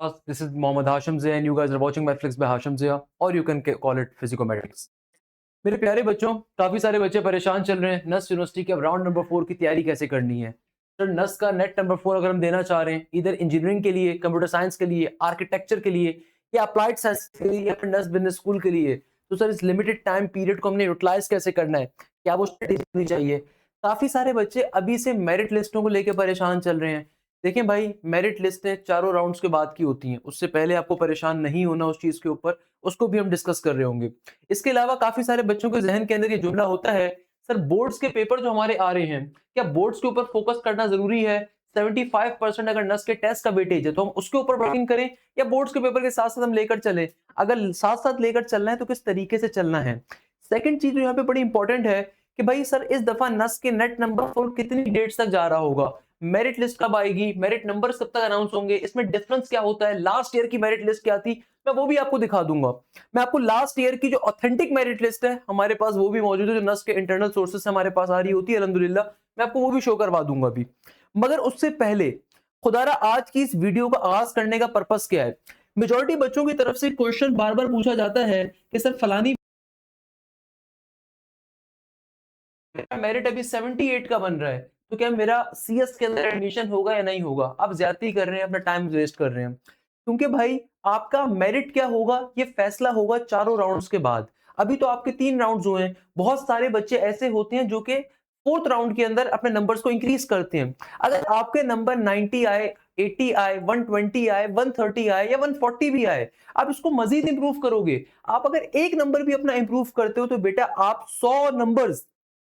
This is Mohammad Hashim Zia and you guys are watching my flicks by Hashim Zia or you can call it Physicomatics। मेरे प्यारे बच्चों, काफ़ी सारे बच्चे परेशान चल रहे हैं नस यूनिवर्सिटी के अब राउंड नंबर 4 की तैयारी कैसे करनी है। सर नस का नेट नंबर 4 अगर हम देना चाह रहे हैं इधर इंजीनियरिंग के लिए, कंप्यूटर साइंस के लिए, आर्किटेक्चर के लिए या अप्लाइड साइंस के लिए या फिर नस बिजनेस स्कूल के लिए, तो सर इस लिमिटेड टाइम पीरियड को हमने यूटिलाइज कैसे करना है, क्या वो स्ट्रेटेजी होनी चाहिए। काफ़ी सारे बच्चे अभी से मेरिट लिस्टों को लेकर परेशान चल रहे हैं। देखिए भाई, मेरिट लिस्टें चारों राउंड्स के बाद की होती हैं, उससे पहले आपको परेशान नहीं होना उस चीज़ के ऊपर, उसको भी हम डिस्कस कर रहे होंगे। इसके अलावा काफ़ी सारे बच्चों के ज़हन के अंदर ये जुमला होता है, सर बोर्ड्स के पेपर जो हमारे आ रहे हैं, क्या बोर्ड्स के ऊपर फोकस करना ज़रूरी है? 75% अगर नस के टेस्ट का वेटेज है, तो हम उसके ऊपर वर्किंग करें या बोर्ड्स के पेपर के साथ-साथ हम लेकर चलें? अगर साथ-साथ लेकर चलना है, तो किस तरीके से चलना है? सेकंड चीज़ जो यहाँ पे बड़ी इंपॉर्टेंट है कि भाई सर इस दफ़ा नस के नेट नंबर 4 कितनी डेट्स तक जा रहा होगा? मेरिट लिस्ट कब आएगी, मेरिट नंबर्स कब तक अनाउंस होंगे, इसमें डिफरेंस क्या होता है, लास्ट ईयर की मेरिट लिस्ट क्या थी, मैं वो भी आपको दिखा दूंगा। मैं आपको लास्ट ईयर की जो ऑथेंटिक मेरिट लिस्ट है हमारे पास वो भी मौजूद है, जो नस के इंटरनल सोर्सेज से हमारे पास आ रही होती है अल्हम्दुलिल्लाह, मैं आपको वो भी शो करवा दूंगा अभी। मगर उससे पहले खुदारा आज की इस वीडियो का आगाज करने का पर्पस क्या है। मेजोरिटी बच्चों की तरफ से क्वेश्चन बार बार पूछा जाता है कि सर फलानी मेरिट अभी 78 का बन रहा है, तो क्या मेरा सीएस के अंदर एडमिशन होगा या नहीं होगा? आप ज्यादती कर रहे हैं, अपना टाइम वेस्ट कर रहे हैं। क्योंकि भाई आपका मेरिट क्या होगा ये फैसला होगा चारों राउंड्स के बाद। अभी तो आपके 3 राउंड्स हुए हैं। बहुत सारे बच्चे ऐसे होते हैं जो कि 4th राउंड के अंदर अपने नंबर्स को इंक्रीज करते हैं। अगर आपके नंबर 90 आए, 80 आए, 120 आए, 130 आए या 140 भी आए, आप इसको मजीद इंप्रूव करोगे। आप अगर एक नंबर भी अपना इंप्रूव करते हो तो बेटा आप 100 नंबर्स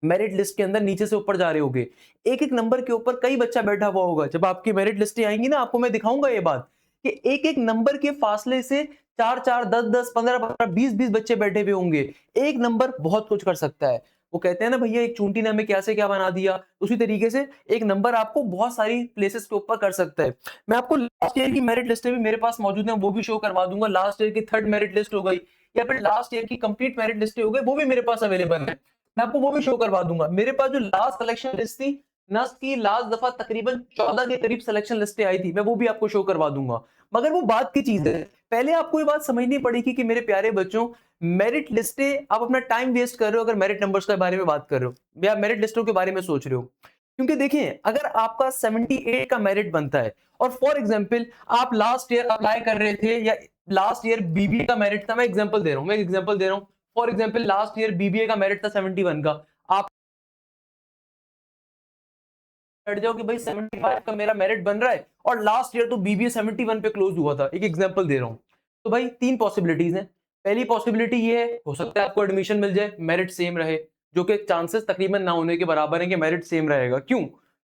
मेरिट लिस्ट के अंदर नीचे से ऊपर जा रहे होगे। एक-एक नंबर के ऊपर कई बच्चा बैठा हुआ होगा। जब आपकी मेरिट लिस्टें आएँगी ना, आपको मैं दिखाऊँगा ये बात कि एक-एक नंबर के फासले से 4-4, 10-10, 15-15, 20-20 बच्चे बैठे हुए होंगे। एक नंबर बहुत कुछ कर सकता है। वो कहते हैं ना भैया, एक चूंटी ने हमें क्या से क्या बना दिया। उसी तरीके से एक नंबर आपको बहुत सारी प्लेसेस के ऊपर कर सकता है। मैं आपको लास्ट ईयर की मेरिट लिस्टें भी मेरे पास मौजूद हैं, वो भी शो करवा दूँगा। लास्ट ईयर की 3rd मेरिट लिस्ट हो गई या फिर लास्ट ईयर की कंप्लीट मेरिट लिस्टें हो गई, वो भी मेरे पास अवेलेबल है। मैं आपको वो भी शो करवा दूंगा। मेरे पास जो लास्ट सिलेक्शन लिस्ट थी, नस की लास्ट दफा तकरीबन 14 के करीब सिलेक्शन लिस्टें आई थी, मैं वो भी आपको शो करवा दूंगा। मगर वो बात की चीज है, पहले आपको ये बात समझनी पड़ेगी कि मेरे प्यारे बच्चों, मेरिट लिस्टें आप अपना टाइम वेस्ट कर रहे हो अगर मेरिट नंबर्स के बारे में बात कर रहे हो या मेरिट लिस्टों के बारे में सोच रहे हो। क्योंकि देखिए, अगर आपका 78 का मेरिट बनता है और फॉर एग्जाम्पल आप लास्ट ईयर अप्लाई कर रहे थे या लास्ट ईयर बीबीए का मेरिट था, मैं एग्जाम्पल दे रहा हूँ, for example last year BBA का मेरिट था 71 का। आप बैठ जाओ कि भाई 75 का मेरा मेरिट बन रहा है और लास्ट ईयर तो बीबीए 71 पे क्लोज हुआ था। एक एग्जांपल दे रहा हूं। तो भाई 3 पॉसिबिलिटीज हैं। पहली पॉसिबिलिटी ये है, हो सकता है आपको एडमिशन मिल जाए, मेरिट सेम रहे, जो कि चांसेस तकरीबन ना होने के बराबर है कि मेरिट सेम रहेगा। क्यों?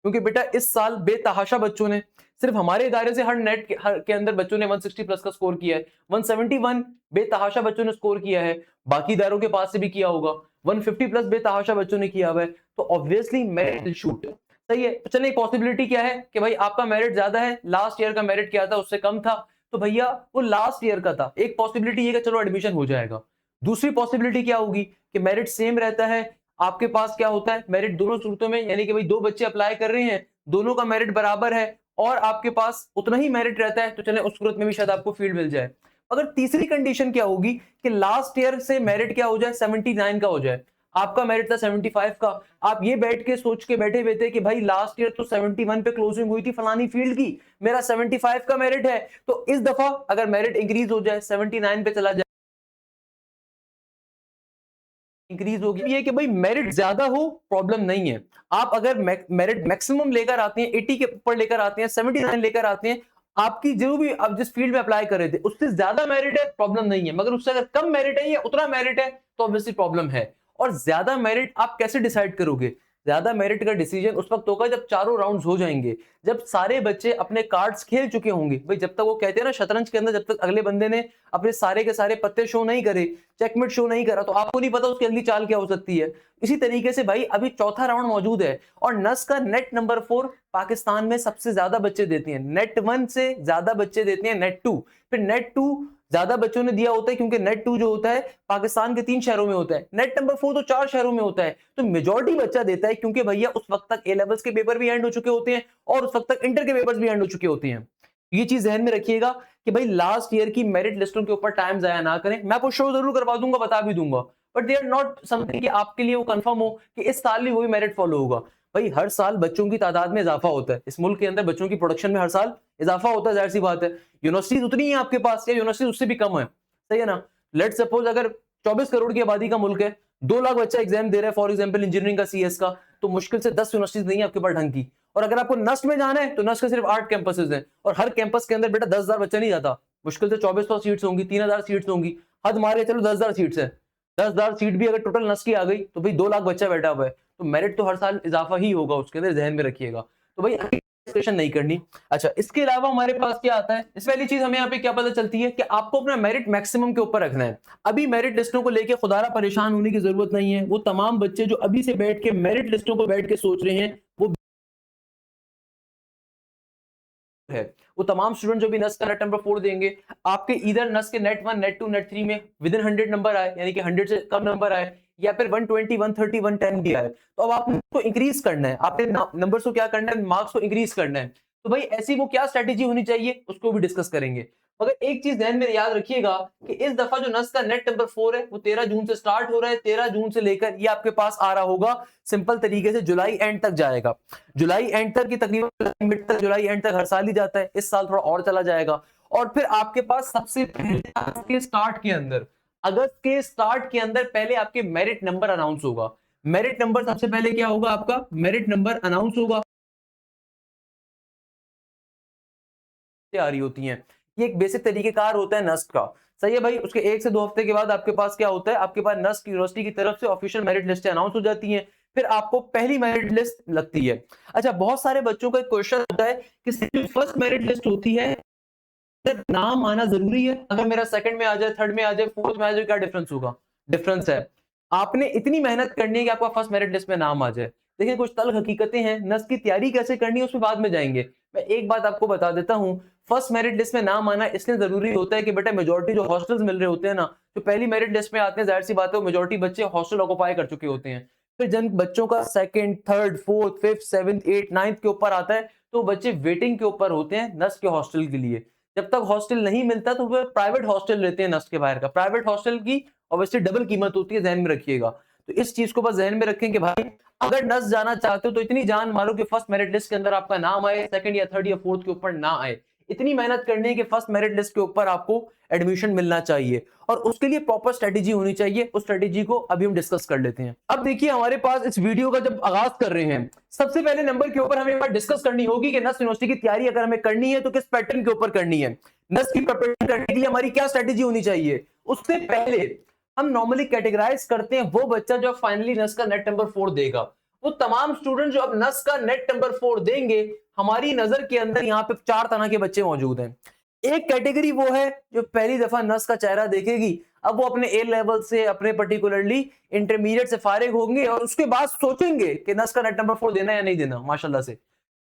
क्योंकि बेटा इस साल बेतहाशा बच्चों ने, सिर्फ हमारे इदारे से हर के अंदर बच्चों ने 160 प्लस का स्कोर किया है। 171 बेतहाशा बच्चों ने स्कोर किया है। बाकी इदारों के पास से भी किया होगा। 150 प्लस बेतहाशा बच्चों ने किया हुआ है। तो ऑब्वियसली मेरिट विल शूट। सही है। तो चलिए, पॉसिबिलिटी क्या है कि भाई आपका मेरिट ज्यादा है, लास्ट ईयर का मेरिट क्या था उससे कम था, तो भैया वो लास्ट ईयर का था। एक पॉसिबिलिटी ये कि चलो एडमिशन हो जाएगा। दूसरी पॉसिबिलिटी क्या होगी कि मेरिट सेम रहता है। आपके पास क्या होता है, मेरिट दोनों सूरतों में, यानी कि भाई 2 बच्चे अप्लाई कर रहे हैं, दोनों का मेरिट बराबर है और आपके पास उतना ही मेरिट रहता है, तो चले उस सूरत में भी शायद आपको फील्ड मिल जाए। अगर तीसरी कंडीशन क्या होगी कि लास्ट ईयर से मेरिट क्या हो जाए, 79 का हो जाए, आपका मेरिट था 75 का। आप ये बैठ के सोच के बैठे हुए थे कि भाई लास्ट ईयर तो 71 पे क्लोजिंग हुई थी फलानी फील्ड की, मेरा 75 का मेरिट है, तो इस दफा अगर मेरिट इंक्रीज हो जाए, 79 पे चला जाए, इंक्रीज होगी। ये कि भाई मेरिट ज्यादा हो प्रॉब्लम नहीं है। आप अगर मेरिट मैक्सिमम लेकर आते हैं, 80 के ऊपर लेकर आते हैं, 79 लेकर आते हैं, आपकी जो भी आप जिस फील्ड में अप्लाई कर रहे थे उससे ज्यादा मेरिट है, प्रॉब्लम नहीं है। मगर उससे अगर कम मेरिट है या उतना मेरिट है तो ऑब्वियसली प्रॉब्लम है। और ज्यादा मेरिट आप कैसे डिसाइड करोगे? ज्यादा मेरिट का डिसीजन उस वक्त होगा जब चारों राउंड्स हो जाएंगे, जब सारे बच्चे अपने कार्ड्स खेल चुके होंगे। भाई जब तक वो कहते हैं ना शतरंज के अंदर, जब तक अगले बंदे ने अपने सारे के सारे पत्ते शो नहीं करे, चेकमेट शो नहीं करा, तो आपको नहीं पता उसकी अगली चाल क्या हो सकती है। इसी तरीके से भाई अभी चौथा राउंड मौजूद है और नस का नेट नंबर 4 पाकिस्तान में सबसे ज्यादा बच्चे देते हैं। नेट 1 से ज्यादा बच्चे देते हैं नेट 2, फिर नेट 2 ज्यादा बच्चों ने दिया होता है क्योंकि नेट 2 जो होता है पाकिस्तान के 3 शहरों में होता है, नेट नंबर 4 तो 4 शहरों में होता है। तो मेजॉरिटी बच्चा देता है क्योंकि भैया उस वक्त तक ए लेवल्स के पेपर भी एंड हो चुके होते हैं और उस वक्त तक इंटर के पेपर्स भी एंड हो चुके होते हैं। ये चीज ध्यान में रखिएगा कि भाई लास्ट ईयर की मेरिट लिस्टों के ऊपर टाइम जाया ना करें। मैं आपको शो जरूर करवा दूंगा, बता भी दूंगा, but they are not something कि आपके लिए वो कंफर्म हो कि इस साल भी वही मेरिट फॉलो होगा। भाई हर साल बच्चों की तादाद में इजाफा होता है, इस मुल्क के अंदर बच्चों की प्रोडक्शन में हर साल इजाफा होता है, जाहिर सी बात है। यूनिवर्सिटीज उतनी है आपके पास या यूनिवर्सिटीज उससे भी कम है, सही है ना। लेट सपोज अगर 24 करोड़ की आबादी का मुल्क है, 2 लाख बच्चा एग्जाम दे रहा है फॉर एग्जाम्पल इंजीनियरिंग का, सीएस का, तो मुश्किल से 10 यूनिवर्सिटीज नहीं है आपके पास ढंग की। और अगर आपको नस्ट में जाना है तो नस्ट के सिर्फ 8 कैंपसेस हैं, और हर कैंपस के अंदर बेटा 10,000 बच्चा नहीं जाता, मुश्किल से 2400 सीट्स होंगी, 3000 सीट्स होंगी, हद मार के चलो 10,000 सीट्स है। 10,000 सीट भी अगर टोटल नस्ट की आ गई तो भाई 2 लाख बच्चा बैठा हुआ है, तो मेरिट तो हर साल इजाफा ही होगा उसके अंदर, ध्यान में रखिएगा। तो भाई डिस्कशन नहीं करनी। अच्छा, इसके अलावा हमारे पास क्या आता है, इस पहली चीज हमें यहाँ पे क्या पता चलती है कि आपको अपना मेरिट मैक्सिमम के ऊपर रखना है। अभी मेरिट लिस्टों को लेके खुदारा परेशान होने की जरूरत नहीं है। वो तमाम बच्चे जो अभी से बैठ के मेरिट लिस्टों को बैठ के सोच रहे हैं, वो तमाम स्टूडेंट जो भी नस का नेट नंबर 4 देंगे, आपके इधर नस के नेट 1, नेट 2, नेट 3 में विद इन 100 नंबर आए, यानी कि 100 से कम नंबर आए, या फिर 120, 130, 110 भी आए, तो अब आपको इंक्रीज करना है, आपने नंबर्स को क्या करना है, मार्क्स को इंक्रीज करना है। तो भाई ऐसी वो क्या स्ट्रेटेजी होनी चाहिए, उसको भी डिस्कस करेंगे। मगर एक चीज ध्यान में याद रखिएगा कि इस दफा जो नस का नेट नंबर 4 है वो 13 जून से स्टार्ट हो रहा है। 13 जून से लेकर ये आपके पास आ रहा होगा सिंपल तरीके से जुलाई एंड तक जाएगा। जुलाई एंड तक की तकरीबन मिड तक, जुलाई एंड तक हर साल ही जाता है, इस साल थोड़ा और चला जाएगा। और फिर आपके पास सबसे पहले अगस्त के स्टार्ट के अंदर, पहले आपके मेरिट नंबर अनाउंस होगा। मेरिट नंबर सबसे पहले क्या होगा, आपका मेरिट नंबर अनाउंस होगा, आ रही होती हैं। ये एक बेसिक तरीकेकार होता है नस्ट का, सही है भाई। उसके 1 से 2 हफ्ते के बाद आपके पास क्या होता है, आपके पास नस्ट यूनिवर्सिटी की तरफ से ऑफिशियल मेरिट लिस्ट अनाउंस हो जाती हैं, फिर आपको पहली मेरिट लिस्ट लगती है। अच्छा, बहुत सारे बच्चों का एक क्वेश्चन होता है कि सिर्फ फर्स्ट मेरिट लिस्ट होती है, सिर्फ नाम आना जरूरी है, अगर मेरा सेकंड में आ जाए, थर्ड में आ जाए, फोर्थ में आ जाए, क्या डिफरेंस होगा? डिफरेंस है, आपने इतनी मेहनत करनी है कि आपका फर्स्ट मेरिट लिस्ट में नाम आ जाए। देखिए कुछ तल्ख हकीकतें हैं, नस्ट की तैयारी कैसे करनी है उसमें बाद में जाएंगे। मैं एक बात आपको बता देता हूं, फर्स्ट मेरिट लिस्ट में नाम आना इसलिए जरूरी होता है कि बेटा मेजोरिटी जो हॉस्टल्स मिल रहे होते हैं ना, जो पहली मेरिट लिस्ट में आते हैं, जाहिर सी बात है मेजोरिटी बच्चे हॉस्टल ऑक्युपाई कर चुके होते हैं। फिर जिन बच्चों का second, third, fourth, fifth, seventh, eight, ninth के ऊपर आता है, तो बच्चे वेटिंग के ऊपर होते हैं नस्ट के हॉस्टल के लिए। जब तक हॉस्टल नहीं मिलता तो वो प्राइवेट हॉस्टल लेते हैं नस्ट के बाहर का। प्राइवेट हॉस्टल की ऑब्वियसली डबल कीमत होती है, ध्यान में रखिएगा। तो इस चीज को बस ध्यान में रखें कि भाई अगर नस जाना चाहते हो तो इतनी जान मारो कि फर्स्ट मेरिट लिस्ट के अंदर आपका नाम आए, सेकंड या थर्ड या फोर्थ के ऊपर ना आए। इतनी मेहनत करनी है कि फर्स्ट मेरिट लिस्ट के ऊपर आपको एडमिशन मिलना चाहिए, और उसके लिए प्रॉपर स्ट्रेटेजी होनी चाहिए। उस स्ट्रेटेजी को अभी हम डिस्कस कर लेते हैं। अब देखिए हमारे पास इस वीडियो का जब आगाज कर रहे हैं, सबसे पहले नंबर के ऊपर हमें एक बार डिस्कस करनी होगी कि नस यूनिवर्सिटी की तैयारी अगर हमें करनी है तो किस पैटर्न के ऊपर करनी है, नस की प्रिपरेशन करने के लिए हमारी क्या स्ट्रेटेजी होनी चाहिए। उससे पहले हम नॉर्मली कैटेगराइज करते हैं वो बच्चा जो फाइनली नस का नेट नंबर 4 देगा। वो तमाम स्टूडेंट जो अब नस का नेट नंबर 4 देंगे, हमारी नजर के अंदर यहाँ पे 4 तरह के बच्चे मौजूद हैं। एक कैटेगरी वो है जो पहली दफा नस का चेहरा देखेगी, अब वो अपने ए लेवल से, अपने पर्टिकुलरली इंटरमीडिएट से फारिग होंगे और उसके बाद सोचेंगे कि नस का नेट नंबर 4 देना या नहीं देना, माशाल्लाह से।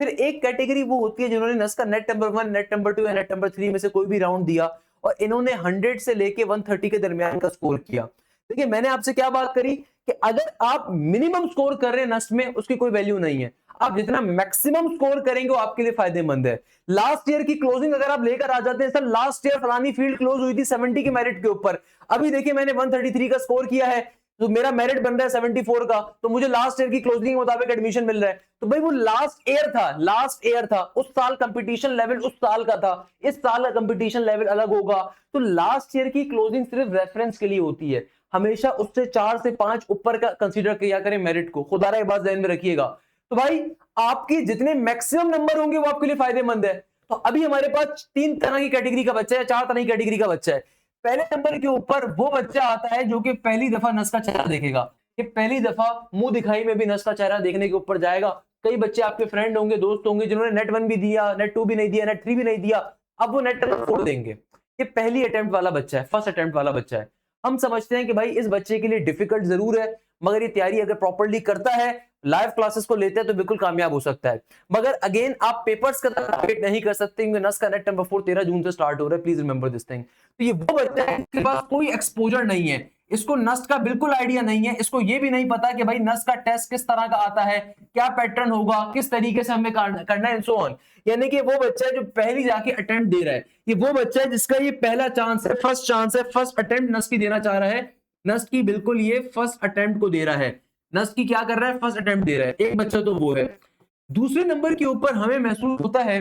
फिर एक कैटेगरी वो होती है जिन्होंने नस का नेट नंबर 1, नेट नंबर 2 या नेट नंबर 3 में से कोई भी राउंड दिया और इन्होंने 100 से लेके 130 के दरमियान का स्कोर किया। देखिए मैंने आपसे क्या बात करी कि अगर आप मिनिमम स्कोर कर रहे हैं नस्ट में, उसकी कोई वैल्यू नहीं है। आप जितना मैक्सिमम स्कोर करेंगे वो आपके लिए फायदेमंद है। लास्ट ईयर की क्लोजिंग अगर आप लेकर आ जाते हैं, सर लास्ट ईयर फलानी फील्ड क्लोज हुई थी 70 के मेरिट के ऊपर, अभी देखिए मैंने 133 का स्कोर किया है, तो मेरा मेरिट बन रहा है 74 का, तो मुझे लास्ट ईयर की क्लोजिंग के मुताबिक एडमिशन मिल रहा है। तो भाई वो लास्ट ईयर था, उस साल कंपटीशन लेवल उस साल का था, इस साल का कंपटीशन लेवल अलग होगा। तो लास्ट ईयर की क्लोजिंग सिर्फ रेफरेंस के लिए होती है, हमेशा उससे 4 से 5 ऊपर का कंसीडर किया करें मेरिट को, खुदारा ये बात ध्यान में रखिएगा। तो भाई आपके जितने मैक्सिमम नंबर होंगे वो आपके लिए फायदेमंद है। तो अभी हमारे पास 3 तरह की कैटेगरी का बच्चा है, 4 तरह की कैटेगरी का बच्चा है। पहले नंबर के ऊपर वो बच्चा आता है जो कि पहली दफा नस का चेहरा देखेगा, कि पहली दफा मुंह दिखाई में भी नस का चेहरा देखने के ऊपर जाएगा। कई बच्चे आपके फ्रेंड होंगे, दोस्त होंगे जिन्होंने नेट 1 भी दिया, नेट 2 भी नहीं दिया, नेट 3 भी नहीं दिया, अब वो नेट 4 देंगे। ये पहली अटेम्प्ट वाला बच्चा है, फर्स्ट अटेम्प्ट वाला बच्चा है। हम समझते हैं कि भाई इस बच्चे के लिए डिफिकल्ट जरूर है, मगर ये तैयारी अगर प्रॉपर्ली करता है लाइव क्लासेस को लेते हैं तो बिल्कुल कामयाब हो सकता है। मगर अगेन आप पेपर्स का टारगेट नहीं कर सकते क्योंकि नस का नेट नंबर 4 13 जून से स्टार्ट हो रहा है, प्लीज रिमेंबर दिस थिंग। तो ये वो बच्चा है जिसके पास कोई एक्सपोजर नहीं है, इसको नस्ट का बिल्कुल आइडिया नहीं है, इसको ये भी नहीं पता कि भाई नस्ट का टेस्ट किस तरह का आता है, क्या पैटर्न होगा, किस तरीके से हमें करना है एंड सो ऑन। यानी कि वो बच्चा है जो पहली जाके अटेम्प्ट दे रहा है, ये वो बच्चा है जिसका ये पहला चांस है, फर्स्ट अटेम्प्ट नस्ट की देना चाह रहा है, नस्ट की बिल्कुल ये फर्स्ट अटेम्प्ट को दे रहा है, नस्ट की क्या कर रहा है, फर्स्ट अटेम्प्ट दे रहा है, एक बच्चा तो वो है। दूसरे नंबर के ऊपर हमें महसूस होता है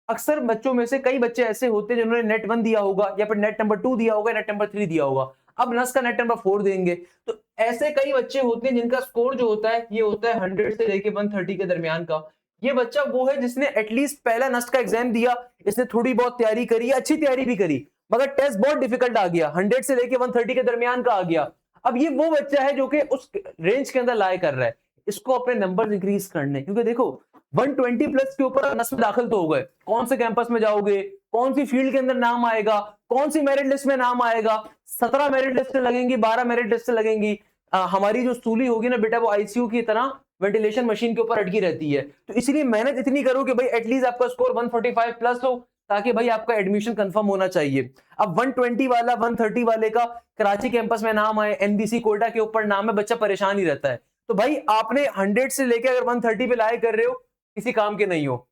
अक्सर बच्चों में से कई बच्चे ऐसे होते हैं जिन्होंने नेट 1 दिया होगा या फिर नेट नंबर 2 दिया होगा, नेट नंबर 3 दिया होगा, अब नस का नेट नंबर 4 देंगे। तो ऐसे कई बच्चे होते हैं जिनका स्कोर जो होता है ये होता है 100 से लेके 130 के दरमियान का। ये बच्चा वो है जिसने एटलीस्ट पहला नस्ट का एग्जाम दिया, इसने थोड़ी बहुत तैयारी करी, अच्छी तैयारी भी करी, मगर टेस्ट बहुत डिफिकल्ट आ गया, 100 से लेके 130 के दरमियान का आ गया। अब ये वो बच्चा है जो कि उस रेंज के अंदर लाए कर रहा है, इसको अपने नंबर इंक्रीज करने, क्योंकि देखो 120 प्लस के ऊपर नस में दाखिल तो हो गए, कौन से कैंपस में जाओगे, कौन सी फील्ड के अंदर नाम आएगा, कौन सी मेरिट लिस्ट में नाम आएगा, 17 मेरिट लिस्ट लगेंगी, 12 मेरिट लिस्ट लगेंगी। हमारी जो सूली होगी ना बेटा वो आईसीयू की तरह वेंटिलेशन मशीन के ऊपर अटकी रहती है, तो इसलिए मेहनत इतनी करो कि भाई एटलीस्ट आपका स्कोर 145 प्लस हो, ताकि भाई आपका एडमिशन कंफर्म होना चाहिए। अब 120 वाला 130 वाले का कराची कैंपस में नाम आए, एनबीसी कोटा के ऊपर नाम है, बच्चा परेशान ही रहता है। तो भाई आपने 100 से लेकर अगर 130 पे लाए कर रहे हो, किसी काम के नहीं हो,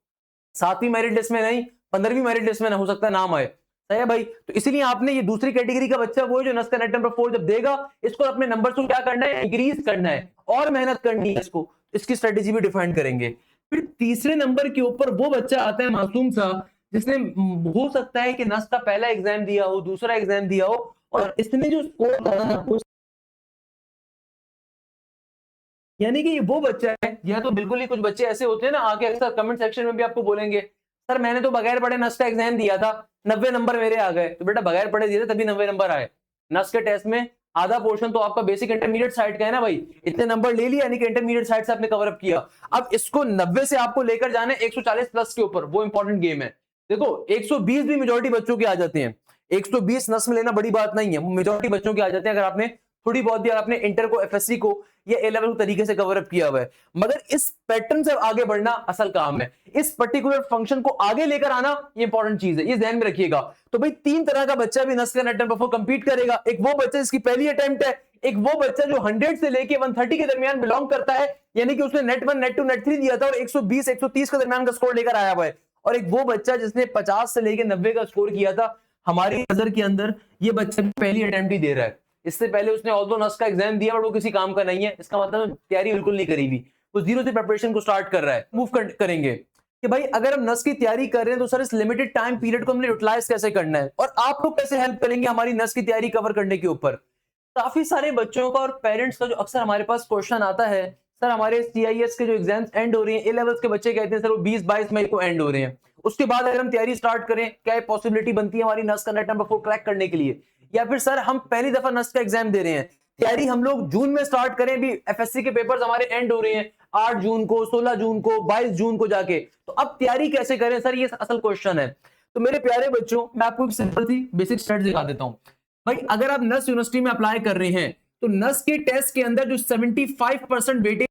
7वीं मेरिट लिस्ट में नहीं 15वीं मेरिट लिस्ट में ना हो सकता नाम आए, सही है भाई। तो इसीलिए आपने ये दूसरी कैटेगरी का बच्चा वो है जो नस का नेट नंबर 4 जब देगा, इसको अपने नंबर को क्या करना है, इंक्रीज करना है और मेहनत करनी है, इसको इसकी स्ट्रेटेजी भी डिफाइन करेंगे। फिर तीसरे नंबर के ऊपर वो बच्चा आता है मासूम सा, जिसने हो सकता है कि नस का पहला एग्जाम दिया हो, दूसरा एग्जाम दिया हो, और इसने जो स्कोर, यानी कि ये वो बच्चा है, या तो बिल्कुल ही कुछ बच्चे ऐसे होते हैं ना, आके अक्सर कमेंट सेक्शन में भी आपको बोलेंगे सर मैंने तो बगैर पढ़े नस का एग्जाम दिया था, 90 नंबर मेरे आ गए। तो बेटा बगैर पढ़े दिए थे तभी 90 नंबर आए। नस के टेस्ट में आधा पोर्शन तो आपका बेसिक इंटरमीडिएट साइड का है ना भाई, इतने नंबर ले लिया यानी कि इंटरमीडिएट साइड से आपने कवर अप किया। अब इसको 90 से आपको लेकर जाना है 140 प्लस के ऊपर, वो इंपॉर्टेंट गेम है। देखो 120 भी मेजोरिटी बच्चों के आ जाते हैं, 120 नस में लेना बड़ी बात नहीं है, मेजोरिटी बच्चों के आ जाते हैं अगर आपने थोड़ी बहुत भी आपने इंटर को, एफएससी को या ए लेवल तरीके से कवर अप किया हुआ है। मगर इस पैटर्न से आगे बढ़ना असल काम है, इस पर्टिकुलर फंक्शन को आगे लेकर आना ये इंपॉर्टेंट चीज है, ये ध्यान में रखिएगा। तो भाई 3 तरह का बच्चा भी नस का नेट नंबर 4 कंपीट करेगा। एक वो बच्चा जिसकी पहली अटेम्प्ट है, एक वो बच्चा जो 100 से लेके 130 के दरमियान बिलोंग करता है, यानी कि उसने नेट 1 नेट 2 नेट 3 दिया था और 120 130 के दरमियान का स्कोर लेकर आया हुआ है। और एक वो बच्चा जिसने 50 से लेके 90 का स्कोर किया था, हमारी नजर के अंदर ये बच्चा पहली अटेम्प्ट ही दे रहा है। इससे पहले उसने ऑल्दो नस का एग्जाम दिया और वो किसी काम का नहीं है, इसका मतलब तैयारी बिल्कुल नहीं करी हुई, वो जीरो से प्रिपरेशन को स्टार्ट कर रहा है। मूव करेंगे कि भाई अगर हम नस की तैयारी कर रहे हैं तो सर इस लिमिटेड टाइम पीरियड को हमने यूटिलाइज कैसे करना है, और आप लोग कैसे हेल्प करेंगे हमारी नस की तैयारी कवर करने के ऊपर। काफी सारे बच्चों का और पेरेंट्स का जो अक्सर हमारे पास क्वेश्चन आता है, सर हमारे सीआईएस के जो एग्जाम्स एंड हो रहे हैं, ए लेवल्स के बच्चे कहते हैं सर वो 20-22 मई को एंड हो रहे हैं, उसके बाद अगर हम तैयारी स्टार्ट करें क्या पॉसिबिलिटी बनती है हमारी नस का नेट नंबर 4 क्रैक करने के लिए, या फिर सर हम पहली दफा नस का एग्जाम दे रहे हैं, तैयारी हम लोग जून में स्टार्ट करें, भी एफएससी के पेपर्स हमारे एंड हो रहे हैं 8 जून को, 16 जून को, 22 जून को जाके, तो अब तैयारी कैसे करें सर, ये असल क्वेश्चन है। तो मेरे प्यारे बच्चों मैं आपको एक सिंपल सी बेसिक स्ट्रेटजी दिखा देता हूं। भाई अगर आप नस यूनिवर्सिटी में अप्लाई कर रहे हैं तो नस के टेस्ट के अंदर जो 75% वेटेज,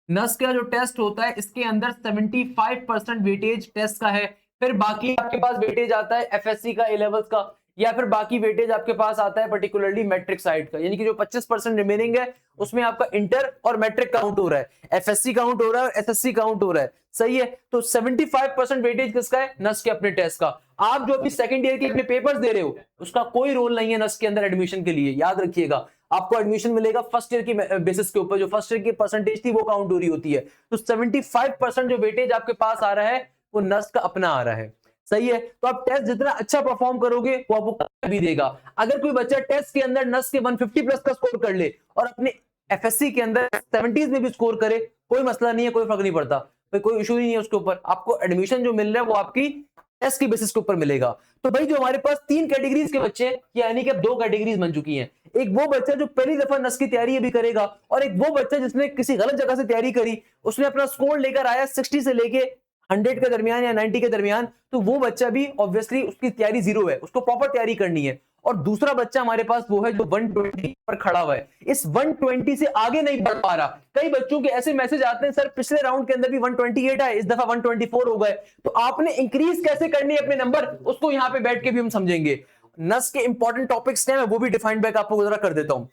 नस का जो टेस्ट होता है इसके अंदर 75% वेटेज टेस्ट का है, फिर बाकी आपके पास वेटेज आता है एफएससी का, ए लेवल्स का, या फिर बाकी वेटेज आपके पास आता है पर्टिकुलरली मैट्रिक साइड का, यानी कि जो 25% रिमेनिंग है उसमें आपका इंटर और मैट्रिक काउंट हो रहा है, एफएससी काउंट हो रहा है और एसएससी काउंट हो रहा है, सही है। तो 75% वेटेज किसका है, नस के अपने टेस्ट का। आप जो अभी सेकंड ईयर के अपने पेपर्स दे रहे हो उसका कोई रोल नहीं है नस के अंदर एडमिशन के लिए, याद रखिएगा। आपको एडमिशन मिलेगा फर्स्ट ईयर की बेसिस के ऊपर, जो फर्स्ट ईयर की परसेंटेज थी वो काउंट हो रही होती है। तो 75% जो वेटेज आपके पास आ रहा है वो नस का अपना आ रहा है, सही है। तो आप टेस्ट जितना अच्छा परफॉर्म करोगे वो आपको भी देगा। अगर कोई बच्चा टेस्ट के अंदर नस के 150 प्लस का स्कोर कर ले और अपने एफएससी के अंदर 70s में भी स्कोर करे, कोई मसला नहीं है, कोई फर्क नहीं पड़ता, कोई इशू नहीं है उसके ऊपर। आपको एडमिशन जो मिल रहा है वो आपकी टेस्ट की बेसिस के ऊपर मिलेगा। तो भाई जो हमारे पास 3 कैटेगरीज के बच्चे, यानी कि अब 2 कैटेगरीज बन चुकी हैं, एक वो बच्चा जो पहली दफा नस की तैयारी अभी करेगा, और एक वो बच्चा जिसने किसी गलत जगह से तैयारी करी, उसने अपना स्कोर लेकर आया 60 से लेके 100 के दरमियान या 90 के दरमियान, तो वो बच्चा भी ऑब्वियसली उसकी तैयारी जीरो है, उसको प्रॉपर तैयारी करनी है। और दूसरा बच्चा हमारे पास वो है जो 120 पर खड़ा हुआ है, इस 120 से आगे नहीं बढ़ पा रहा। कई बच्चों के ऐसे मैसेज आते हैं, सर पिछले राउंड के अंदर भी 128 है, इस दफा 124 हो गए। तो आपने इंक्रीज कैसे करनी है अपने नंबर, उसको यहां पे बैठ के भी हम समझेंगे। नस के इंपॉर्टेंट टॉपिक्स हैं, वो भी डिफाइंड बैक आपको जरा कर देता हूं।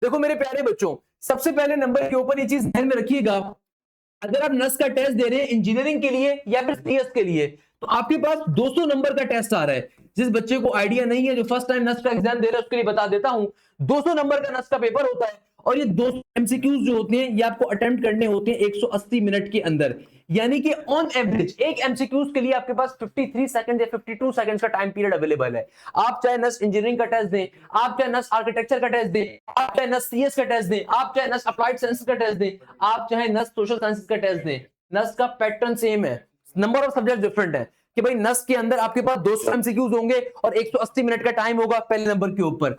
देखो मेरे प्यारे बच्चों, सबसे पहले नंबर के ऊपर ये चीज ध्यान में रखिएगा, अगर आप नस का टेस्ट दे रहे हैं इंजीनियरिंग के लिए या फिर सीएस के लिए, तो आपके पास 200 नंबर का टेस्ट आ रहा है। जिस बच्चे को आइडिया नहीं है, जो फर्स्ट टाइम नस का एग्जाम दे रहा है, उसके लिए बता देता हूं, 200 नंबर का नस का पेपर होता है और ये 200 एमसीक्यूज जो होते हैं ये आपको अटेम्प्ट करने होते हैं 180 मिनट के अंदर। यानी कि ऑन एवरेज एक एमसीक्यूज के लिए आपके पास 53 सेकंड या 52 सेकंड्स का टाइम पीरियड अवेलेबल है। आप चाहे नस इंजीनियरिंग का टेस्ट दें, आप चाहे नस आर्किटेक्चर का टेस्ट दें, आप चाहे नस सीएस का टेस्ट दें, आप चाहे नस अप्लाइड साइंस का टेस्ट दें, आप चाहे नस सोशल साइंस का टेस्ट दें, नस का पैटर्न सेम है, नंबर ऑफ सब्जेक्ट डिफरेंट है कि भाई नस के अंदर आपके पास 200 एमसीक्यूज होंगे और 180 मिनट का टाइम होगा पहले नंबर के ऊपर।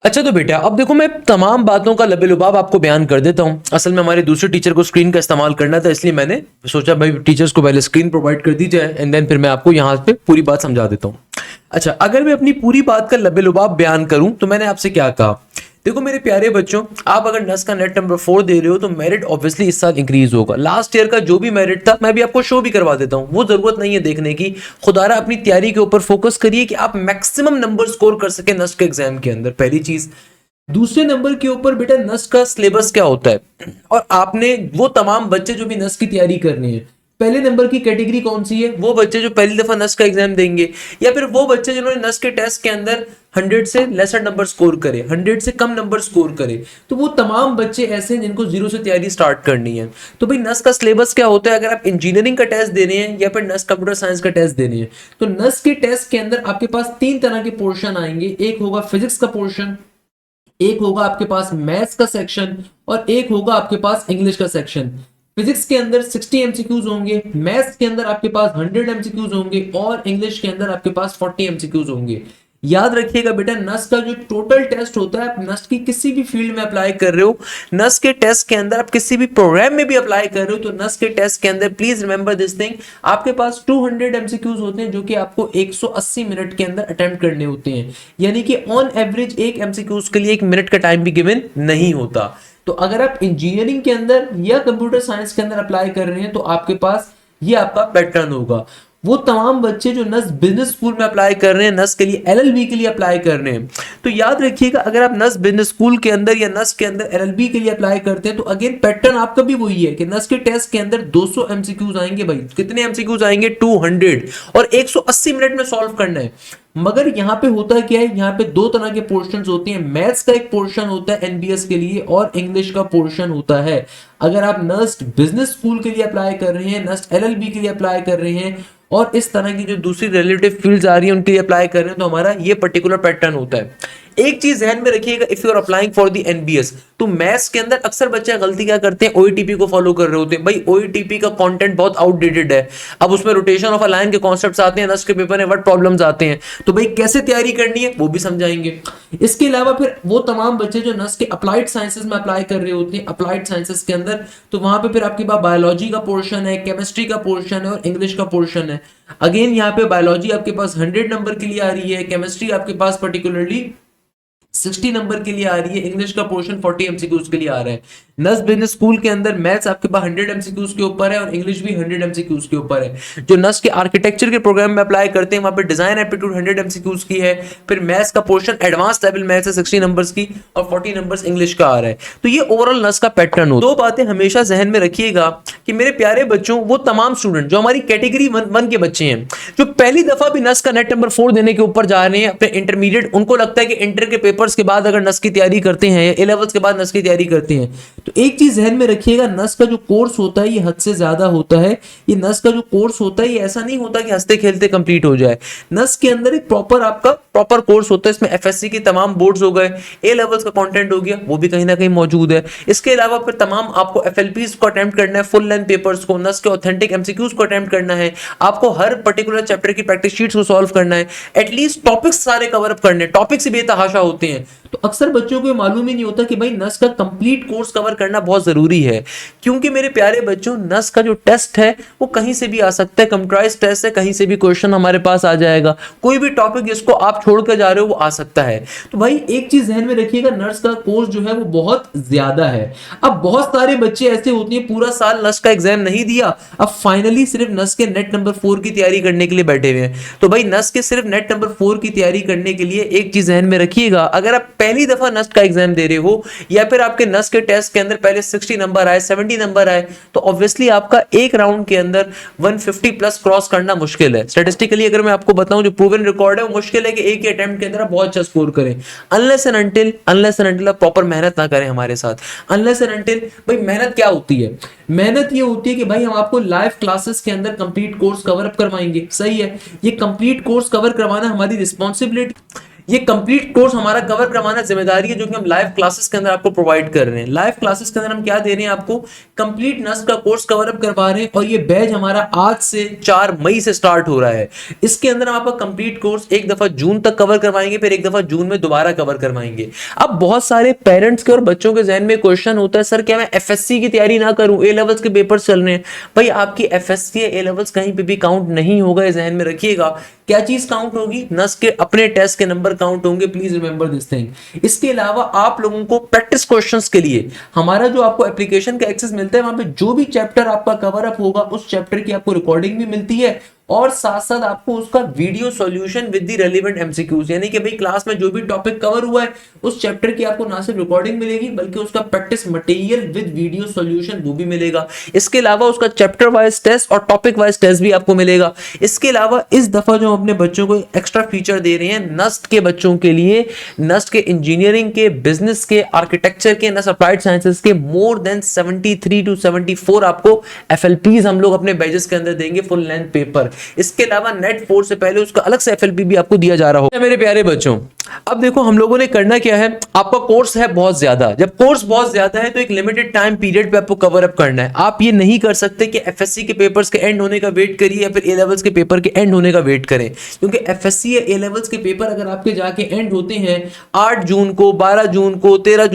अच्छा तो बेटा अब देखो, मैं तमाम बातों का लबे-लुबाब आपको बयान कर देता हूं। असल में हमारे दूसरे टीचर को स्क्रीन का इस्तेमाल करना था, इसलिए मैंने सोचा भाई टीचर्स को पहले स्क्रीन प्रोवाइड कर दी जाए एंड देन फिर मैं आपको यहां पे पूरी बात समझा देता हूं। अच्छा, अगर मैं अपनी पूरी बात का लबे-लुबाब बयान करूं तो मैंने आपसे क्या कहा, देखो मेरे प्यारे बच्चों, आप अगर नस का नेट नंबर 4 दे रहे हो तो मेरिट ऑब्वियसली इस साल इंक्रीज होगा। लास्ट ईयर का जो भी मेरिट था मैं भी आपको शो भी करवा देता हूं, वो जरूरत नहीं है देखने की। खुदारा अपनी तैयारी के ऊपर फोकस करिए कि आप मैक्सिमम नंबर स्कोर कर सके नस के एग्जाम के अंदर, पहली चीज। दूसरे नंबर के ऊपर बेटा नस का सिलेबस क्या होता है, और आपने वो तमाम बच्चे जो भी नस की तैयारी करनी है, पहले नंबर की कैटेगरी कौन सी है, वो बच्चे जो पहली दफा नस का एग्जाम देंगे, या फिर वो बच्चे जिन्होंने नस के टेस्ट के अंदर 100 से लेसर नंबर स्कोर करे, 100 से कम नंबर स्कोर करे, तो वो तमाम बच्चे ऐसे हैं जिनको जीरो से तैयारी स्टार्ट करनी है। तो भाई नस का सिलेबस क्या होता है, अगर आप इंजीनियरिंग का टेस्ट दे रहे हैं या फिर नस कंप्यूटर साइंस का टेस्ट दे रहे हैं, तो नस के टेस्ट के अंदर आपके पास 3 तरह के पोर्शन आएंगे। एक होगा फिजिक्स का पोर्शन, एक होगा आपके पास मैथ्स का सेक्शन, और एक होगा आपके पास इंग्लिश का सेक्शन। फिजिक्स के अंदर 60 एमसीक्यूज होंगे, मैथ्स के अंदर आपके पास 100 एमसीक्यूज होंगे, और इंग्लिश के अंदर आपके पास 40 एमसीक्यूज होंगे। याद रखिएगा बेटा, नस का जो टोटल टेस्ट होता है, आप नस की किसी भी फील्ड में अप्लाई कर रहे हो, नस के टेस्ट के अंदर आप किसी भी प्रोग्राम में भी अप्लाई कर रहे हो, तो नस के टेस्ट के अंदर प्लीज रिमेंबर दिस थिंग, आपके पास 200 एमसीक्यूज होते हैं जो कि आपको 180 मिनट के अंदर अटेम्प्ट करने होते हैं। यानी कि ऑन एवरेज एक एमसीक्यूज के लिए 1 मिनट का टाइम भी गिवन नहीं होता। तो अगर आप इंजीनियरिंग के अंदर या कंप्यूटर साइंस के अंदर अप्लाई कर रहे हैं तो आपके पास ये आपका पैटर्न होगा। वो तमाम बच्चे जो नस बिजनेस स्कूल में अप्लाई कर रहे हैं, नस के लिए एलएलबी के लिए अप्लाई कर रहे हैं, तो याद रखिएगा अगर आप नस बिजनेस स्कूल के अंदर या नस के अंदर एलएलबी के लिए अप्लाई करते हैं तो अगेन पैटर्न आपका भी वही है कि नस के टेस्ट के अंदर 200 एमसीक्यूज आएंगे। भाई कितने एमसीक्यूज आएंगे, 200, और 180 मिनट में सॉल्व करना है। मगर यहाँ पे होता क्या है, यहाँ पे 2 तरह के पोर्शंस होते हैं। मैथ्स का एक पोर्शन होता है एनबीएस के लिए, और इंग्लिश का पोर्शन होता है। अगर आप नस बिजनेस स्कूल के लिए अप्लाई कर रहे हैं, नस एलएलबी के लिए अप्लाई कर रहे हैं, और इस तरह की जो दूसरी रिलेटिव फील्ड्स आ रही है उनके लिए अप्लाई कर रहे हैं, तो हमारा ये पर्टिकुलर पैटर्न होता है। एक चीज ध्यान में रखिएगा, if you are applying for the NBS, तो मैथ्स के अंदर अक्सर बच्चे गलती क्या करते हैं, ओईटीपी को फॉलो कर रहे होते हैं। भाई ओईटीपी का कंटेंट बहुत आउटडेटेड है, अब उसमें रोटेशन ऑफ अ लाइन के कॉन्सेप्ट्स आते हैं, नस के पेपर में वर्ड प्रॉब्लम्स आते हैं, तो भाई कैसे तैयारी करनी है वो भी समझाएंगे। इसके अलावा फिर वो तमाम बच्चे जो नस के अप्लाइड साइंसेस में अप्लाई कर रहे होते हैं, अप्लाइड साइंसेस के अंदर, तो वहां पे फिर आपके पास बायोलॉजी का पोर्शन है, केमिस्ट्री का पोर्शन है, और इंग्लिश का पोर्शन है। अगेन यहाँ पे बायोलॉजी आपके पास 100 नंबर के लिए आ रही है, केमिस्ट्री आपके पास पर्टिकुलरली 60 नंबर के लिए आ रही है, इंग्लिश का पोर्शन 40 एमसीक्यूज के लिए आ रहा है। नस बिजनेस स्कूल के अंदर मैथ्स आपके पास 100 एमसीक्यूज के ऊपर है, और इंग्लिश भी 100 एमसीक्यूज के ऊपर है। जो नस के आर्किटेक्चर के प्रोग्राम में अप्लाई करते हैं वहां पे डिजाइन एप्टीट्यूड 100 एमसीक्यूज की है, फिर मैथ्स का पोर्शन एडवांस लेवल मैथ्स है 60 नंबर्स की, और 40 नंबर्स इंग्लिश का आ रहा है। तो ये ओवरऑल नस का पैटर्न हो। 2 बातें हमेशा जहन में रखिएगा कि मेरे प्यारे बच्चों, वो तमाम स्टूडेंट जो हमारी कैटेगरी 1 के बच्चे हैं, जो पहली दफा भी नस का नेट नंबर 4 देने के ऊपर जा रहे हैं अपने इंटरमीडिएट, उनको लगता है कि इंटर के पेपर्स के बाद अगर नस की तैयारी करते हैं या ए लेवल्स के बाद नस की तैयारी करते हैं, तो एक चीज ध्यान में रखिएगा, नस का जो कोर्स होता है ये हद से ज्यादा होता है। ये नस का जो कोर्स होता है ये ऐसा नहीं होता कि हंसते खेलते कंप्लीट हो जाए। नस के अंदर एक प्रॉपर कोर्स होता है, इसमें एफएससी की तमाम बोर्ड्स हो गए, ए लेवल्स का कंटेंट हो गया, वो भी कहीं ना कहीं मौजूद है। इसके अलावा फिर तमाम आपको एफएलपीज को अटेम्प्ट करना है, फुल लेंथ पेपर्स को, नस के ऑथेंटिक एमसीक्यूज को अटेम्प्ट करना है, आपको हर पर्टिकुलर चैप्टर की प्रैक्टिस शीट्स को सॉल्व करना है, एटलीस्ट टॉपिक्स सारे कवर अप करने, टॉपिक्स ही बेतहाशा होते हैं, तो अक्सर बच्चों को ये मालूम ही नहीं होता कि भाई नस का कंप्लीट कोर्स कवर करना बहुत जरूरी है, क्योंकि मेरे प्यारे बच्चों नस का जो टेस्ट है वो कहीं से भी आ सकता है, कंप्यूटराइज टेस्ट है, कहीं से भी क्वेश्चन हमारे पास आ जाएगा, कोई भी टॉपिक जिसको आप छोड़ कर जा रहे हो वो आ सकता है। तो भाई एक चीज ध्यान में रखिएगा, नर्स का कोर्स जो है वो बहुत ज्यादा है। अब बहुत सारे बच्चे ऐसे होते हैं पूरा साल नस का एग्जाम नहीं दिया, अब फाइनली सिर्फ नस के नेट नंबर 4 की तैयारी करने के लिए बैठे हुए हैं। तो भाई नस के सिर्फ नेट नंबर 4 की तैयारी करने के लिए एक चीज ध्यान में रखिएगा, अगर आप पहली दफा नस का एग्जाम दे रहे हो या फिर आपके नस के टेस्ट के अंदर पहले 60 नंबर आए, 70 नंबर आए, तो ऑब्वियसली आपका एक राउंड के अंदर 150 प्लस क्रॉस करना मुश्किल है। स्टैटिस्टिकली अगर मैं आपको बताऊं जो प्रूवन रिकॉर्ड है वो मुश्किल है कि एक ही अटेम्प्ट के अंदर आप बहुत अच्छा स्कोर करें, अनलेस एंड अनटिल आप प्रॉपर मेहनत ना करें हमारे साथ। अनलेस एंड अनटिल भाई मेहनत क्या होती है? मेहनत ये होती है कि भाई हम आपको लाइव क्लासेस के अंदर कंप्लीट कोर्स कवर अप करवाएंगे, सही है, ये कंप्लीट कोर्स कवर करवाना हमारी रिस्पॉन्सिबिलिटी, ये कंप्लीट कोर्स हमारा कवर करवाना जिम्मेदारी है जो कि हम लाइव क्लासेस के अंदर आपको प्रोवाइड कर रहे हैं। लाइव क्लासेस के अंदर हम क्या दे रहे हैं आपको? कंप्लीट नस का कोर्स कवर अप करवा रहे हैं, और ये बैच हमारा आज से 4 मई से स्टार्ट हो रहा है। इसके अंदर हम आपका कंप्लीट कोर्स एक दफा जून तक कवर करवाएंगे, फिर एक दफा जून में दोबारा कवर करवाएंगे। अब बहुत सारे पेरेंट्स के और बच्चों के जहन में क्वेश्चन होता है, सर क्या मैं एफएससी की तैयारी ना करूं, ए लेवल्स के पेपर चल रहे हैं। भाई आपकी एफएससी ए लेवल्स कहीं पे भी काउंट नहीं होगा, ये जहन में रखिएगा। क्या चीज काउंट होगी? नस के अपने टेस्ट के नंबर काउंट होंगे, प्लीज रिमेंबर दिस थिंग। इसके अलावा आप लोगों को प्रैक्टिस क्वेश्चंस के लिए हमारा जो आपको एप्लीकेशन का एक्सेस मिलता है, वहां पे जो भी चैप्टर आपका कवर अप होगा उस चैप्टर की आपको रिकॉर्डिंग भी मिलती है, और साथ साथ आपको उसका video solution with the relevant MCQs, यानी कि भाई क्लास में जो भी टॉपिक कवर हुआ है उस चैप्टर की आपको ना सिर्फ रिकॉर्डिंग मिलेगी बल्कि उसका practice material with video solution वो भी मिलेगा। इसके अलावा उसका चैप्टर वाइज टेस्ट और टॉपिक वाइज टेस्ट भी आपको मिलेगा। इसके अलावा इस दफा जो हम अपने बच्चों को एक्स्ट्रा फीचर दे रहे हैं नस्ट के बच्चों के लिए, नस्ट के इंजीनियरिंग के, बिजनेस के, आर्किटेक्चर के, नस्ट अप्लाइड साइंसेस के मोर देन 73 to 74 आपको एफएलपीज हम लोग अपने बैचेस के अंदर देंगे, फुल लेंथ पेपर। इसके अलावा नेट 4 से पहले उसका अलग से एफएलपी भी आपको दिया जा रहा होगा। मेरे प्यारे बच्चों अब देखो हम लोगों ने करना क्या है, आपका कोर्स है बहुत ज्यादा, जब कोर्स बहुत ज्यादा है तो एक लिमिटेड टाइम पीरियड पे आपको कवर अप करना है। आप ये नहीं कर सकते कि एफएससी के पेपर्स के एंड होने का वेट करिए या फिर ए लेवल्स के पेपर के एंड होने का वेट करें, क्योंकि एफएससी या ए लेवल्स के पेपर अगर आपके जाके एंड होते हैं 8 जून को, 12 जून को, 13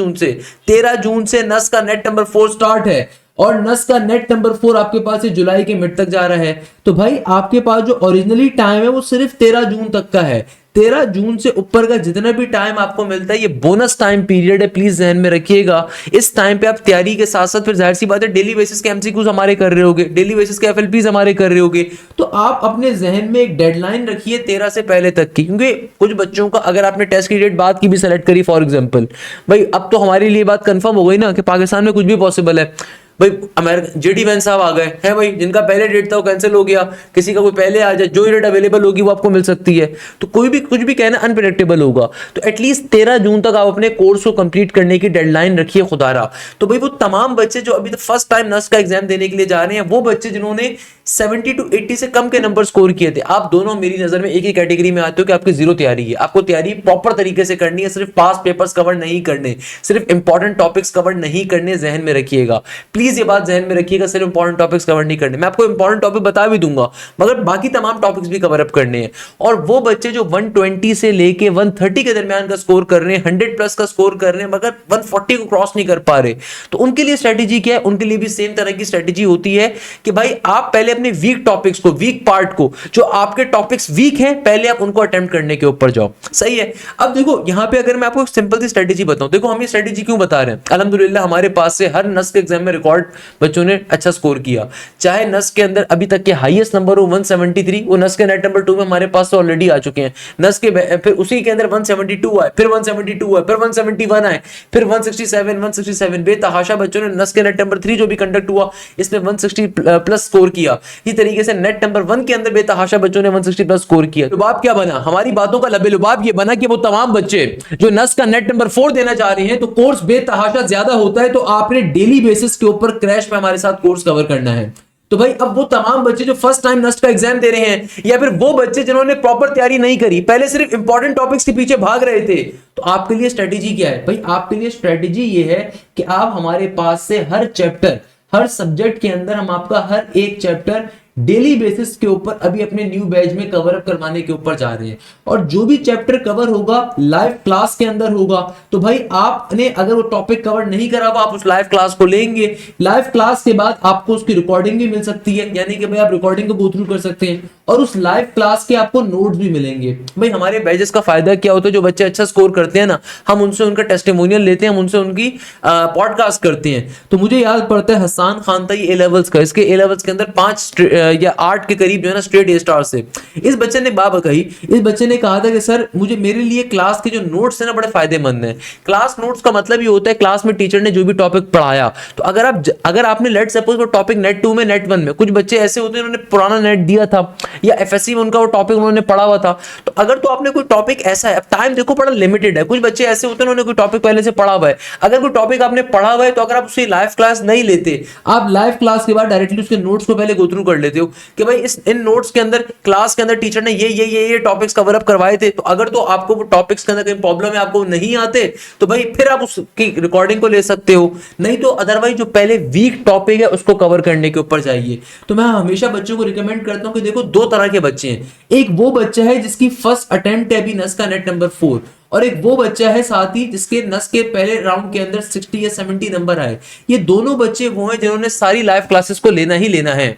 जून से नस का नेट नंबर 4 स्टार्ट है, और नस का नेट नंबर 4 आपके पास से जुलाई के मिड तक जा रहा है, तो भाई आपके पास जो ओरिजिनली टाइम है वो सिर्फ 13 जून तक का है। 13 जून से ऊपर का जितना भी टाइम आपको मिलता है ये बोनस टाइम पीरियड है, प्लीज ध्यान में रखिएगा। इस टाइम पे आप तैयारी के साथ साथ फिर जाहिर सी बात है डेली बेसिस के एमसीक्यूज हमारे कर रहे होगे, डेली बेसिस के एफएलपीज हमारे कर रहे होगे, तो आप अपने जहन में एक डेडलाइन रखिए 13 से पहले तक की, क्योंकि कुछ बच्चों का अगर आपने टेस्ट की डेट बाद की भी सेलेक्ट करी फॉर एग्जाम्पल, भाई अब तो हमारे लिए बात कंफर्म हो गई ना कि पाकिस्तान में कुछ भी पॉसिबल है। भाई अमेरिका जेडी वैन साहब आ गए हैं भाई, जिनका पहले डेट था वो कैंसिल हो गया, किसी का कोई पहले आ जाए, जो डेट अवेलेबल होगी वो आपको मिल सकती है, तो कोई भी कुछ भी कहना अनप्रेडिक्टेबल होगा। तो एटलीस्ट 13 जून तक आप अपने कोर्स को कंप्लीट करने की डेडलाइन रखिए खुदारा। तो भाई वो तमाम बच्चे जो अभी फर्स्ट टाइम नर्स का एग्जाम देने के लिए जा रहे हैं, वो बच्चे जिन्होंने 70 to 80 से कम के नंबर स्कोर किए थे, आप दोनों मेरी नजर में एक ही कैटेगरी में आते हो कि आपकी जीरो तैयारी है। आपको तैयारी प्रॉपर तरीके से करनी है, सिर्फ पास पेपर्स कवर नहीं करने, सिर्फ इंपॉर्टेंट टॉपिक्स कवर नहीं करने, जहन में रखिएगा प्लीज, ये बात जहन में रखिएगा, सिर्फ इंपॉर्टेंट टॉपिक्स कवर नहीं करने। मैं आपको इंपॉर्टेंट टॉपिक बता भी दूंगा मगर बाकी तमाम टॉपिक्स भी कवर अप करने हैं। और वो बच्चे जो 120 से लेके 130 के दरमियान का स्कोर कर रहे हैं, 100 प्लस का स्कोर कर रहे हैं मगर 140 को क्रॉस नहीं कर पा रहे, तो उनके लिए स्ट्रेटेजी क्या है? उनके लिए भी सेम तरह की स्ट्रेटेजी होती है कि भाई आप पहले अपने वीक टॉपिक्स को, वीक पार्ट को, जो आपके टॉपिक्स वीक हैं पहले आप उनको अटेम्प्ट करने के ऊपर जाओ, सही है। अब देखो यहां पे अगर मैं आपको एक सिंपल सी स्ट्रेटेजी बताऊं, देखो हम ये स्ट्रेटेजी क्यों बता रहे हैं, अल्हम्दुलिल्लाह हमारे पास से हर नस के एग्जाम में रिकॉर्ड बच्चों ने अच्छा स्कोर किया, चाहे नस के अंदर अभी तक के हाईएस्ट नंबर हो 173, वो नस के नेट नंबर 2 में हमारे पास तो ऑलरेडी आ चुके हैं, नस के फिर उसी के अंदर 172 आए, फिर 172 आए, फिर 171 आए, फिर 167 बेतहाशा बच्चों ने नस के नेट नंबर 3 जो भी कंडक्ट हुआ इसमें 160 प्लस स्कोर किया। इसी तरीके से नेट नंबर 1 के अंदर बेतहाशा बच्चों ने 160 प्लस स्कोर किया। लुबाब क्या बना? हमारी बातों का लबे लुबाब ये बना कि वो तमाम बच्चे जो नस का नेट नंबर 4 देना चाह रहे हैं तो कोर्स बेतहाशा ज्यादा होता है, तो आपने डेली बेसिस के ऊपर क्रैश में हमारे साथ कोर्स कवर करना है। तो भाई अब वो तमाम बच्चे जो फर्स्ट टाइम नस्ट का एग्जाम दे रहे हैं, या फिर वो बच्चे जिन्होंने प्रॉपर तैयारी नहीं करी, पहले सिर्फ इंपॉर्टेंट टॉपिक्स के पीछे भाग रहे थे, तो आपके लिए स्ट्रेटेजी क्या है? भाई आपके लिए स्ट्रेटेजी ये है कि आप हमारे पास से हर चैप्टर, हर सब्जेक्ट के अंदर हम आपका हर एक चैप्टर डेली बेसिस के ऊपर अभी अपने न्यू बैच में कवर अप करवाने के ऊपर जा रहे हैं। और जो भी चैप्टर कवर होगा लाइव क्लास के अंदर होगा, तो भाई आपने अगर वो टॉपिक कवर नहीं करा हुआ आप उस लाइव क्लास को लेंगे, लाइव क्लास के बाद आपको उसकी रिकॉर्डिंग भी मिल सकती है, यानी कि भाई आप रिकॉर्डिंग को गो थ्रू कर सकते हैं और उस लाइव क्लास के आपको नोट्स भी मिलेंगे। भाई हमारे बैचेस का फायदा क्या होता है, जो बच्चे अच्छा स्कोर करते हैं ना, हम उनसे उनका टेस्टिमोनियल लेते हैं, हम उनसे उनकी पॉडकास्ट करते हैं। तो मुझे याद पड़ता है हसन खान था ए लेवल्स का, इसके ए लेवल्स के अंदर 5 या 8 के करीब जो है ना स्ट्रेट ए स्टार से। इस बच्चे ने बात कही, इस बच्चे ने कहा था कि सर मुझे मेरे लिए क्लास के जो नोट्स है ना बड़े फायदेमंद हैं। क्लास नोट्स का मतलब ये होता है क्लास में टीचर ने जो भी टॉपिक पढ़ाया, तो अगर आपने लेट सपोज वो टॉपिक नेट 2 में नेट 1 में, कुछ बच्चे ऐसे होते हैं उन्होंने पुराना नेट दिया था या एफएससी में उनका वो टॉपिक उन्होंने पढ़ा हुआ था, तो अगर तो आपने कोई टॉपिक ऐसा है, अब टाइम देखो बड़ा लिमिटेड है, कुछ बच्चे ऐसे होते हैं उन्होंने कोई टॉपिक पहले से पढ़ा हुआ है, अगर कोई टॉपिक आपने पढ़ा हुआ है तो अगर आप उसकी लाइव क्लास नहीं लेते, आप लाइव क्लास के बाद डायरेक्टली उसके नोट्स को पहले गो थ्रू कर लेते हो कि भाई इन नोट्स के अंदर क्लास के अंदर टीचर ने ये टॉपिक्स कवर अप करवाए थे, तो अगर तो आपको वो टॉपिक्स के अंदर कहीं प्रॉब्लम है, आपको नहीं आते, तो भाई फिर आप उसकी रिकॉर्डिंग को ले सकते हो, नहीं तो अदरवाइज जो पहले वीक टॉपिक है उसको कवर करने के ऊपर जाइए। तो मैं हमेशा बच्चों को रिकमेंड करता हूं कि देखो दो तरह के बच्चे हैं, एक वो बच्चा है जिसकी फर्स्ट अटेम्प्ट है अभी नस का नेट नंबर 4, और एक वो बच्चा है साथ ही जिसके नस के पहले राउंड के अंदर 60 या 70 नंबर आए। ये दोनों बच्चे वो हैं जिन्होंने सारी लाइव क्लासेस को लेना ही लेना है।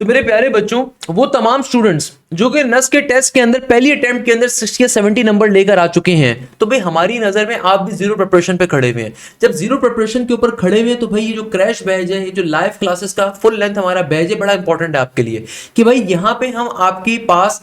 तो मेरे प्यारे बच्चों, वो तमाम स्टूडेंट्स जो कि नस के टेस्ट के अंदर पहली अटेम्प्ट के अंदर 60 या 70 नंबर लेकर आ चुके हैं, तो भाई हमारी नजर में आप भी जीरो प्रिपरेशन पे खड़े हुए हैं। जब जीरो प्रिपरेशन के ऊपर खड़े हुए हैं तो भाई ये जो क्रैश बैच है, ये जो लाइव क्लासेस का फुल लेंथ हमारा बैच है, बड़ा इंपॉर्टेंट है आपके लिए कि भाई यहाँ पे हम आपके पास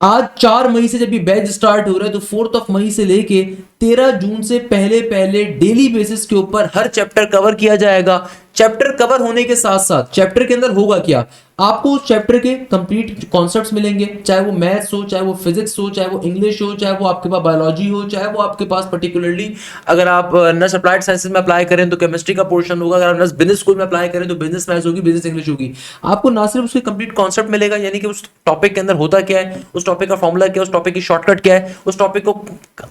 आज 4 मई से जब ये बैच स्टार्ट हो रहा है, तो 4 मई से लेके 13 जून से पहले पहले डेली बेसिस के ऊपर हर चैप्टर कवर किया जाएगा। चैप्टर कवर होने के साथ साथ चैप्टर के अंदर होगा क्या, आपको उस चैप्टर के कंप्लीट कॉन्सेप्ट्स मिलेंगे, चाहे वो मैथ्स हो, चाहे वो फिजिक्स हो, चाहे वो इंग्लिश हो, चाहे वो आपके पास बायोलॉजी हो, चाहे वो आपके पास पर्टिकुलरली अगर आप नस अप्लाइड साइंसेज में अप्लाई करें तो केमिस्ट्री का पोर्शन होगा, अगर आप नस बिजनेस स्कूल में अप्लाई करें तो बिजनेस मैथ्स होगी, बिजनेस इंग्लिश होगी। आपको ना सिर्फ उसके कंप्लीट कॉन्सेप्ट मिलेगा, यानी कि उस टॉपिक के अंदर होता क्या है, उस टॉपिक का फॉर्मूला क्या है, उस टॉपिक की शॉर्टकट क्या है, उस टॉपिक को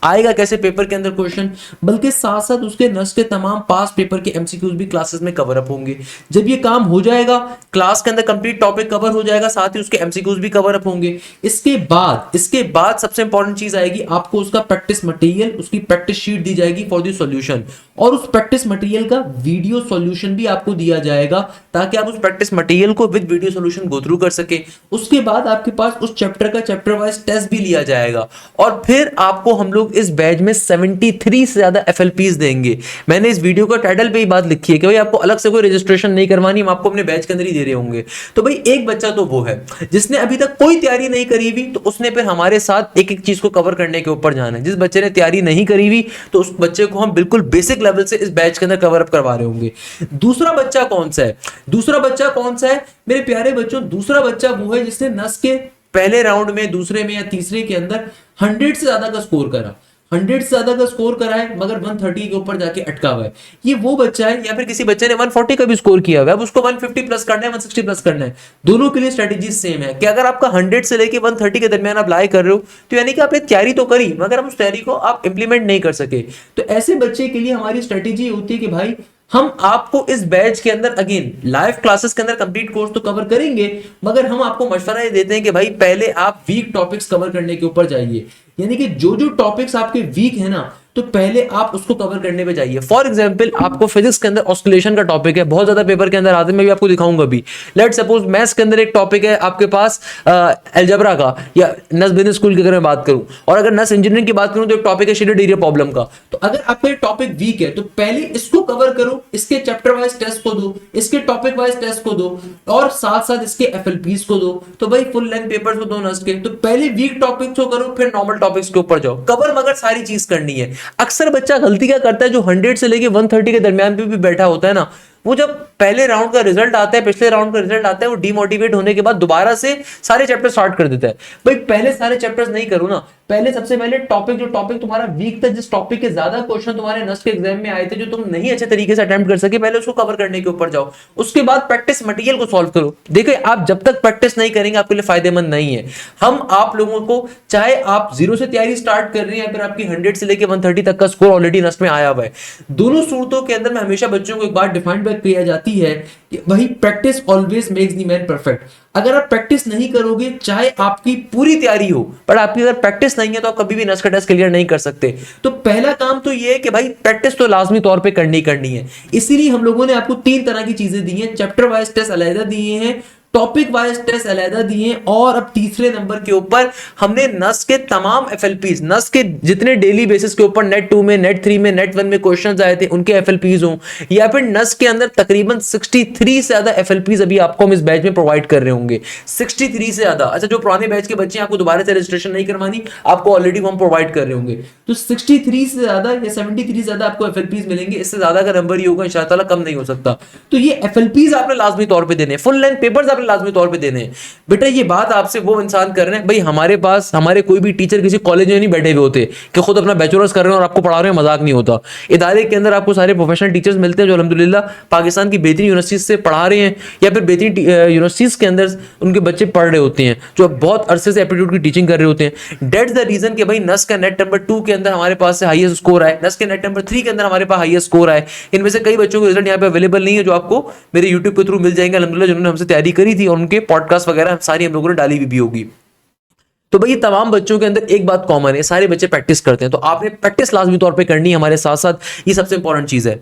आएगा कैसे पेपर के अंदर क्वेश्चन, बल्कि साथ साथ उसके नस के तमाम पास पेपर के एमसीक्यूज भी क्लासेस में कवर अप होंगे। जब ये काम हो जाएगा, क्लास के अंदर कंप्लीट टॉपिक कवर हो जाएगा, साथ ही उसके एमसीक्यूज भी कवर अप होंगे। इसके बाद सबसे इंपॉर्टेंट चीज आएगी, आपको उसका प्रैक्टिस मटेरियल, उसकी प्रैक्टिस शीट दी जाएगी फॉर द सॉल्यूशन, और उस प्रैक्टिस मटेरियल का वीडियो सॉल्यूशन भी आपको दिया जाएगा ताकि आप उस प्रैक्टिस मटेरियल को with video solution go through कर सके। उसके बाद आपके पास उस चैप्टर का चैप्टर वाइज टेस्ट भी लिया जाएगा, और फिर आपको हम लोग इस बैच में 73 से ज्यादा एफएलपीज देंगे। मैंने इस वीडियो का टाइटल पे ही बात लिखी है कि भाई आपको अलग से कोई रजिस्ट्रेशन नहीं करवानी, हम आपको अपने बैच के अंदर ही दे रहे होंगे। तो भाई एक बच्चा तो वो है जिसने अभी तक कोई तैयारी नहीं करी हुई, तो उसने फिर हमारे साथ एक एक चीज को कवर करने के ऊपर जाना है। जिस बच्चे ने तैयारी नहीं करी हुई, तो उस बच्चे को हम बिल्कुल बेसिक लेवल से इस बैच के अंदर कवर अप करवा रहे होंगे। दूसरा बच्चा कौन सा है? दूसरा बच्चा कौन सा है मेरे प्यारे बच्चों? दूसरा बच्चा वो है जिसने नस के पहले राउंड में, दूसरे में या तीसरे के अंदर 100 से ज्यादा का स्कोर करा, 100 से ज्यादा का स्कोर करा है, मगर 130 के ऊपर जाके अटका हुआ है। ये वो बच्चा है, या फिर किसी बच्चे ने 140 का भी स्कोर किया हुआ है, अब उसको 150 प्लस करना है, 160 प्लस करना है। दोनों के लिए स्ट्रेटेजी सेम है कि अगर आपका 100 से लेके 130 के दरमियान आप लाई कर रहे हो, तो यानी कि आपने तैयारी तो करी, मगर आप उस तैयारी को आप इंप्लीमेंट नहीं कर सके। तो ऐसे बच्चे के लिए हमारी स्ट्रेटेजी होती है कि भाई हम आपको इस बैच के अंदर अगेन लाइव क्लासेस के अंदर कंप्लीट कोर्स तो कवर करेंगे, मगर हम आपको मशवरा ये देते हैं कि भाई पहले आप वीक टॉपिक्स कवर करने के ऊपर जाइए, यानी कि जो जो टॉपिक्स आपके वीक है ना, तो पहले आप उसको कवर करने पे जाइए। फॉर एग्जांपल आपको फिजिक्स के अंदर ऑस्किलेशन का टॉपिक है, बहुत ज्यादा पेपर के अंदर आते हैं, मैं भी आपको दिखाऊंगा अभी। लेट सपोज मैथ्स के अंदर एक टॉपिक है आपके पास अलजेब्रा का, या नस बिजनेस स्कूल की अगर मैं बात करूं, और अगर नस इंजीनियरिंग की बात करूं तो एक टॉपिक है शेडेड एरिया प्रॉब्लम का। तो अगर आपका टॉपिक वीक है, तो पहले इसको कवर करो, इसके चैप्टर वाइज टेस्ट को दो, इसके टॉपिक वाइज टेस्ट को दो, और साथ साथ इसके एफएलपीज को दो। तो भाई फुल लेंथ पेपर्स को दो नस के, तो पहले वीक टॉपिक्स को करो, फिर नॉर्मल टॉपिक्स के ऊपर जाओ, कवर मगर सारी चीज करनी है। अक्सर बच्चा गलती क्या करता है, जो 100 से लेके 130 के दरमियान पे भी बैठा होता है ना, वो जब पहले राउंड का रिजल्ट आता है, पिछले राउंड का रिजल्ट आता है, वो डिमोटिवेट होने के बाद दोबारा से सारे चैप्टर स्टार्ट कर देता है। भाई पहले सारे चैप्टर्स नहीं करो ना, पहले सबसे पहले टॉपिक, जो टॉपिक तुम्हारा वीक था, जिस टॉपिक के ज्यादा क्वेश्चन तुम्हारे नस के एग्जाम में आए थे, जो तुम नहीं अच्छे तरीके से अटेम्प्ट कर सके, पहले उसको कवर करने के ऊपर जाओ। उसके बाद प्रैक्टिस मटेरियल को सॉल्व करो। देखिए आप जब तक प्रैक्टिस नहीं करेंगे आपके लिए फायदेमंद नहीं है। हम आप लोगों को, चाहे आप 0 से तैयारी स्टार्ट कर रहे हैं, या फिर आपकी 100 से लेके 130 तक का स्कोर ऑलरेडी नस में आया हुआ है, दोनों सूरतों के अंदर मैं हमेशा बच्चों को एक बात डिफाइंड किया जाती है कि भाई practice always makes the man perfect. अगर आप प्रैक्टिस नहीं करोगे, चाहे आपकी पूरी तैयारी हो, पर आपकी अगर प्रैक्टिस नहीं है तो आप कभी भी नस का टेस्ट क्लियर नहीं कर सकते। तो पहला काम तो ये है कि भाई प्रैक्टिस तो लाजमी तौर पे करनी है। इसीलिए हम लोगों ने आपको 3 तरह की चीजें दी हैं, चैप्टर वाइज टेस्ट अलग दिए हैं, टॉपिक वाइज टेस्ट अलग दिए, और अब तीसरे नंबर के ऊपर हमने नस के तमाम एफएलपीज, नस के जितने डेली बेसिस के ऊपर नेट 2 में, नेट 3 में, नेट 1 में क्वेश्चंस आए थे उनके एफएलपीज हो, या फिर नस के अंदर तकरीबन 63 से ज्यादा एफएलपीज अभी आपको हम इस बैच में प्रोवाइड कर रहे होंगे। 63 से ज्यादा। अच्छा, जो पुराने बैच के बच्चे हैं आपको दोबारा से रजिस्ट्रेशन नहीं करवानी, आपको ऑलरेडी हम प्रोवाइड कर रहे होंगे। तो 63 से ज्यादा या 73 से ज्यादा आपको एफएलपीज मिलेंगे। इससे ज्यादा का नंबर ही होगा इंशाअल्लाह, कम नहीं हो सकता। तो ये एफएलपीज आपने लाजमी तौर पर देने, फुल लेंथ पेपर्स आपने लाजमी तौर पे देने हैं। बेटा ये बात आपसे वो इंसान कर रहे हैं, भाई हमारे पास हमारे कोई भी टीचर किसी कॉलेज में नहीं बैठे हुए होते कि खुद अपना बैचलर्स कर रहे हैं और आपको पढ़ा रहे हैं, मजाक नहीं होता। इदारे के अंदर आपको सारे प्रोफेशनल टीचर्स मिलते हैं जो अल्हम्दुलिल्लाह पाकिस्तान की बेहतरीन यूनिवर्सिटीज से पढ़ा रहे हैं, या फिर बेहतरीन यूनिवर्सिटीज के अंदर उनके बच्चे पढ़ रहे होते हैं जो बहुत अरसे से एप्टीट्यूड की टीचिंग कर रहे होते हैं। दैट्स द रीजन कि भाई नस का नेट नंबर 2 के अंदर हमारे पास से हाईएस्ट स्कोर आए, नस के नेट नंबर 3 के अंदर हमारे पास हाईएस्ट स्कोर आए। इनमें से कई बच्चों के रिजल्ट यहाँ पे अवेलेबल नहीं है जो आपको मेरे यूट्यूब के थ्रू मिल जाएंगे अल्हम्दुलिल्लाह, जिन्होंने हमसे तैयारी करी थी, और उनके पॉडकास्ट वगैरह सारी हम लोगों ने डाली भी होगी। तो भाई तमाम बच्चों के अंदर एक बात कॉमन है, सारे बच्चे प्रैक्टिस करते हैं, तो आपने प्रैक्टिस लाजमी तौर पे करनी है हमारे साथ साथ, ये सबसे इंपॉर्टेंट चीज है।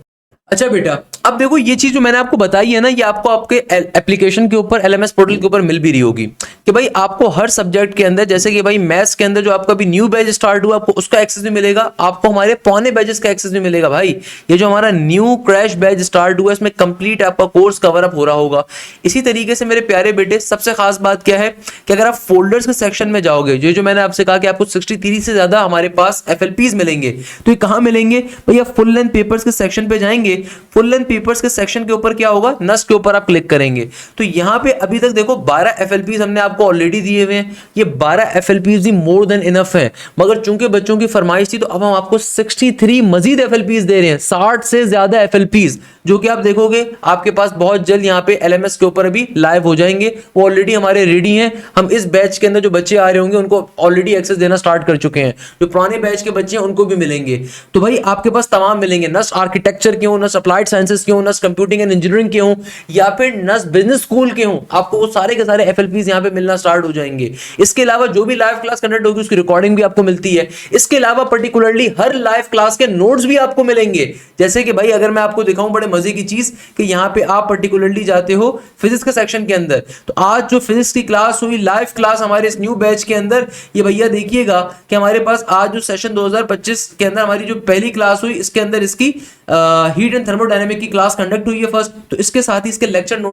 अच्छा बेटा, अब देखो ये चीज जो मैंने आपको बताई है ना, ये आपको आपके एप्लीकेशन के ऊपर, एलएमएस पोर्टल के ऊपर मिल भी रही होगी कि भाई आपको हर सब्जेक्ट के अंदर, जैसे कि भाई मैथ्स के अंदर जो आपका भी न्यू बैच स्टार्ट हुआ, आपको उसका एक्सेस भी मिलेगा, आपको हमारे पुराने बैचेस का एक्सेस भी मिलेगा। भाई ये जो हमारा न्यू क्रैश बैच स्टार्ट हुआ, इसमें कंप्लीट आपका कोर्स कवर अप हो रहा होगा। इसी तरीके से मेरे प्यारे बेटे, सबसे खास बात क्या है कि अगर आप फोल्डर्स के सेक्शन में जाओगे, जो मैंने आपसे कहा कि आपको 63 से ज्यादा हमारे पास एफएलपीज मिलेंगे, तो ये कहां मिलेंगे भैया? फुल लेंथ पेपर्स के सेक्शन पे जाएंगे। फुल लेंथ पेपर्स के सेक्शन के ऊपर क्या होगा, नस के ऊपर आप क्लिक करेंगे तो यहां पे अभी तक देखो 12 एफएलपीज हमने आपको ऑलरेडी दिए हुए हैं। ये 12 एफएलपीज ही मोर देन इनफ है, मगर चूंकि बच्चों की फरमाइश थी तो अब हम आपको 63 मजीद एफएलपीज दे रहे हैं, 60 से ज्यादा एफएलपीज, जो कि आप देखोगे आपके पास बहुत जल्द यहाँ पे एलएमएस के ऊपर अभी लाइव हो जाएंगे। वो ऑलरेडी हमारे रेडी हैं। हम इस बैच के अंदर जो बच्चे आ रहे होंगे उनको ऑलरेडी एक्सेस देना स्टार्ट कर चुके हैं, जो पुराने बैच के बच्चे हैं उनको भी मिलेंगे। तो भाई आपके पास तमाम मिलेंगे, नस आर्किटेक्चर के हो, नस अप्लाइड साइंसेस के हो, नस कंप्यूटिंग एंड इंजीनियरिंग के हो, या फिर नस बिजनेस स्कूल के हो, आपको वो सारे के सारे एफएलपीज यहाँ पे मिलना स्टार्ट हो जाएंगे। इसके अलावा जो भी लाइव क्लास कंडक्ट होगी उसकी रिकॉर्डिंग भी आपको मिलती है। इसके अलावा पर्टिकुलरली हर लाइव क्लास के नोट्स भी आपको मिलेंगे। जैसे कि भाई अगर मैं आपको दिखाऊं बड़े मजे की चीज कि यहाँ पे आप पर्टिकुलरली जाते हो फिजिक्स के सेक्शन के अंदर, तो आज जो फिजिक्स की क्लास हुई, लाइव क्लास हमारे इस न्यू बैच के अंदर, ये भैया देखिएगा कि हमारे पास आज जो सेशन 2025 के अंदर हमारी जो पहली क्लास हुई, इसके अंदर इसकी हीट एंड थर्मोडायनेमिक की क्लास कंडक्ट हुई है फर्स्ट, तो इसके साथ ही इसके लेक्चर नोट।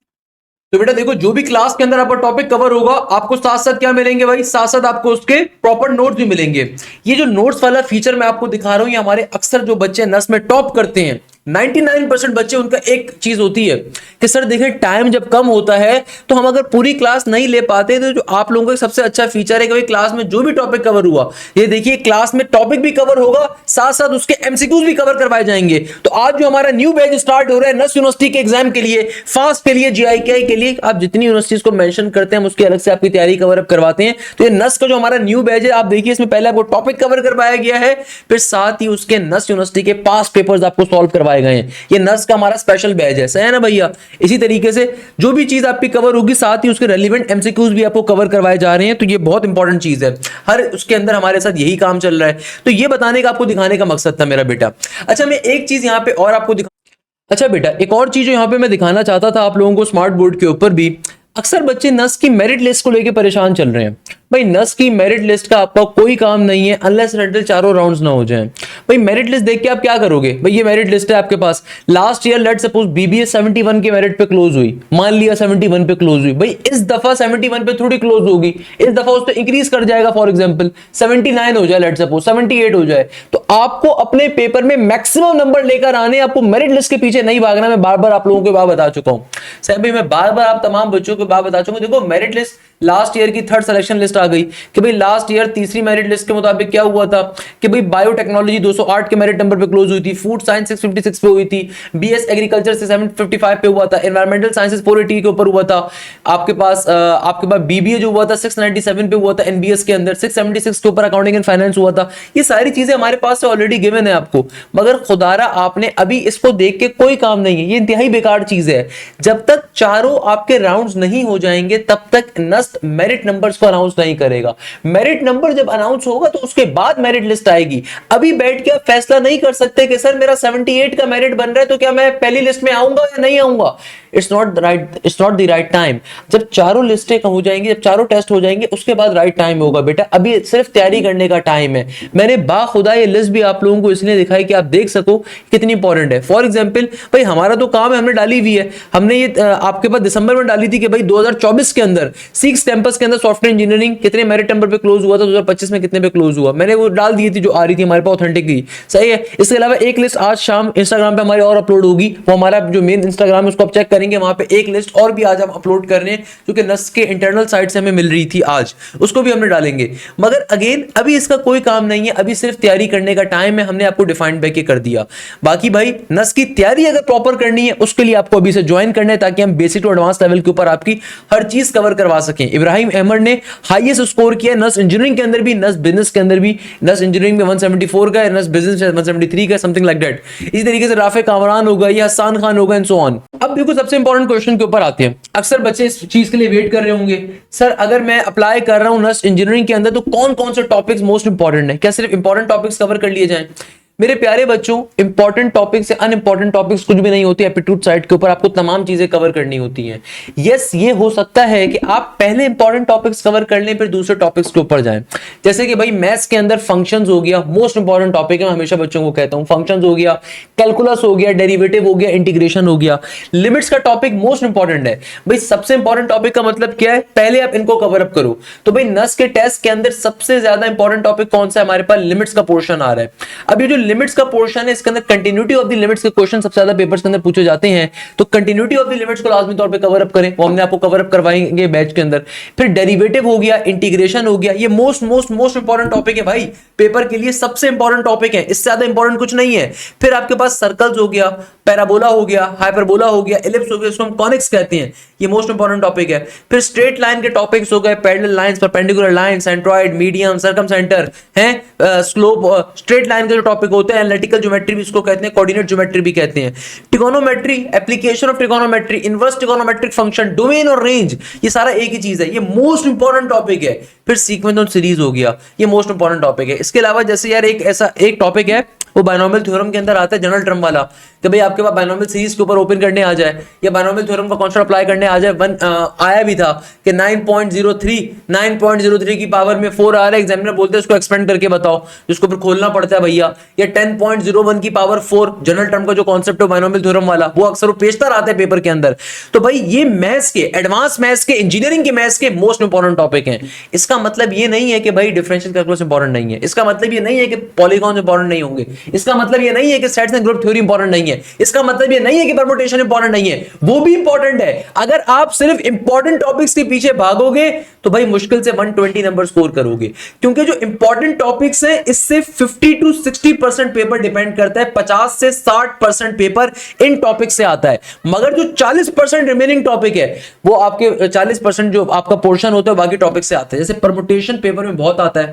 तो बेटा देखो, जो भी क्लास के अंदर आपका टॉपिक कवर होगा, आपको साथ साथ क्या मिलेंगे भाई? साथ साथ आपको उसके प्रॉपर नोट्स भी मिलेंगे। ये जो नोट्स वाला फीचर मैं आपको दिखा रहा हूं, ये हमारे अक्सर जो बच्चे नस में टॉप करते हैं, 99% बच्चे, उनका एक चीज होती है कि सर देखें टाइम जब कम होता है तो हम अगर पूरी क्लास नहीं ले पाते, तो जो आप लोगों का सबसे अच्छा फीचर है कि भाई क्लास में जो भी टॉपिक कवर हुआ, ये देखिए क्लास में टॉपिक भी कवर होगा, साथ साथ उसके एमसीक्यूज भी कवर करवाए जाएंगे। तो आज जो हमारा न्यू बैच स्टार्ट हो रहा है नस यूनिवर्सिटी के एग्जाम के लिए, फास्ट के लिए, जीआईके के लिए, आप जितनी यूनिवर्सिटीज को मेंशन करते हैं हम उसकी अलग से आपकी तैयारी कवर अप करवाते हैं। तो ये नस का जो हमारा न्यू बैच है, आप देखिए इसमें पहले आपको टॉपिक कवर करवाया गया है, फिर साथ ही उसके नस यूनिवर्सिटी के पास पेपर्स आपको सॉल्व करवाए गए हैं। ये नस का हमारा स्पेशल बैच है, सही है ना भैया? इसी तरीके से जो भी चीज आपकी कवर होगी, साथ ही उसके रेलेवेंट एमसीक्यूज भी आपको कवर करवाए जा रहे हैं। तो ये बहुत इंपॉर्टेंट चीज है, हर उसके अंदर हमारे साथ यही काम चल रहा है। तो ये बताने का, आपको दिखाने का मकसद था मेरा बेटा। अच्छा, मैं एक चीज यहां पे और आपको अच्छा बेटा, एक और चीज यहां पे मैं दिखाना चाहता था आप लोगों को स्मार्ट बोर्ड के ऊपर भी, अक्सर बच्चे नस की मेरिट लिस्ट को लेकर परेशान चल रहे हैं। भाई नस की मेरिट लिस्ट का आपका कोई काम नहीं है अनलेस अनटिल चारों राउंड्स ना हो जाएं। भाई मेरिट लिस्ट देख के आप क्या करोगे? भाई ये मेरिट लिस्ट है आपके पास, last year let suppose BBA 71 के मेरिट पे क्लोज हुई, मान लिया 71 पे क्लोज हुई, भाई इस दफा 71 पे थोड़ी क्लोज होगी, इस दफा उस पे इंक्रीज कर जाएगा, फॉर एग्जांपल 79 हो जाए, लेट सपोज 78 हो जाए, तो आपको अपने पेपर में मैक्सिमम नंबर लेकर आने, आपको मेरिट लिस्ट के पीछे नहीं भागना। मैं बार बार आप लोगों को बात बता चुका हूं साहब, भाई मैं बार बार आप तमाम बच्चों को बात बता चुका हूं। देखो मेरिट लिस्ट लास्ट ईयर की थर्ड सिलेक्शन लिस्ट आ गई कि भाई लास्ट ईयर तीसरी मेरिट लिस्ट के मुताबिक क्या हुआ था कि भाई बायोटेक्नोलॉजी 208 के मेरिट नंबर पे क्लोज हुई थी, फूड साइंस 656 पे हुई थी, बीएस एग्रीकल्चर से 755 पे हुआ था, एनवायरमेंटल साइंसेस 480 के ऊपर हुआ था, आपके पास बीबीए जो हुआ था 697 पे हुआ था, एनबीएस के अंदर 676 के ऊपर अकाउंटिंग एंड फाइनेंस हुआ था। ये सारी चीजें हमारे पास ऑलरेडी गिवन है आपको, मगर खुदारा आपने अभी इसको देख के कोई काम नहीं है, ये इंतहाई बेकार चीज है। जब तक चारों आपके राउंड्स नहीं हो जाएंगे तब तक नस्ट मेरिट नंबर्स को अनाउंस नहीं करेगा। मेरिट नंबर जब अनाउंस होगा तो उसके बाद मेरिट लिस्ट आएगी। अभी बैठ के आप फैसला नहीं कर सकते कि सर मेरा 78 का मेरिट बन रहा है तो क्या मैं पहली लिस्ट में आऊंगा या नहीं आऊंगा। It's not the right time. जब चारों लिस्टें हो जाएंगी, जब चारों टेस्ट हो जाएंगे उसके बाद राइट टाइम होगा बेटा, अभी सिर्फ तैयारी करने का टाइम है। मैंने बाखुदा ये लिस्ट भी आप लोगों को इसलिए दिखाई कि आप देख सको कितनी इंपॉर्टेंट है। फॉर एग्जांपल भाई हमारा तो काम है, हमने डाली हुई है, हमने ये आपके पास दिसंबर में डाली थी कि भाई 2024 के अंदर 6 कैंपस के अंदर सॉफ्टवेयर इंजीनियरिंग कितने मेरिट नंबर पे क्लोज हुआ था, 2025 में कितने पे क्लोज हुआ, मैंने वो डाल दी थी जो आ रही थी हमारे पास ऑथेंटिक की। सही है। इसके अलावा एक लिस्ट आज शाम इंस्टाग्राम पे हमारी और अपलोड होगी, वो हमारा जो मेन इंस्टाग्राम है उसको आप चेक करेंगे, वहां पे एक लिस्ट और भी आज हम अपलोड कर रहे हैं जो कि नस के इंटरनल साइट से हमें मिल रही थी आज, उसको भी हमने डालेंगे। मगर अगेन अभी इसका कोई काम नहीं है, अभी सिर्फ तैयारी करने का टाइम है, हमने आपको डिफाइंड बैक कर दिया। बाकी भाई नस की तैयारी अगर प्रॉपर करनी है उसके लिए आपको अभी से ज्वाइन करना है ताकि हम बेसिक टू एडवांस लेवल के ऊपर आपकी हर चीज कवर करवा सकें। इब्राहिम अहमद ने हाईएस्ट स्कोर किया नस इंजीनियरिंग के अंदर भी, नस बिजनेस के अंदर भी। नस इंजीनियरिंग में 174 का है, नस बिजनेस में 173 का, समथिंग लाइक दैट। इसी तरीके से राफे कामरान होगा या हसन खान होगा एंड सो ऑन। अब देखो सबसे इंपॉर्टेंट क्वेश्चन के ऊपर आते हैं। अक्सर बच्चे इस चीज के लिए वेट कर रहे होंगे, सर अगर मैं अप्लाई कर रहा हूं नस इंजीनियरिंग के अंदर तो कौन कौन से टॉपिक्स मोस्ट इंपॉर्टेंट है, क्या सिर्फ इंपॉर्टेंट टॉपिक्स कवर कर लिए जाएं। मेरे प्यारे बच्चों, इंपॉर्टेंट टॉपिक्स से अनइंपॉर्टेंट टॉपिक्स कुछ भी नहीं होती। एप्टीट्यूड साइड के ऊपर आपको तमाम चीजें कवर करनी होती हैं। यस, ये हो सकता है कि आप पहले इंपॉर्टेंट टॉपिक्स कवर कर लें फिर दूसरे टॉपिक्स के ऊपर जाएं। जैसे कि भाई मैथ्स के अंदर फंक्शंस हो गया, मोस्ट इंपॉर्टेंट टॉपिक है, मैं हमेशा बच्चों को कहता हूं। फंक्शंस हो गया, कैलकुलस हो गया, डेरिवेटिव हो गया, इंटीग्रेशन हो गया, लिमिट्स का टॉपिक मोस्ट इंपॉर्टेंट है। भाई सबसे इंपॉर्टेंट टॉपिक का मतलब क्या है, पहले आप इनको कवर अप करो। तो भाई नस के टेस्ट के अंदर सबसे ज्यादा इंपॉर्टेंट टॉपिक कौन सा है, हमारे पास लिमिट्स का पोर्शन आ रहा है। अब ये जो लिमिट्स का पोर्शन है इसके अंदर कंटिन्यूटी ऑफ द लिमिट्स के क्वेश्चन सबसे ज्यादा पेपर्स के अंदर पूछे जाते हैं, तो कंटिन्यूटी ऑफ द लिमिट्स को लाजमी तौर पे कवर अप करें, वो हमने आपको कवर अप करवाएंगे बैच के अंदर। फिर डेरिवेटिव हो गया, इंटीग्रेशन हो गया, ये most most most important topic है भाई, पेपर के लिए सबसे इंपॉर्टेंट टॉपिक है, इससे ज्यादा इंपॉर्टेंट कुछ नहीं है। फिर आपके पास सर्कल्स हो गया, पैराबोला हो गया, हाइपरबोला हो गया, एलिप्स हो गया, इसको हम कॉनिक्स कहते हैं, ये मोस्ट इंपॉर्टेंट टॉपिक है। फिर स्ट्रेट लाइन के टॉपिक्स हो गए, parallel lines, perpendicular line, centroid, medium, circumcentre है, स्लोप, स्ट्रेट लाइन के जो टॉपिक होते हैं, एनालिटिकल ज्योमेट्री भी इसको कहते हैं, कोऑर्डिनेट ज्योमेट्री भी कहते हैं, trigonometry, application of trigonometry, inverse trigonometric function, domain और रेंज, ये सारा एक ही चीज है, ये मोस्ट इंपॉर्टेंट टॉपिक है। फिर सीक्वेंस और सीरीज हो गया, ये मोस्ट इंपॉर्टेंट टॉपिक है। इसके अलावा जैसे यार एक टॉपिक है वो बायनोमियल थ्योरम के अंदर आता है, जनरल टर्म वाला, कि भाई आपके पास बायनोमियल सीरीज के ऊपर ओपन करने आ जाए या बायनोमियल थ्योरम का कॉन्सेप्ट अप्लाई करने आ जाए। आया भी था कि 9.03 की पावर में 4 आ रहा है, एग्जामिनर बोलते हैं इसको एक्सपेंड करके बताओ, जिसको फिर खोलना पड़ता है भैया। या 10.01 की पावर 4 जनरल टर्म का जो कॉन्सेप्ट है बायनोमियल थ्योरम वाला, वो अक्सर वो पेशतर आता है पेपर के अंदर। तो भाई ये मैथ्स के, एडवांस मैथ्स के, इंजीनियरिंग के मैथ्स के मोस्ट इंपॉर्टेंट टॉपिक हैं। इसका मतलब ये नहीं है कि भाई डिफरेंशियल कैलकुलस इंपॉर्टेंट नहीं है, इसका मतलब ये नहीं है कि पॉलीगॉन इंपॉर्टेंट नहीं होंगे, इसका मतलब ये नहीं है कि sets and group theory important नहीं है, इसका मतलब ये नहीं है कि परमुटेशन इंपॉर्टेंट नहीं है, वो भी इंपॉर्टेंट है। अगर आप सिर्फ इंपॉर्टेंट टॉपिक्स के पीछे भागोगे तो भाई मुश्किल से 120 नंबर स्कोर करोगे, क्योंकि जो इंपॉर्टेंट टॉपिक्स हैं इससे 50 to 60% पेपर डिपेंड करता है, 50 से 60% पेपर इन टॉपिक से आता है। मगर जो 40% रिमेनिंग टॉपिक है वो आपके 40% जो आपका पोर्शन होता है बाकी टॉपिक से आता है। जैसे परमुटेशन पेपर में बहुत आता है,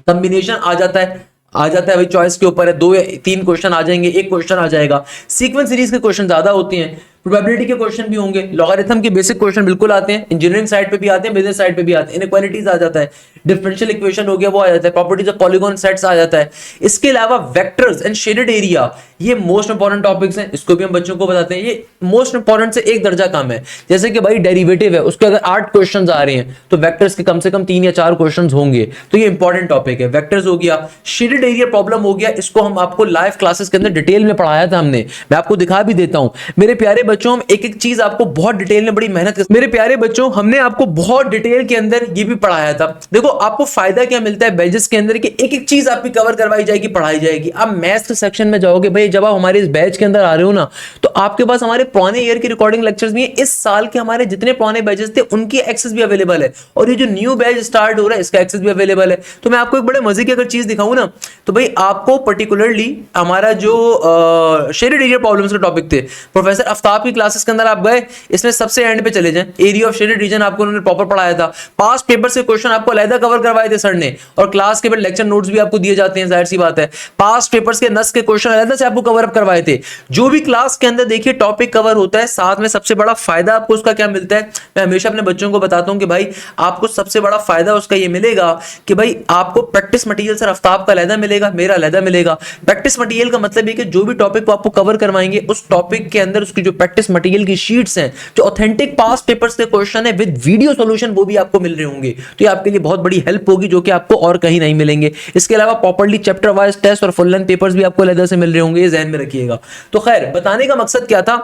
कॉम्बिनेशन आ जाता है भाई, चॉइस के ऊपर है, 2 या 3 क्वेश्चन आ जाएंगे, 1 क्वेश्चन आ जाएगा। सीक्वेंस सीरीज के क्वेश्चन ज्यादा होते हैं, प्रोबेबिलिटी के क्वेश्चन भी होंगे, लॉगरिथम के बेसिक क्वेश्चन बिल्कुल आते हैं, इंजीनियरिंग साइड पे भी आते हैं, बिजनेस साइड पे भी आते हैं, इनइक्वालिटीज आ जाता है, डिफरेंशियल इक्वेशन हो गया वो आ जाता है, प्रॉपर्टीज ऑफ पॉलीगॉन सेट्स आ जाता है। इसके अलावा वेक्टर्स एंड शेडेड एरिया, ये मोस्ट इंपॉर्टेंट टॉपिक्स हैं, इसको भी हम बच्चों को बताते हैं, ये मोस्ट इंपॉर्टेंट से एक दर्जा कम है। जैसे कि भाई डेरिवेटिव है, उसके अगर 8 क्वेश्चन आ रहे हैं तो वेक्टर्स के कम से कम 3 या 4 क्वेश्चन होंगे, तो ये इंपॉर्टेंट टॉपिक है। वेक्टर्स हो गया, शेडेड एरिया प्रॉब्लम हो गया, इसको हम आपको लाइव क्लासेस के अंदर डिटेल में पढ़ाया था हमने, मैं आपको दिखा भी देता हूं। मेरे प्यारे बच्चों हम एक एक चीज आपको बहुत डिटेल में बड़ी मेहनत मेरे प्यारे बच्चों हमने आपको बहुत डिटेल के अंदर ये भी पढ़ाया था। देखो आपको फायदा क्या मिलता है बैचेस के अंदर कि एक एक चीज आपकी कवर करवाई जाएगी, पढ़ाई जाएगी। आप मैथ्स के सेक्शन में जाओगे भाई, जब आप हमारे इस बैच के अंदर आ रहे हो ना, तो आपके पास हमारे पुराने ईयर की रिकॉर्डिंग लेक्चर्स भी है। इस साल के हमारे जितने पुराने बैचेस थे उनकी एक्सेस भी अवेलेबल है, और ये जो न्यू बैच स्टार्ट हो रहा है इसका एक्सेस भी अवेलेबल है। तो मैं आपको एक बड़े मजे की अगर चीज दिखाऊं ना, तो भाई आपको पर्टिकुलरली हमारा जो शेडेड एरिया प्रॉब्लम्स के टॉपिक थे प्रोफेसर आफ्ताब की क्लासेस के अंदर आप गए, इसमें सबसे एंड पे चले जाएं, एरिया ऑफ शेडेड रीजन आपको उन्होंने प्रॉपर पढ़ाया था। पास्ट पेपर से क्वेश्चन आपको अलग कवर करवाए थे सर ने, और क्लास के बाद लेक्चर नोट्स भी आपको दिए जाते हैं, जाहिर सी बात है। पास्ट पेपर्स के नस के क्वेश्चन अलग से आपको कवर अप करवाए थे। जो भी क्लास के अंदर देखिए टॉपिक कवर होता है, साथ में सबसे बड़ा फायदा आपको उसका क्या मिलता है, मैं हमेशा अपने बच्चों को बताता हूं कि भाई आपको सबसे बड़ा फायदा उसका ये मिलेगा कि भाई आपको प्रैक्टिस मटेरियल सर आफ्ताब का अलहदा मिलेगा, मेरा अलहदा मिलेगा। प्रैक्टिस मटेरियल का मतलब है कि जो भी टॉपिक को आपको कवर करवाएंगे उस टॉपिक के अंदर उसकी जो प्रैक्टिस मटेरियल की शीट्स हैं, जो ऑथेंटिक पास्ट पेपर्स के क्वेश्चन है विद वीडियो सॉल्यूशन, वो भी आपको मिल रहे होंगे। तो ये आपके लिए बहुत बड़ी हेल्प होगी, जो कि आपको और कहीं नहीं मिलेंगे। इसके अलावा प्रॉपर्ली चैप्टर वाइज टेस्ट और फुल लेंथ पेपर्स भी आपको अलग से मिल रहे होंगे, ये ध्यान में रखिएगा। तो खैर बताने का मकसद क्या था,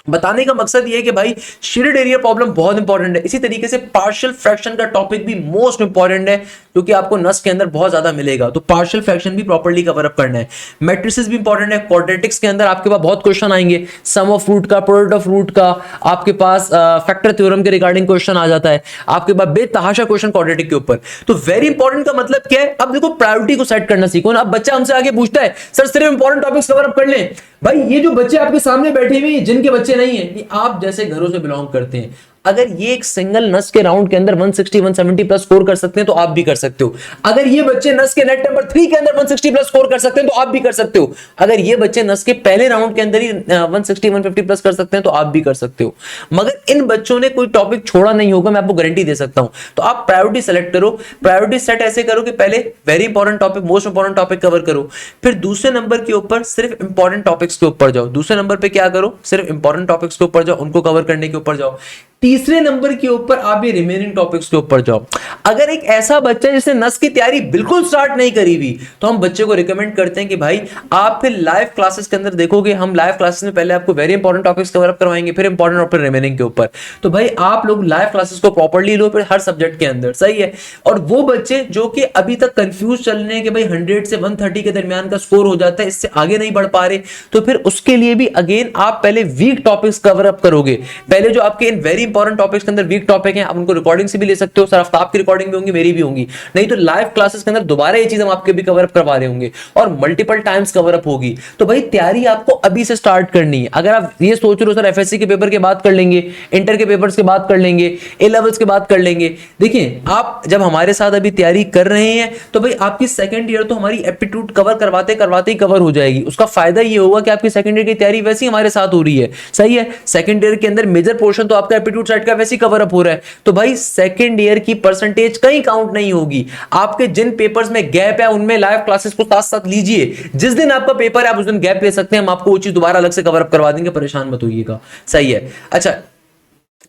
बताने का मकसद ये है कि भाई शेडेड एरिया प्रॉब्लम बहुत इंपॉर्टेंट है। इसी तरीके से पार्शियल फ्रैक्शन का टॉपिक भी मोस्ट इंपॉर्टेंट है, क्योंकि आपको नस के अंदर बहुत ज्यादा मिलेगा। तो पार्शियल फ्रैक्शन भी प्रॉपर्ली कवर अप करना है। मैट्रिसेस भी इंपॉर्टेंट है। क्वाड्रेटिक्स के अंदर आपके पास बहुत क्वेश्चन आएंगे, सम ऑफ रूट का, प्रोडक्ट ऑफ रूट का, आपके पास फैक्टर थ्योरम के रिगार्डिंग क्वेश्चन आ जाता है, आपके पास बेतहाशा क्वेश्चन क्वाड्रेटिक के ऊपर। तो वेरी इंपॉर्टेंट का मतलब क्या है, अब देखो प्रायोरिटी को सेट करना सीखो ना। अब बच्चा हमसे आगे पूछता है सर सिर्फ इंपॉर्टेंट टॉपिक्स कवर अप कर लें। भाई ये जो बच्चे आपके सामने बैठे हुए जिनके बच्चे नहीं है, ये आप जैसे घरों से बिलोंग करते हैं, अगर ये एक सिंगल नस के राउंड के अंदर 160 170 प्लस स्कोर कर सकते हैं तो आप भी कर सकते हो। अगर ये बच्चे नस के नेट नंबर 3 के अंदर 160 प्लस स्कोर कर सकते हैं तो आप भी कर सकते हो। अगर ये बच्चे नस के पहले राउंड के अंदर ही 160 150 प्लस कर सकते हैं तो आप भी कर सकते हो। मगर इन बच्चों ने कोई टॉपिक छोड़ा नहीं होगा, मैं आपको गारंटी दे सकता हूं। तो आप प्रायोरिटी सेलेक्ट करो। प्रायोरिटी सेट ऐसे करो कि पहले very important topic, most important topic cover करो, फिर दूसरे नंबर के ऊपर सिर्फ इंपॉर्टेंट टॉपिक्स के ऊपर जाओ। दूसरे नंबर पे क्या करो, सिर्फ इंपॉर्टेंट टॉपिक्स के ऊपर जाओ, उनको कवर करने के ऊपर जाओ। तीसरे नंबर के ऊपर आप ये रिमेनिंग टॉपिक्स के ऊपर जाओ। अगर एक ऐसा बच्चा जिसने नस की तैयारी बिल्कुल स्टार्ट नहीं करी हुई, तो हम बच्चे को रिकमेंड करते हैं कि भाई आप फिर लाइव क्लासेस के अंदर देखोगे, हम लाइव क्लासेस में पहले आपको very important topics cover up करवाएंगे, फिर इंपॉर्टेंट और फिर रिमेनिंग के ऊपर। तो भाई आप लोग लाइव क्लासेस को प्रॉपर्ली लो, फिर हर सब्जेक्ट के अंदर, सही है। और वो बच्चे जो कि अभी तक कंफ्यूज चल रहे हैं कि भाई 100 से 130 के दरमियान का स्कोर हो जाता है, इससे आगे नहीं बढ़ पा रहे, तो फिर उसके लिए भी अगेन आप पहले वीक टॉपिक्स कवर अप करोगे। पहले जो आपके इन वेरी इंपॉर्टेंट टॉपिक्स के अंदर वीक टॉपिक हैं, आप उनको रिकॉर्डिंग से भी ले सकते हो। सर आफ्ताब की रिकॉर्डिंग भी होंगी, मेरी भी होंगी, नहीं तो लाइव क्लासेस के अंदर दोबारा ये चीज हम आपके भी कवर अप करवा रहे होंगे और मल्टीपल टाइम्स कवर अप होगी। तो भाई तैयारी आपको अभी से स्टार्ट करनी है। अगर आप ये सोच रहे हो सर एफएससी के पेपर के बाद कर लेंगे, इंटर के पेपर्स के बाद कर लेंगे, ए लेवल्स के बाद कर लेंगे, देखिए आप जब हमारे साथ अभी तैयारी कर रहे हैं तो भाई आपकी सेकंड ईयर तो हमारी एप्टीट्यूड कवर करवाते करवाते ही कवर हो जाएगी। उसका फायदा ये होगा कि आपकी सेकंड ईयर की तैयारी वैसे ही हमारे साथ हो रही है, सही है। सेकंड ईयर के अंदर मेजर पोर्शन तो आपका एप्टीट्यूड सेट का वैसे ही कवर अप हो रहा है। तो भाई सेकंड ईयर की परसेंटेज कहीं काउंट नहीं होगी। आपके जिन पेपर्स में गैप है उनमें लाइव क्लासेस को साथ साथ लीजिए। जिस दिन आपका पेपर है आप उस दिन गैप ले सकते हैं, हम आपको वो चीज दोबारा अलग से कवर अप करवा देंगे, परेशान मत होइएगा, सही है। अच्छा,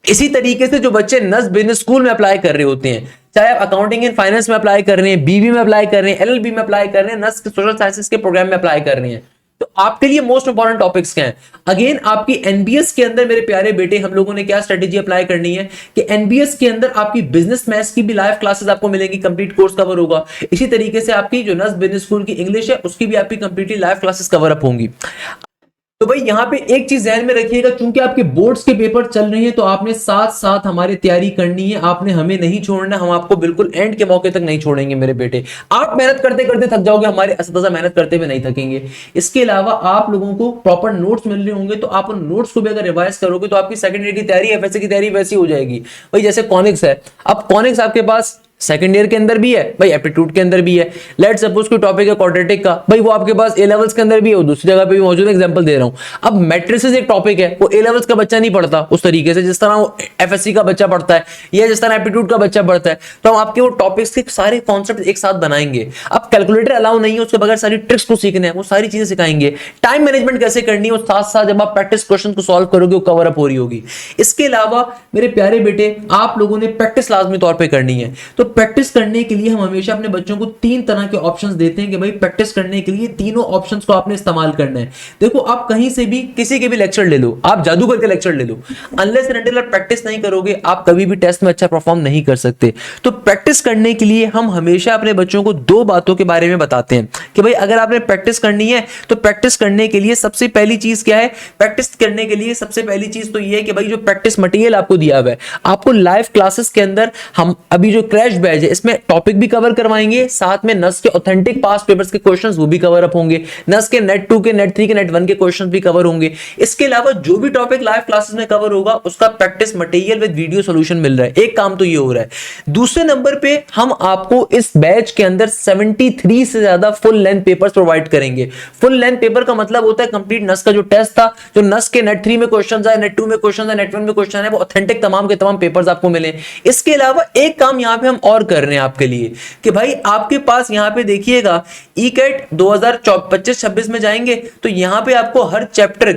इसी तरीके से जो बच्चे नस बिजनेस स्कूल में अप्लाई कर रहे होते हैं, चाहे आप अकाउंटिंग एंड फाइनेंस में अप्लाई कर रहे हैं, बीबी में अप्लाई कर रहे हैं, एलएलबी में अप्लाई कर रहे हैं, नस सोशल साइंसेस के प्रोग्राम में अप्लाई कर रहे हैं, तो आपके लिए मोस्ट इंपॉर्टेंट टॉपिक्स क्या हैं। अगेन आपकी एनबीएस के अंदर मेरे प्यारे बेटे हम लोगों ने क्या स्ट्रेटेजी अप्लाई करनी है कि एनबीएस के अंदर आपकी बिजनेस मैथ्स की भी लाइव क्लासेस आपको मिलेंगी, कंप्लीट कोर्स कवर होगा। इसी तरीके से आपकी जो नस बिजनेस स्कूल की इंग्लिश है उसकी भी आपकी completely live classes cover up होंगी। तो भाई यहां पे एक चीज ध्यान में रखिएगा, चूंकि आपके बोर्ड्स के पेपर चल रहे हैं तो आपने साथ साथ हमारी तैयारी करनी है, आपने हमें नहीं छोड़ना, हम आपको बिल्कुल एंड के मौके तक नहीं छोड़ेंगे मेरे बेटे। आप मेहनत करते करते थक जाओगे, हमारे असतज़ा मेहनत करते हुए नहीं थकेंगे। इसके अलावा आप लोगों को प्रॉपर नोट्स मिल रहे होंगे, तो आप उन नोट्स को भी अगर रिवाइज करोगे तो आपकी सेकंड ईयर की तैयारी, एफएससी की तैयारी वैसी हो जाएगी। भाई जैसे कॉनिक्स है, अब कॉनिक्स आपके पास सेकंड ईयर के अंदर भी है, भाई एप्टीट्यूड के अंदर भी है। लेट सपोज कोई टॉपिक है क्वाड्रेटिक का, भाई वो आपके पास ए लेवल्स के अंदर भी है, दूसरी जगह पे भी मौजूद है, एग्जांपल दे रहा हूं। अब मैट्रिसेस एक टॉपिक है, वो ए लेवल्स का बच्चा नहीं पढ़ता उस तरीके से जिस तरह वो एफएससी का बच्चा पढ़ता है या जिस तरह एप्टीट्यूड का बच्चा पढ़ता है। तो हम आपके वो टॉपिक्स के सारे कॉन्सेप्ट एक साथ बनाएंगे। अब कैलकुलेटर अलाउ नहीं है, उसके बगैर सारी ट्रिक्स को सीखने हैं, वो सारी चीजें सिखाएंगे। टाइम मैनेजमेंट कैसे करनी है, साथ साथ जब आप प्रैक्टिस क्वेश्चन को सॉल्व करोगे वो कवर अप हो रही होगी। इसके अलावा मेरे प्यारे बेटे आप लोगों ने प्रैक्टिस लाजमी तौर पर करनी है। तो प्रैक्टिस करने के लिए हम हमेशा अपने बच्चों को 3 तरह के ऑप्शंस देते हैं कि भाई प्रैक्टिस करने के लिए तीनों ऑप्शंस को आपने इस्तेमाल करना है। देखो आप कहीं से भी किसी के भी लेक्चर ले लो, आप जादूगर के लेक्चर ले लो, अनलेस एंड अनटिल आप प्रैक्टिस नहीं करोगे आप कभी भी टेस्ट में अच्छा परफॉर्म नहीं कर सकते। तो प्रैक्टिस करने के लिए हम हमेशा अपने बच्चों को 2 बातों के बारे में बताते हैं कि भाई अगर आपने प्रैक्टिस करनी है तो प्रैक्टिस करने के लिए सबसे पहली चीज क्या है, प्रैक्टिस करने के लिए सबसे पहली चीज तो ये है कि भाई जो प्रैक्टिस मटेरियल आपको दिया हुआ है, आपको लाइव क्लासेस के अंदर हम अभी जो क्रैश बैच है इसमें टॉपिक भी कवर करवाएंगे, साथ में नस के ऑथेंटिक पास्ट पेपर्स के क्वेश्चंस वो भी कवर अप होंगे, नस के नेट 2 के नेट 3 के नेट 1 के क्वेश्चंस भी कवर होंगे। इसके अलावा जो भी टॉपिक लाइव क्लासेस में कवर होगा उसका practice material with video solution मिल रहा है। एक काम तो ये हो रहा है। दूसरे नंबर पे हम आपको इस बैच के अंदर 73 से ज्यादा फुल लेंथ पेपर्स प्रोवाइड करेंगे। फुल लेंथ पेपर का मतलब होता है कंप्लीट नस का जो टेस्ट था, जो नस के नेट 3 में क्वेश्चंस आए, नेट 2 में क्वेश्चंस आए, नेट 1 में क्वेश्चन है, वो ऑथेंटिक तमाम के तमाम पेपर्स आपको मिले। इसके अलावा एक काम यहां पे हम और कर रहे हैं आपके लिए कि भाई आपके पास यहां पे देखिएगा ई-कैट 2025-26 में जाएंगे तो यहां पे आपको हर चैप्टर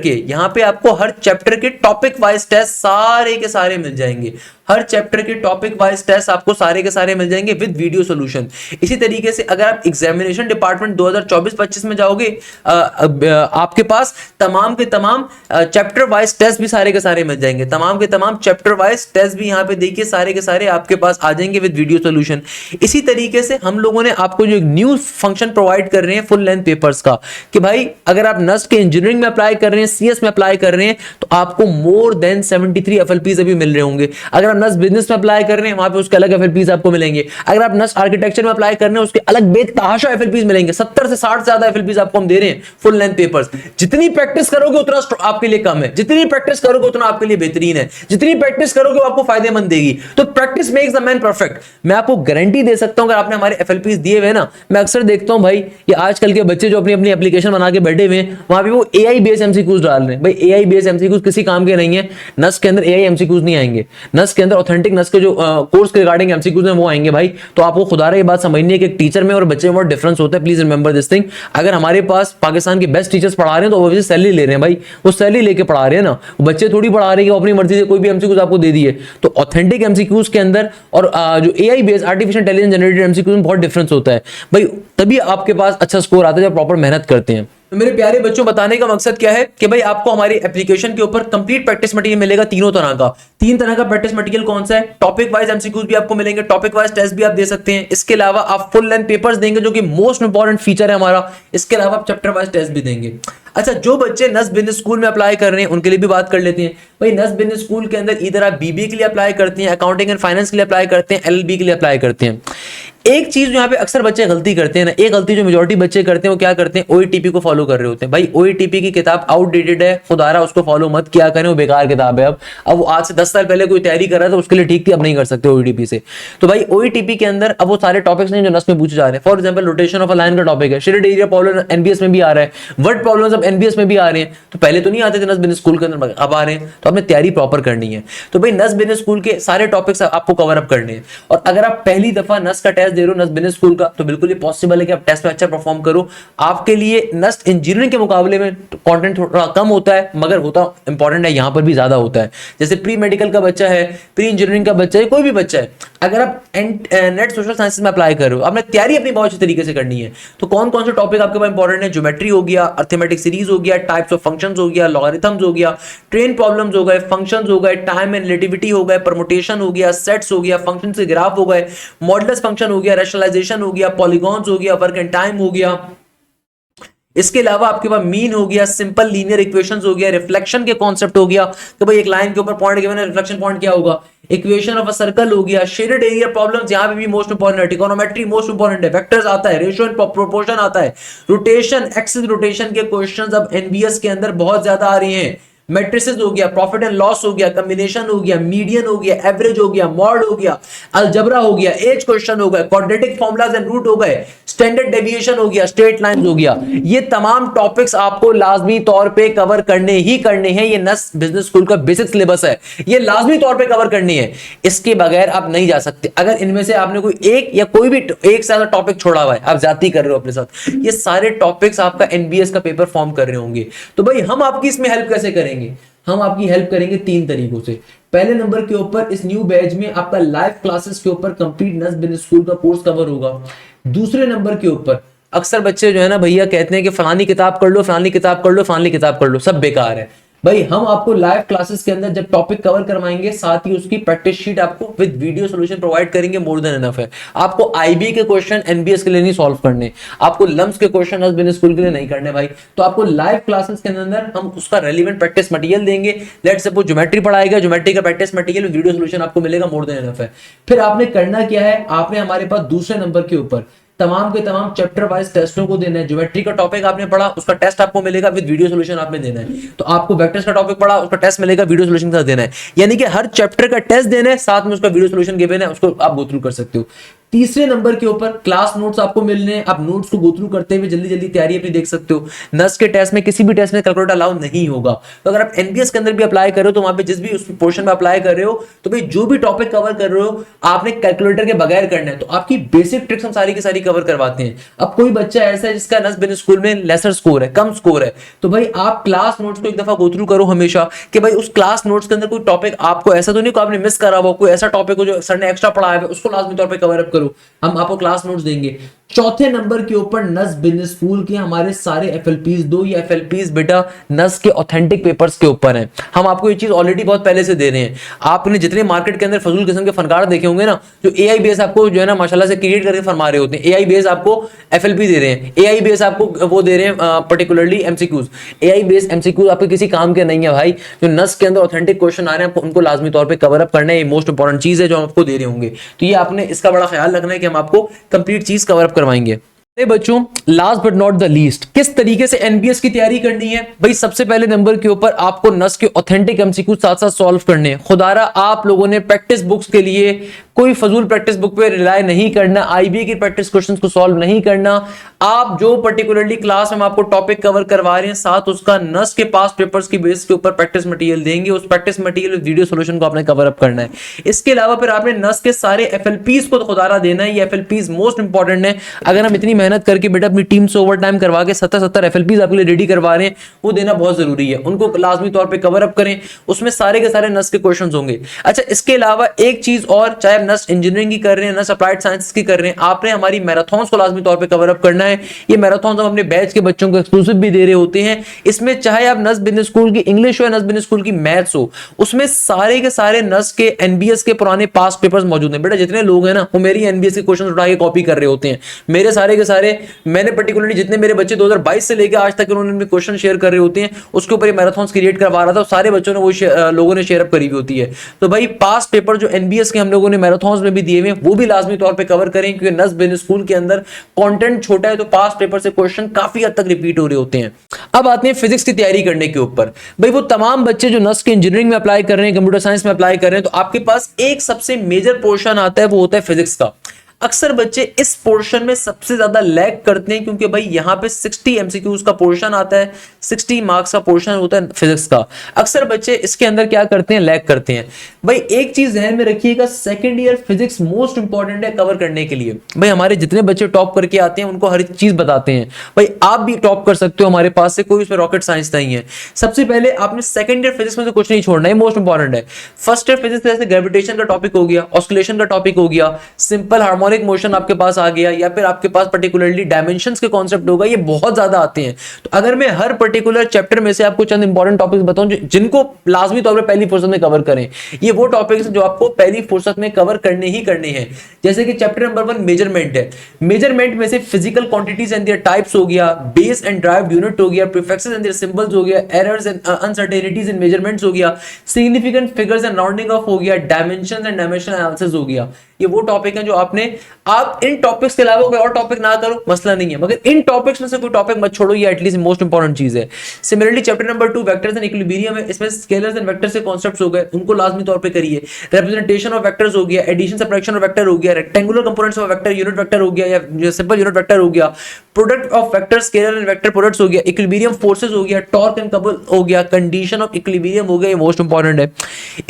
के टॉपिक वाइज टेस्ट सारे के सारे मिल जाएंगे। हर चैप्टर के टॉपिक वाइज टेस्ट आपको सारे के सारे मिल जाएंगे विद वीडियो सॉल्यूशन। इसी तरीके से अगर आप एग्जामिनेशन डिपार्टमेंट 2024-25 में जाओगे आपके पास तमाम के तमाम चैप्टर वाइज टेस्ट भी सारे के सारे मिल जाएंगे। तमाम के तमाम चैप्टर वाइज टेस्ट भी यहाँ पे देखिए सारे के सारे आपके पास आ जाएंगे विद वीडियो सॉल्यूशन। इसी तरीके से हम लोगों ने आपको जो एक न्यू फंक्शन प्रोवाइड कर रहे हैं फुल लेंथ पेपर्स का कि भाई अगर आप नस्ट के इंजीनियरिंग में अप्लाई कर रहे हैं, सीएस में अप्लाई कर रहे हैं तो आपको मोर देन 73 एफएलपीज अभी मिल रहे होंगे। अगर आप नस्ट बिजनेस में अप्लाई कर रहे हैं वहां पे उसके अलग एफएलपीज आपको मिलेंगे। अगर आप नस्ट आर्किटेक्चर में अप्लाई कर रहे हैं उसके अलग बेतहाशा एफएलपीज मिलेंगे। 70 से 60 से ज्यादा एफएलपीज आपको हम दे रहे हैं फुल लेंथ पेपर्स। जितनी प्रैक्टिस करोगे उतना आपके लिए कम है, जितनी प्रैक्टिस करोगे उतना आपके लिए बेहतरीन है, जितनी प्रैक्टिस करोगे वो आपको फायदेमंद देगी। तो practice makes the man perfect. मैं आपको गारंटी दे सकता हूं अगर आपने हमारे एफएलपीज दिए हुए ना, मैं अक्सर देखता हूं भाई ये आजकल के बच्चे जो अपनी अपनी एप्लीकेशन बना के बैठे हुए हैं वहां पे वो एआई बेस्ड एमसीक्यूज डाल रहे हैं। भाई एआई बेस्ड एमसीक्यूज किसी काम के नहीं है। नस के अंदर एआई एमसीक्यूज नहीं आएंगे। नस के अंदर ऑथेंटिक नस के जो कोर्स के रिगार्डिंग एमसीक्यूज हैं वो आएंगे भाई। तो आपको खुदारा ये बात समझनी है कि एक टीचर में और बच्चे में बहुत डिफरेंस होता है। Please remember this thing. अगर हमारे पास पाकिस्तान के बेस्ट टीचर्स पढ़ा रहे हैं तो वो सैलरी ले रहे हैं भाई, वो सैलरी लेके पढ़ा रहे हैं ना, बच्चे थोड़ी पढ़ा रहे हैं कि अपनी मर्जी से कोई भी एमसीक्यूज आपको दे दिए। तो ऑथेंटिक एमसीक्यूज के अंदर और जो AI based artificial intelligence generated MCQs में बहुत डिफरेंस होता है भाई। तभी आपके पास अच्छा स्कोर आता है जब प्रॉपर मेहनत करते हैं। तो मेरे प्यारे बच्चों बताने का मकसद क्या है कि भाई आपको हमारी एप्लीकेशन के ऊपर कंप्लीट प्रैक्टिस मटेरियल मिलेगा तीनों तरह का। 3 तरह का प्रैक्टिस मटेरियल कौन सा है? टॉपिक वाइज एमसीक्यूज भी आपको मिलेंगे, टॉपिक वाइज टेस्ट भी आप दे सकते हैं। इसके अलावा आप फुल लेंथ पेपर्स देंगे जो कि मोस्ट इंपॉर्टेंट फीचर है हमारा। इसके अलावा आप चैप्टर वाइज टेस्ट भी देंगे। अच्छा, जो बच्चे नस बिजनेस स्कूल में अप्लाई कर रहे हैं उनके लिए भी बात कर लेते हैं। भाई नस बिजनेस स्कूल के अंदर इधर आप बीबीए के लिए अप्लाई करते हैं, अकाउंटिंग एंड फाइनेंस के लिए अप्लाई करते हैं, एलएलबी के लिए अप्लाई करते हैं। एक चीज यहाँ पे अक्सर बच्चे गलती करते हैं ना, एक गलती जो मेजॉरिटी बच्चे करते हैं वो क्या करते हैं, ओईटीपी को फॉलो कर रहे होते हैं। भाई ओईटीपी की किताब आउटडेटेड है, खुदारा उसको फॉलो मत किया करें, वो बेकार किताब है। अब वो आज से 10 साल पहले कोई तैयारी कर रहा था उसके लिए ठीक थी, अब नहीं कर सकते ओईटीपी से। तो भाई ओईटीपी के अंदर अब वो सारे टॉपिक्स नहीं जो नस में पूछे जा रहे हैं। For example rotation of a line का टॉपिक है, शेडेड एरिया प्रॉब्लम एनबीएस में भी आ रहा है, वर्ड प्रॉब्लम्स अब एनबीएस में भी आ रहे हैं। तो पहले तो नहीं आते थे नस बिजनेस स्कूल के अंदर, अब आ रहे हैं। तो आपने तैयारी प्रॉपर करनी है। तो भाई नस बिजनेस स्कूल के सारे टॉपिक्स आपको कवर अप करने हैं। और अगर आप पहली दफा नस का टेस्ट दे रहे हो नस बिजनेस स्कूल का, तो बिल्कुल ये पॉसिबल है कि आप टेस्ट में अच्छा परफॉर्म करो। आपके लिए नस्ट इंजीनियरिंग के मुकाबले में कंटेंट थोड़ा कम होता है मगर होता इंपॉर्टेंट है, यहां पर भी ज्यादा होता है। जैसे प्री मेडिकल का बच्चा है, प्री इंजीनियरिंग का बच्चा है, कोई भी बच्चा है, अगर आप नेट सोशल साइंसेज में अप्लाई कर रहे हो, आपने तैयारी अपनी बहुत अच्छी तरीके से करनी है। तो कौन कौन से टॉपिक आपके पास इंपॉर्टेंट है? ज्योमेट्री हो गया, अर्थमेटिक सीरीज हो गया, टाइप्स ऑफ फंक्शंस हो गया, लॉगरिथम्स हो गया, ट्रेन प्रॉब्लम्स हो गए, फंक्शंस हो गए, टाइम एंड रिलेटिविटी हो गए, परमुटेशन हो गया, सेट्स हो गया, फंक्शन से ग्राफ हो गए, मॉडुलस फंक्शन हो गया, रैशनलाइजेशन हो गया, पॉलीगॉन्स हो गया, वर्क एंड टाइम हो गया। इसके अलावा आपके पास मीन हो गया, सिंपल लीनियर इक्वेशंस हो गया, रिफ्लेक्शन के कॉन्सेप्ट हो गया कि भाई एक लाइन के ऊपर पॉइंट गिवन है, रिफ्लेक्शन पॉइंट क्या होगा, इक्वेशन ऑफ अ सर्कल हो गया, शेडेड एरिया प्रॉब्लम्स यहां पे भी मोस्ट इंपॉर्टेंट है, ट्रिगोनोमेट्री मोस्ट इंपॉर्टेंट है, वेक्टर्स आता है, रेशियो एंड प्रोपोर्शन आता है, रोटेशन एक्सिस रोटेशन के क्वेश्चंस अब एनबीएस के अंदर बहुत ज्यादा आ रहे हैं। मैट्रिसेस हो गया, प्रॉफिट एंड लॉस हो गया, कॉम्बिनेशन हो गया, मीडियन हो गया, एवरेज हो गया, मॉड हो गया, अलजेब्रा हो गया, एज क्वेश्चन हो गया, क्वाड्रेटिक फॉर्मूलाज एंड रूट हो गए, स्टैंडर्ड डेविएशन हो गया, स्ट्रेट लाइंस हो गया। ये तमाम टॉपिक्स आपको लाजमी तौर पे कवर करने ही करने हैं। ये नस बिजनेस स्कूल का बेसिक सिलेबस है, ये लाजमी तौर पे कवर करनी है, इसके बगैर आप नहीं जा सकते। अगर इनमें से आपने कोई एक या कोई भी एक से ज्यादा टॉपिक छोड़ा हुआ है, आप जाती कर रहे हो अपने साथ, ये सारे टॉपिक्स आपका एनबीएस का पेपर फॉर्म कर रहे होंगे। तो भाई हम आपकी इसमें हेल्प कैसे करेंगे? हम आपकी हेल्प करेंगे 3 तरीकों से। पहले नंबर के ऊपर इस न्यू बैच में आपका लाइव क्लासेस के ऊपर कंप्लीट नस बिजनेस स्कूल का कोर्स कवर होगा। दूसरे नंबर के ऊपर अक्सर बच्चे जो है ना भैया कहते हैं कि फलानी किताब कर लो, फलानी किताब कर लो, फलानी किताब कर लो, सब बेकार है। भाई हम आपको लाइव क्लासेस के अंदर जब टॉपिक कवर करवाएंगे, साथ ही उसकी प्रैक्टिस शीट आपको विद वीडियो सॉल्यूशन प्रोवाइड करेंगे, मोर देन एनफ है। आपको आईबीए के क्वेश्चन एनबीएस के लिए नहीं सॉल्व करने, आपको लम्स के क्वेश्चन नस बिजनेस स्कूल के लिए नहीं करने भाई। तो आपको लाइव क्लासेस के अंदर हम उसका रेलिवेंट प्रैक्टिस मटेरियल देंगे। लेट सपोज ज्योमेट्री पढ़ाएगा, ज्योमेट्री का प्रैक्टिस मटेरियल वीडियो सॉल्यूशन आपको मिलेगा, मोर देन एनफ है। फिर आपने करना क्या है, आपने हमारे पास दूसरे नंबर के ऊपर तमाम के तमाम चैप्टर वाइज टेस्टों को देना है। ज्योमेट्री का टॉपिक आपने पढ़ा, उसका टेस्ट आपको मिलेगा विद वीडियो सॉल्यूशन आपने देना है। तो आपको वेक्टर्स का टॉपिक पढ़ा, उसका टेस्ट मिलेगा, वीडियो सॉल्यूशन का देना है। यानी कि हर चैप्टर का टेस्ट देना है, साथ में उसका वीडियो सॉल्यूशन गिवन है, उसको आप गो थ्रू कर सकते हो। तीसरे नंबर के ऊपर क्लास नोट्स आपको मिलने हैं, आप नोट्स को गो थ्रू करते हुए जल्दी जल्दी तैयारी अपनी देख सकते हो। नस के टेस्ट में किसी भी टेस्ट में कैलकुलेटर अलाउ नहीं होगा। तो अगर आप एनबीएस के अंदर भी अप्लाई कर रहे हो, तो वहां पे जिस भी उस पोर्शन में अप्लाई कर रहे हो, तो भाई जो भी टॉपिक कवर कर रहे हो आपने कैलकुलेटर के बगैर करना है। तो आपकी बेसिक ट्रिक्स हम सारी की सारी कवर करवाते हैं। अब कोई बच्चा ऐसा है जिसका नस बिजनेस स्कूल में लेसर स्कोर है, कम स्कोर है, तो भाई आप क्लास नोट्स को एक दफा गो थ्रू करो हमेशा, कि भाई उस क्लास नोट्स के अंदर कोई टॉपिक आपको ऐसा तो नहीं को आपने मिस करा हुआ, कोई ऐसा टॉपिक हो जो सर ने एक्स्ट्रा पढ़ाया है, उसको लाजमी तौर पे कवर अप करो। हम आपको क्लास नोट्स देंगे। चौथे नंबर के ऊपर नस बिजनेस स्कूल के हमारे सारे एफएलपीज, दो ये एफएलपीज बेटा नस के ऑथेंटिक पेपर्स के ऊपर हैं। हम आपको ये चीज ऑलरेडी बहुत पहले से दे रहे हैं। आपने जितने मार्केट के अंदर फजूल किस्म के फनकार देखे होंगे ना, जो एआई बेस आपको जो है ना माशाल्लाह से क्रिएट करके फरमा रहे होते हैं, एआई बेस आपको एफएलपी दे रहे हैं, एआई बेस आपको वो दे रहे हैं particularly MCQs. AI base MCQs आपके किसी काम के नहीं है भाई। जो नस के अंदर ऑथेंटिक क्वेश्चन आ रहे हैं उनको लाजमी तौर पर कवर अप करना है, मोस्ट इंपॉर्टेंट चीज है जो हम आपको दे रहे होंगे। तो ये आपने इसका बड़ा ख्याल रखना है कि हम आपको कंप्लीट चीज कवर अप करवाएंगे। बच्चों last but not the least, किस तरीके से एनबीएस की तैयारी करनी है भाई। सबसे पहले नंबर के ऊपर आपको नस के ऑथेंटिक एमसीक्यू साथ साथ सॉल्व करने हैं। खुदारा आप लोगों ने प्रैक्टिस बुक्स के लिए कोई फजूल प्रैक्टिस बुक पे रिलाय नहीं करना, आईबीए की प्रैक्टिस क्वेश्चंस को सॉल्व नहीं करना। आप जो पर्टिकुलरली क्लास में आपको टॉपिक कवर करवा रहे हैं, साथ उसका नस के पास पेपर्स की बेस के ऊपर प्रैक्टिस मटेरियल देंगे, उस प्रैक्टिस मटेरियल वीडियो सॉल्यूशन को आपने कवर अप करना है। इसके अलावा फिर आपने नस के सारे एफएलपीज को खुदारा देना है। ये एफएलपीज मोस्ट इंपॉर्टेंट है। अगर हम इतनी मेहनत करके बेटा अपनी टीम से ओवर टाइम करवा के 70 एफएलपीज आपके लिए रेडी करवा रहे हैं, वो देना बहुत जरूरी है। उनको लाजमी तौर पे कवर अप करें, उसमें सारे के सारे नस के क्वेश्चंस होंगे। अच्छा, इसके अलावा एक चीज और, चाहे आप नस इंजीनियरिंग की कर रहे हैं, नस अप्लाइड साइंस की कर रहे हैं, आपने हमारी मैराथन्स को लाजमी तौर पे कवर अप करना है। ये मैराथन्स हम अपने बैच के बच्चों को एक्सक्लूसिव भी दे रहे होते हैं। इसमें चाहे आप नस बिजनेस स्कूल की इंग्लिश हो या नस बिजनेस स्कूल की मैथ्स हो, उसमें सारे के सारे नस के एनबीएस के पुराने पास पेपर्स मौजूद हैं। बेटा जितने लोग हैं ना वो मेरी एनबीएस के क्वेश्चन उठा के कॉपी कर रहे होते हैं। मेरे सारे के सारे, मैंने पर्टिकुलरली जितने मेरे बच्चे 2022 से लेकर आज तक उन्होंने क्वेश्चन शेयर कर रहे होते हैं, उसके ऊपर मैराथन्स क्रिएट करवा रहा था, सारे बच्चों ने वो लोगों ने शेयर अप करी हुई होती है। तो भाई पास पेपर जो एनबीएस के हम लोगों ने मैराथन्स में भी दिए हुए, वो भी लाजमी तौर पे कवर करें, क्योंकि नस बिजनेस स्कूल के अंदर कंटेंट छोटा है, तो पास पेपर से क्वेश्चन काफी हद तक रिपीट हो रहे होते हैं। अब आते हैं फिजिक्स की तैयारी करने के ऊपर। भाई वो तमाम बच्चे जो नस के इंजीनियरिंग में अप्लाई कर रहे हैं, कंप्यूटर साइंस में अप्लाई कर रहे हैं, तो आपके पास एक सबसे मेजर पोर्शन आता है, वो होता है फिजिक्स का। अक्सर बच्चे इस पोर्शन में सबसे ज्यादा लैग करते हैं, क्योंकि भाई यहां पे 60 एमसीक्यूज का पोर्शन आता है, 60 मार्क्स का पोर्शन होता है फिजिक्स का। अक्सर बच्चे इसके अंदर क्या करते हैं, लैग करते हैं। भाई एक चीज ध्यान में रखिएगा, second year physics most important है कवर करने के लिए। भाई हमारे जितने बच्चे टॉप करके आते हैं उनको हर चीज बताते हैं। भाई आप भी टॉप कर सकते हो हमारे पास से, कोई उसमें रॉकेट साइंस नहीं है। सबसे पहले आपने सेकंड ईयर फिजिक्स में से कुछ नहीं छोड़ना है, मोस्ट इंपॉर्टेंट है। फर्स्ट ईयर फिजिक्स जैसे ग्रेविटेशन का टॉपिक हो गया, ऑस्किलेशन का टॉपिक हो गया, सिंपल हार्मोनिक मोशन आपके पास आ गया, या फिर आपके पास पर्टिकुलरली डायमेंशंस के कॉन्सेप्ट होगा, ये बहुत ज्यादा आते हैं। तो अगर मैं हर पर्टिकुलर चैप्टर में से आपको चंद इंपॉर्टेंट टॉपिक्स बताऊं जिनको लाजमी तौर पे पहली फुर्सत में कवर करें, ये वो टॉपिक्स जो आपको पहली फुर्सत में कवर करने ही करने हैं। जैसे कि चैप्टर नंबर 1 मेजरमेंट है। मेजरमेंट में से physical quantities and there types हो गया, बेस एंड ड्राइव्ड यूनिट हो गया, प्रीफिक्सेस एंड देयर सिंबल्स हो गया, errors and uncertainties in measurements हो गया, significant figures and rounding off हो गया, डायमेंशंस एंड डायमेंशन एनालिसिस हो गया। ये वो टॉपिक हैं जो आपने, आप इन टॉपिक्स के अलावा कोई और टॉपिक ना करो मसला नहीं है, मगर इन टॉपिक्स में से कोई टॉपिक मत छोड़ो, ये एटलीस्ट मोस्ट इंपॉर्टेंट चीज है। Similarly chapter number 2 vectors and equilibrium है, इसमें स्केलर्स एंड वेक्टर्स के कॉन्सेप्ट्स हो गए, उनको लाजमी तौर पे करिए। रिप्रेजेंटेशन ऑफ वेक्टर्स हो गया, एडिशन सब्ट्रैक्शन ऑफ वेक्टर हो गया, rectangular components of vector, unit vector हो गया या सिंपल यूनिट वेक्टर हो गया, product of vector, scalar and vector products हो गया, इक्विलिब्रियम फोर्सेस हो गया, टॉर्क एंड कपल हो गया, कंडीशन ऑफ इक्विलिब्रियम हो गया, ये मोस्ट इंपॉर्टेंट है।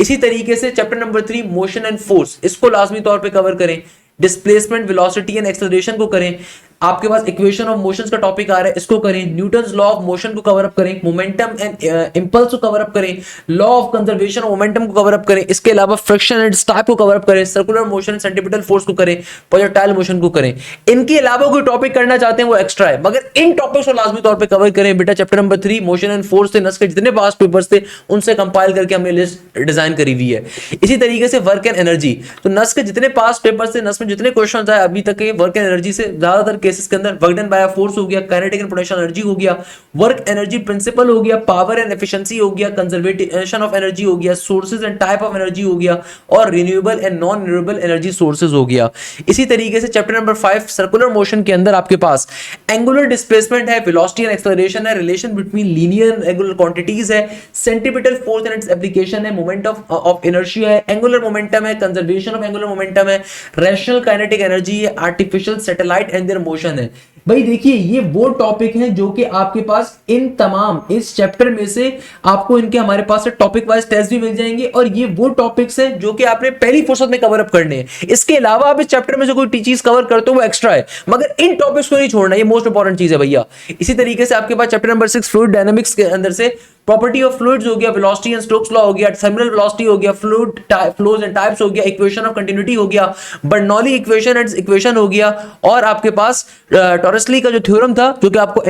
इसी तरीके से chapter number 3 motion and force, इसको लाजमी तौर पे कवर करें। डिस्प्लेसमेंट, वेलोसिटी एंड एक्सेलरेशन को करें। आपके पास इक्वेशन ऑफ मोशंस का टॉपिक आ रहा है, इसको करें। न्यूटन्स लॉ ऑफ मोशन को कवर अप करें। मोमेंटम एंड इंपल्स को कवर अप करें। Law of conservation of momentum को कवर अप करें। इसके अलावा फ्रिक्शन एंड स्टाइप को कवर अप करें। सर्कुलर मोशन, सेंट्रीपिटल फोर्स को करें। प्रोजेक्टाइल मोशन को करें। इनके अलावा कोई टॉपिक करना चाहते हैं वो एक्स्ट्रा है, मगर इन टॉपिक्स को लाजमी तौर पे कवर करें बेटा। Chapter number 3 motion and force थे, नस के जितने पास पेपर्स थे उनसे कंपाइल करके हमने लिस्ट डिजाइन करी हुई है। इसी तरीके से वर्क एंड एनर्जी, तो नस के जितने पास पेपर्स थे, नस में जितने क्वेश्चन आए अभी तक के वर्क एंड एनर्जी से ज्यादातर केसेस के अंदर वर्क डन बाय फोर्स हो गया, काइनेटिक एंड पोटेंशियल एनर्जी हो गया, वर्क एनर्जी प्रिंसिपल हो गया, पावर एंड एफिशिएंसी हो गया, कंजर्वेशन ऑफ एनर्जी हो गया, sources and type of energy हो गया, और renewable and non renewable energy sources हो गया। इसी तरीके से चैप्टर नंबर 5 सर्कुलर मोशन के अंदर आपके पास एंगुलर डिस्प्लेसमेंट है, वेलोसिटी एंड एक्सेलरेशन है, relation between linear angular quantities है, centripetal force and its application है, मोमेंट ऑफ इनर्शिया है, एंगुलर मोमेंटम है, कंजर्वेशन ऑफ एंगुलर मोमेंटम है, रैशनल काइनेटिक एनर्जी है, artificial satellite and their motion है। भाई देखिए ये वो टॉपिक हैं जो कि आपके पास इन तमाम इस चैप्टर में से आपको इनके हमारे पास टॉपिक वाइज टेस्ट भी मिल जाएंगे, और ये वो टॉपिक्स हैं जो कि आपने पहली फुर्सत में कवर अप करने हैं। इसके अलावा आप इस चैप्टर में से कोई चीज कवर करते हो वो एक्स्ट्रा है, मगर इन टॉपिक्स को नहीं छोड़ना, ये मोस्ट इंपॉर्टेंट चीज है भैया। इसी तरीके से आपके पास चैप्टर नंबर 6 फ्लूइड डायनामिक्स के अंदर से प्रॉपर्टी ऑफ फ्लूइड्स हो गया, वेलोसिटी एंड स्टोक्स लॉ हो गया, थर्मल वेलोसिटी हो गया, फ्लूइड फ्लोज एंड टाइप्स हो गया, इक्वेशन ऑफ कंटिन्यूटी हो गया, बर्नौली इक्वेशन एंड इक्वेशन हो गया, और आपके पास टॉरसली का जो थ्योरम था जो कि आपको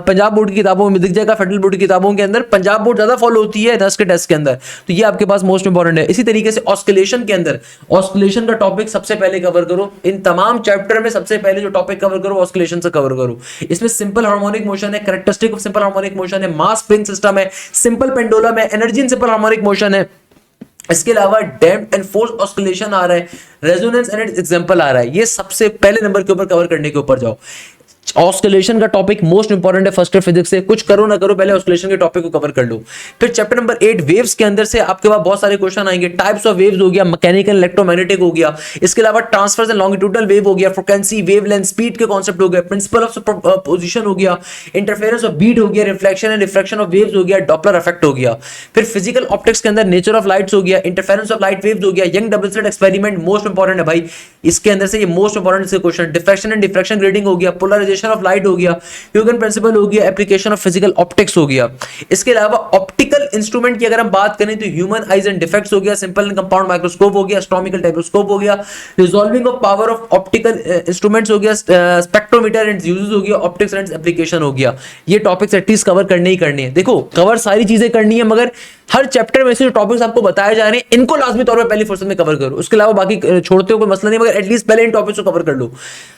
पंजाब बोर्ड की किताबों में दिख जाएगा, फेडरल बोर्ड की किताबों के अंदर पंजाब बोर्ड ज्यादा फॉलो होती है 10 के टेस्ट के अंदर, तो ये आपके पास मोस्ट इंपॉर्टेंट है। इसी तरीके से ऑस्किलेशन के अंदर ऑस्किलेशन का टॉपिक सबसे पहले कवर करो, इन तमाम चैप्टर में सबसे पहले जो टॉपिक कवर करो ऑस्किलेशन से कवर करो। इसमें सिंपल हार्मोनिक मोशन है, characteristic of simple harmonic motion है, मास स्प्रिंग सिस्टम है, सिंपल पेंडुलम है, energy in simple harmonic motion है। इसके अलावा डैम्प्ड एंड फोर्स ऑस्किलेशन आ रहा है, रेजोनेंस एंड इट्स एग्जांपल आ रहा है। ये सबसे पहले नंबर के ऊपर कवर करने के ऊपर जाओ। ऑस्किलेशन का टॉपिक मोस्ट इंपॉर्टेंट है फर्स्ट ईयर फिजिक्स से, कुछ करो ना करो पहले ऑस्किलेशन के टॉपिक को कवर कर लो। फिर चैप्टर नंबर 8 वेव्स के अंदर से आपके पास बहुत सारे क्वेश्चन आएंगे, टाइप्स ऑफ वेव्स हो गया, मैकेनिकल इलेक्ट्रोमैग्नेटिक हो गया, इसके अलावा ट्रांसवर्स एंड लॉन्गिट्यूडनल वेव हो गया, फ्रीक्वेंसी वेवलेंथ स्पीड के कॉन्सेप्ट हो गए, प्रिंसिपल ऑफ सुपरपोजिशन हो गया, इंटरफेरेंस ऑफ बीट हो गया, reflection and refraction of waves हो गया, डॉपलर इफेक्ट हो गया। फिर फिजिकल ऑप्टिक्स के अंदर नेचर ऑफ लाइट्स हो गया, इंटरफेरेंस ऑफ लाइट वेव्स हो गया, young double slit experiment most important है भाई, इसके अंदर से ये मोस्ट इंपॉर्टेंट से question, diffraction and diffraction grading हो गया, पोलराइजेशन ऑफ लाइट हो गया, ह्यूगन प्रिंसिपल हो गया, एप्लीकेशन ऑफ फिजिकल ऑप्टिक्स हो गया। इसके अलावा ऑप्टिकल इंस्ट्रूमेंट की अगर हम बात करें तो ह्यूमन आइज एंड डिफेक्ट्स हो गया, सिंपल एंड कंपाउंड माइक्रोस्कोप हो गया, एस्ट्रोनॉमिकल टेलीस्कोप हो गया, resolving of power of optical instruments हो गया, स्पेक्ट्रोमीटर एंड यूजेस हो गया, ऑप्टिक्स एंड एप्लीकेशन हो गया। ये टॉपिक्स एटलीस्ट कवर करने ही करने हैं। देखो कवर सारी चीजें करनी है, मगर हर चैप्टर में से जो टॉपिक्स आपको बताए जा रहे हैं इनको लाजमी तौर पर पहली फुर्सत में कवर करो, उसके अलावा बाकी छोड़ते हो कोई मसला नहीं, मगर एटलीस्ट पहले इन टॉपिक्स को कवर कर लो।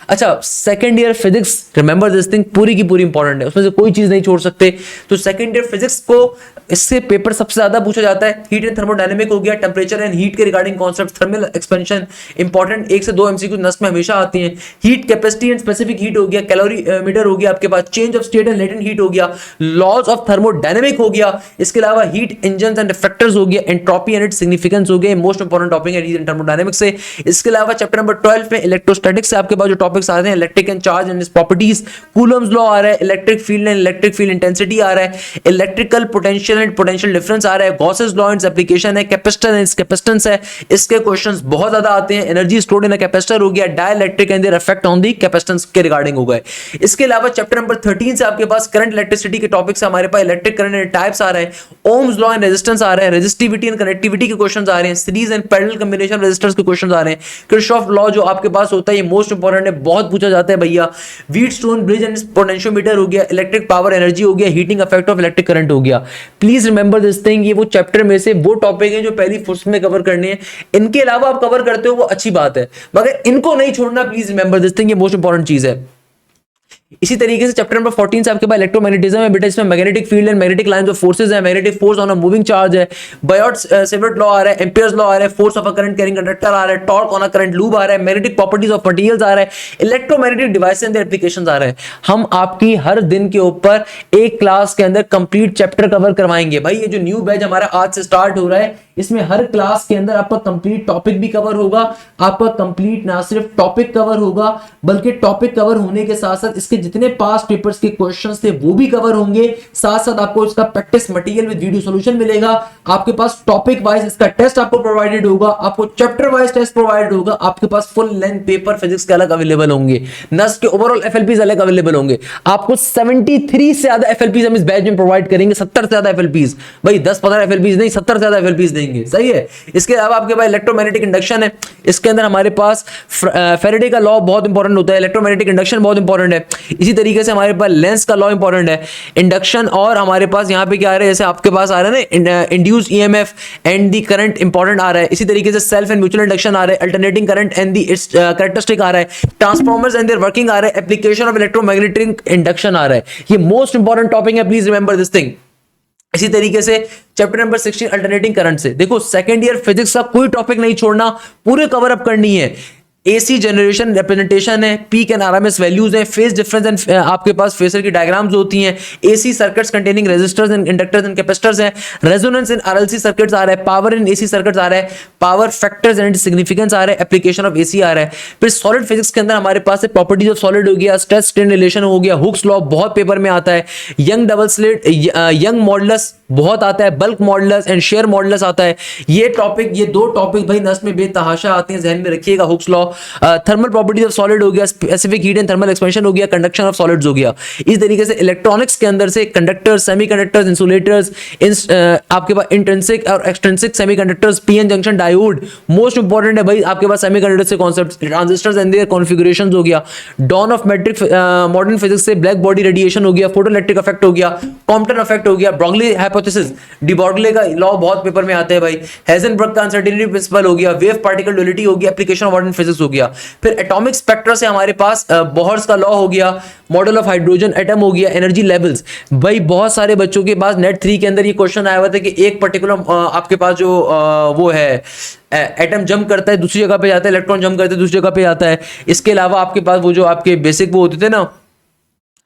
अच्छा second year physics, remember this thing, पूरी की पूरी इंपॉर्टेंट है, उसमें से कोई चीज नहीं छोड़ सकते। तो सेकंड ईयर फिजिक्स को इससे पेपर सबसे ज्यादा पूछा जाता है, हीट एंड थर्मोडायनेमिक हो गया, टेंपरेचर एंड हीट के regarding concept, thermal expansion important 1 से 2 एमसीक्यू नस में हमेशा आती हैं, heat capacity and specific heat हो गया, कैलोरी मीटर हो गया आपके पास, change of state and latent heat हो गया, लॉज ऑफ थर्मोडायनेमिक हो गया, इसके अलावा हीट इंजन एंड इफेक्टर्स हो गया, एंट्रोपी एंड इट्स सिग्निफिकेंस हो गया, मोस्ट इंपॉर्टेंट टॉपिक है हीट एंड थर्मोडायनेमिक्स से। इसके अलावा चैप्टर नंबर 12 में इलेक्ट्रोस्टैटिक्स से आपके पास जो टॉपिक्स आते हैं, electric and charge and its properties, Coulomb's law आ रहा है, electric field and electric field intensity आ रहा है, electrical potential and potential difference आ रहा है, गॉसेस लॉ एंड एप्लीकेशन है, कैपेसिटर एंड कैपेसिटेंस है, इसके क्वेश्चंस बहुत ज्यादा आते हैं, energy stored in a capacitor हो गया, dielectric and their effect on the capacitance के रिगार्डिंग हो गए। इसके अलावा चैप्टर नंबर 13 से आपके पास करंट इलेक्ट्रिसिटी के टॉपिक्स हमारे पास इलेक्ट्रिक करंट एंड टाइप्स आ रहे हैं, ओम्स लॉ एंड रेजिस्टेंस आ रहा है, रेजिस्टिविटी एंड कनेक्टिविटी के क्वेश्चंस आ रहे हैं, series and parallel combination resistors के क्वेश्चंस आ रहे हैं, किरचॉफ लॉ जो आपके पास होता है ये मोस्ट इंपॉर्टेंट है, बहुत पूछा जाता है भैया, व्हीटस्टोन ब्रिज एंड पोटेंशियोमीटर हो गया, इलेक्ट्रिक पावर एनर्जी हो गया, heating effect of electric current हो गया। प्लीज रिमेंबर दिस थिंग, ये वो चैप्टर में से वो टॉपिक हैं जो पहली फुर्सत में कवर करने हैं, इनके अलावा आप कवर करते हो वो अच्छी बात है, मगर इनको नहीं छोड़ना, प्लीज रिमेंबर दिस थिंग, ये मोस्ट इंपॉर्टेंट चीज है। इसी तरीके से चैप्टर नंबर 14 से आपके पास इलेक्ट्रोमैग्नेटिज्म है बेटा, इसमें magnetic field and magnetic lines of forces है, magnetic force on a moving charge है, बायोट-सेवर्ट लॉ आ रहा है, एम्पियर्स लॉ आ रहा है, force of a current carrying conductor आ रहा है, torque on a current loop आ रहा है, मैग्नेटिक प्रॉपर्टीज ऑफ मटेरियल्स आ रहा है, electromagnetic devices and their applications आ रहे हैं। हम आपकी हर दिन के ऊपर एक क्लास के अंदर कंप्लीट चैप्टर कवर करवाएंगे भाई। ये जो न्यू बैच हमारा आज से स्टार्ट हो रहा है इसमें हर क्लास के अंदर आपका कंप्लीट टॉपिक भी कवर होगा, आपका कंप्लीट ना सिर्फ टॉपिक कवर होगा बल्कि टॉपिक कवर होने के साथ साथ इसके जितने पास्ट पेपर्स के क्वेश्चंस थे वो भी कवर होंगे, साथ साथ आपको इसका practice material with video solution मिलेगा, आपके पास टॉपिक वाइज इसका टेस्ट आपको प्रोवाइडेड होगा, आपको चैप्टर वाइज टेस्ट प्रोवाइडेड होगा, आपके पास फुल लेंथ पेपर फिजिक्स के अलग अवेलेबल होंगे, नस्ट के ओवरऑल एफएलपीज अलग अवेलेबल होंगे। आपको 73 से ज्यादा एफएलपीज हम इस बैच में प्रोवाइड करेंगे, 70 से ज्यादा एफएलपीज, भाई 10-15 एफएलपीज नहीं 70 से ज्यादा एफएलपीज देंगे, सही है। इसके अलावा आपके पास इलेक्ट्रोमैग्नेटिक इंडक्शन है, इसके अंदर हमारे पास फैराडे का लॉ बहुत इंपॉर्टेंट होता है, इलेक्ट्रोमैग्नेटिक इंडक्शन बहुत इंपॉर्टेंट है, इसी तरीके से हमारे पास लेंस का लॉ इंपॉर्टेंट है, इंडक्शन, और हमारे पास यहाँ पे क्या आ रहा है, जैसे आपके पास आ रहा है ना induce EMF and the current important आ रहा है, इसी तरीके से सेल्फ एंड म्यूचुअल इंडक्शन आ रहा है, alternating current and the its characteristic आ रहा है, ट्रांसफॉर्मर्स एंड देयर वर्किंग आ रहा है, एप्लीकेशन ऑफ इलेक्ट्रोमैग्नेटिक इंडक्शन आ रहा है। ये मोस्ट इंपॉर्टेंट टॉपिक है, प्लीज रिमेंबर दिस थिंग। इसी तरीके से चैप्टर नंबर 16 अल्टरनेटिंग करंट से देखो, सेकंड ईयर फिजिक्स का कोई टॉपिक नहीं छोड़ना, पूरे कवर अप करनी है। एसी जनरेशन रिप्रेजेंटेशन है, पीक एंड आरएमएस वैल्यूज हैं, फेज डिफरेंस एंड आपके पास फेजर की डायग्राम्स होती हैं, AC circuits containing resistors and inductors and capacitors हैं, रेजोनेंस इन आरएलसी सर्किट्स आ रहा है, पावर इन एसी सर्किट्स आ रहा है, पावर फैक्टर्स एंड सिग्निफिकेंस आ रहा है, एप्लीकेशन ऑफ एसी आ रहा है। फिर सॉलिड फिजिक्स के अंदर हमारे पास है प्रॉपर्टीज ऑफ सॉलिड हो गया, स्ट्रेस स्ट्रेन रिलेशन हो गया, हुक्स लॉ बहुत पेपर में आता है, young double slit, young modulus बहुत आता है, bulk modulus and share modulus आता है। ये टॉपिक, ये दो टॉपिक भाई नस्ट में बेतहाशा आते हैं, ध्यान में रखिएगा। Hooke's law, thermal properties of solid हो गया, specific heat and thermal expansion हो गया, कंडक्शन ऑफ सॉलिड्स हो गया। इस तरीके से इलेक्ट्रॉनिक्स के अंदर से कंडक्टर्स, सेमीकंडक्टर्स, इंसुलेटर्स, आपके पास इंट्रिंसिक और extrinsic semiconductors, PN junction diode most important है भाई आपके पास सेमीकंडक्टर से concepts, transistors and their configurations हो गया, dawn of metric modern physics से ब्लैक बॉडी रेडिएशन हो गया, फोटोइलेक्ट्रिक इफेक्ट हो गया, कॉम्पटन इफेक्ट हो गया, ब्रोगली हाइपोथेसिस, डी ब्रोगली का लॉ बहुत पेपर में आता है भाई, हेज़ेनबर्ग का अनसर्टेनिटी प्रिंसिपल हो गया, वेव पार्टिकल ड्युअलिटी हो गया, एप्लीकेशन ऑफ मॉडर्न फिजिक्स हो गया। फिर एटॉमिक स्पेक्ट्रा से हमारे पास बोहर्स का लॉ हो गया, मॉडल ऑफ हाइड्रोजन एटम हो गया, एनर्जी लेवल्स। भाई बहुत सारे बच्चों के पास नेट 3 के अंदर ये क्वेश्चन आया हुआ था कि एक पर्टिकुलर आपके पास जो वो है एटम जंप करता है दूसरी जगह पे जाता है, इलेक्ट्रॉन जंप करता है दूसरी जगह पे जाता है। इसके अलावा आपके पास वो जो आपके बेसिक वो होते थे ना,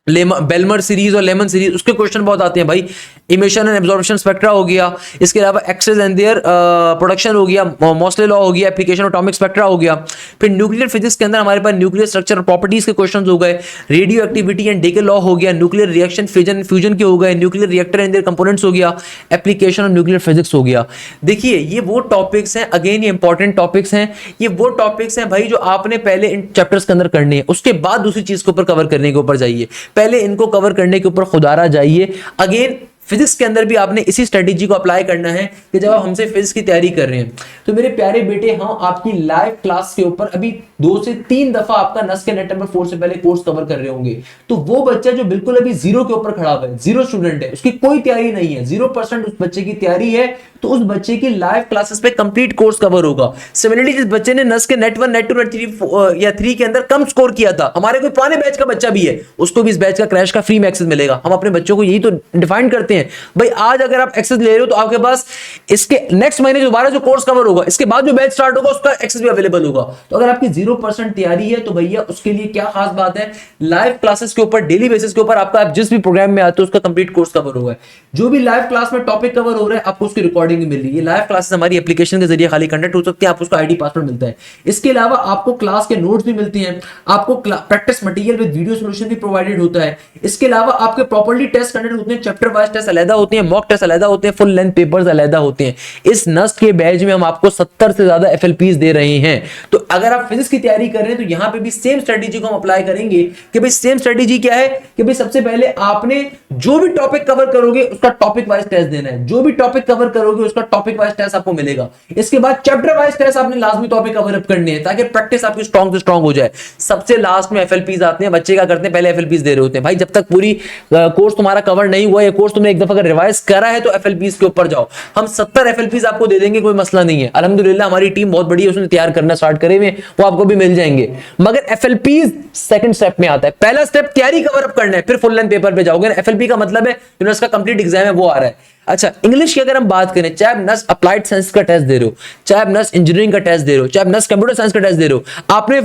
बेलमर सीरीज और लेमन सीरीज, उसके क्वेश्चन बहुत आते हैं भाई। इमिशन एंड एब्जॉर्प्शन स्पेक्ट्रा हो गया, इसके अलावा एक्सेस एंड देयर प्रोडक्शन हो गया, मॉसले लॉ हो गया, एप्लीकेशन ऑफ एटॉमिक स्पेक्ट्रा हो गया। फिर न्यूक्लियर फिजिक्स के अंदर हमारे पास न्यूक्लियर स्ट्रक्चर और प्रॉपर्टीज के क्वेश्चंस हो गए, रेडियो एक्टिविटी एंड डेके लॉ हो गया, न्यूक्लियर रिएक्शन फिजन फ्यूजन के हो गए, nuclear reactor and there components हो गया, एप्लीकेशन ऑफ न्यूक्लियर फिजिक्स हो गया। देखिए ये वो टॉपिक्स हैं, अगेन ये इंपॉर्टेंट टॉपिक्स हैं, ये वो टॉपिक्स हैं भाई जो आपने पहले इन चैप्टर्स के अंदर करने हैं, उसके बाद दूसरी चीज के ऊपर कवर करने के ऊपर जाइए, पहले इनको कवर करने के ऊपर खुदारा जाइए। अगेन फिजिक्स के अंदर भी आपने इसी स्ट्रेटेजी को अप्लाई करना है कि जब आप हमसे फिजिक्स की तैयारी कर रहे हैं तो मेरे प्यारे बेटे, हम आपकी लाइव क्लास के ऊपर अभी 2 से 3 दफा आपका नस के नेट नंबर 4 से पहले कोर्स कवर कर रहे होंगे। तो वो बच्चा जो बिल्कुल अभी 0 के ऊपर खड़ा हुआ है, 0 स्टूडेंट है, उसकी कोई तैयारी नहीं है, 0% उस बच्चे की तैयारी है, तो उस बच्चे की लाइव क्लासेस पे कंप्लीट कोर्स कवर होगा। सिमिलरली जिस बच्चे ने नस के नेट 1, नेट 2, नेट 3 या 3 के अंदर कम स्कोर किया था, हमारे कोई पुराने बैच का बच्चा भी है, उसको भी इस बैच का क्रैश का फ्री में एक्सेस मिलेगा। हम अपने बच्चों को यही तो डिफाइन करते हैं भाई, आज अगर आप एक्सेस ले रहे हो तो आपके पास इसके नेक्स्ट महीने दोबारा जो कोर्स कवर होगा, इसके बाद जो बैच स्टार्ट होगा उसका एक्सेस भी अवेलेबल होगा। तो अगर आपकी 0% तैयारी है तो भैया उसके लिए क्या खास बात है, लाइव क्लासेस के ऊपर डेली बेसिस के ऊपर आपका, आप जिस भी प्रोग्राम में आते हो उसका कंप्लीट कोर्स कवर होगा। जो भी लाइव क्लास में टॉपिक कवर हो रहा है आपको उसकी रिकॉर्डिंग भी मिल रही है। लाइव क्लासेस हमारी एप्लीकेशन के जरिए खाली कंडक्ट हो सकती है, आपको उसका आईडी पासवर्ड मिलता है। इसके अलावा आपको क्लास के नोट्स भी मिलते हैं, आपको practice material with video solution भी प्रोवाइडेड होता है। इसके अलावा आपके प्रॉपर्ली टेस्ट कंडक्ट होते हैं, चैप्टर वाइज टेस्ट अलग होते हैं, मॉक टेस्ट अलग होते हैं, फुल लेंथ पेपर्स अलग होते हैं। इस नस्ट के बैच में हम आपको 70 से ज्यादा एफएलपीज दे रहे हैं। तो अगर आप फिजिक्स की तैयारी कर रहे हैं तो यहां पे भी सेम स्ट्रेटेजी को हम अप्लाई करेंगे कि भाई सेम स्ट्रेटेजी क्या है कि भाई सबसे पहले आपने जो भी टॉपिक कवर करोगे उसका टॉपिक वाइज टेस्ट देना है, जो भी टॉपिक कवर करोगे उसका टॉपिक वाइज टेस्ट आपको मिलेगा। इसके बाद चैप्टर वाइज टेस्ट आपने लाजमी टॉपिक कवर अप करने हैं ताकि प्रैक्टिस आपकी स्ट्रांग से स्ट्रांग हो जाए। सबसे लास्ट में एफएलपीज आते हैं, बच्चे क्या करते हैं पहले एफएलपीज दे रहे होते हैं। भाई जब तक पूरी कोर्स तुम्हारा कवर नहीं हुआ, या कोर्स तुमने एक दफा अगर रिवाइज करा है तो एफएलपीज के ऊपर जाओ। हम 70 एफएलपीज आपको दे देंगे, कोई मसला नहीं है। अल्हम्दुलिल्लाह हमारी टीम बहुत बड़ी है, उसने तैयार करना स्टार्ट करे हुए, वो आपको भी मिल जाएंगे। मगर एफएलपीज सेकंड स्टेप में आता है। पहला स्टेप तैयारी कवर अप करना है, फिर फुल लेंथ पेपर पे जाओगे। एफएलपी का मतलब है यूनिवर्सिटी का कंप्लीट एग्जाम है वो आ रहा है। अच्छा, इंग्लिश की अगर हम बात करें, चाहे आप नस अप्लाइड साइंस का टेस्ट दे रहे हो, चाहे आप नस इंजीनियरिंग का टेस्ट दे रहे हो, चाहे आप नस कंप्यूटर साइंस का टेस्ट दे रहे हो, आपने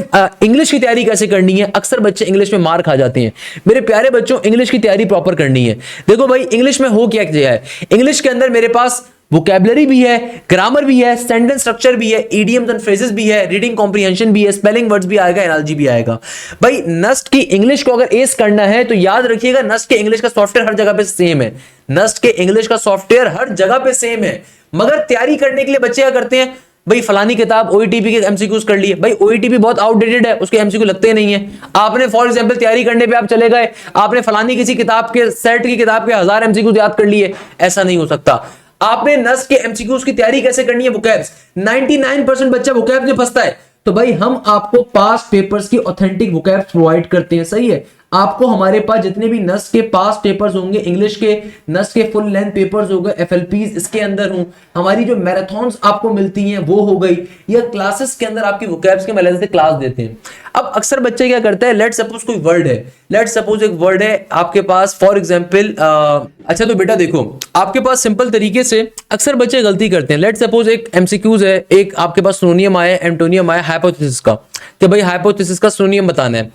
इंग्लिश की तैयारी कैसे करनी है। अक्सर बच्चे इंग्लिश में मार खा जाते हैं। मेरे प्यारे बच्चों, इंग्लिश की तैयारी प्रॉपर करनी है। देखो भाई इंग्लिश में हो क्या है, इंग्लिश के अंदर मेरे पास वोकैबुलरी भी है, ग्रामर भी है, सेंटेंस स्ट्रक्चर भी है, इडियम्स एंड फ्रेजेस भी है, रीडिंग कॉम्प्रिहेंशन भी है, स्पेलिंग वर्ड्स भी आएगा, एनालॉजी भी आएगा। भाई नस्ट की इंग्लिश को अगर एस करना है तो याद रखिएगा नस्ट के इंग्लिश का सॉफ्टवेयर हर जगह पे सेम है। नस्ट के इंग्लिश का सॉफ्टवेयर हर जगह पे सेम है, मगर तैयारी करने के लिए बच्चे क्या करते हैं, भाई फलानी किताब ओईटीपी के एमसीक्यूज कर लिए। भाई ओईटीपी बहुत आउटडेटेड है, उसके एमसीक्यू लगते नहीं है। आपने फॉर एग्जांपल तैयारी करने पे आप चले गए, आपने फलानी किसी किताब के सेट की किताब के 1000 एमसीक्यूज याद कर लिए, ऐसा नहीं हो सकता। आपने नस्ट के एमसीक्यूज की तैयारी कैसे करनी है, वोकैब्स। 99% बच्चा वोकैब्स में फंसता है, तो भाई हम आपको पास्ट पेपर्स की ऑथेंटिक वोकैब्स प्रोवाइड करते हैं, सही है। आपको हमारे पास जितने भी नस्ट के पास्ट पेपर्स होंगे, इंग्लिश के नस्ट के फुल लेंथ पेपर्स हो गए, एफएलपीज इसके अंदर हूं, हमारी जो मैराथन्स आपको मिलती हैं वो हो गई, या क्लासेस के अंदर आपकी वोकैब्स के मैलेज से क्लास देते हैं। अब अक्सर बच्चे क्या करते हैं, लेट सपोज कोई वर्ड है, लेट सपोज एक वर्ड है आपके पास फॉर एग्जांपल, अच्छा तो बेटा देखो आपके पास सिंपल तरीके से अक्सर बच्चे गलती करते हैं। लेट सपोज एक एमसीक्यूज है, एक आपके पास सिनोनियम आया, एंटोनियम आया हाइपोथेसिस का, कि भाई हाइपोथेसिस का सिनोनियम बताना है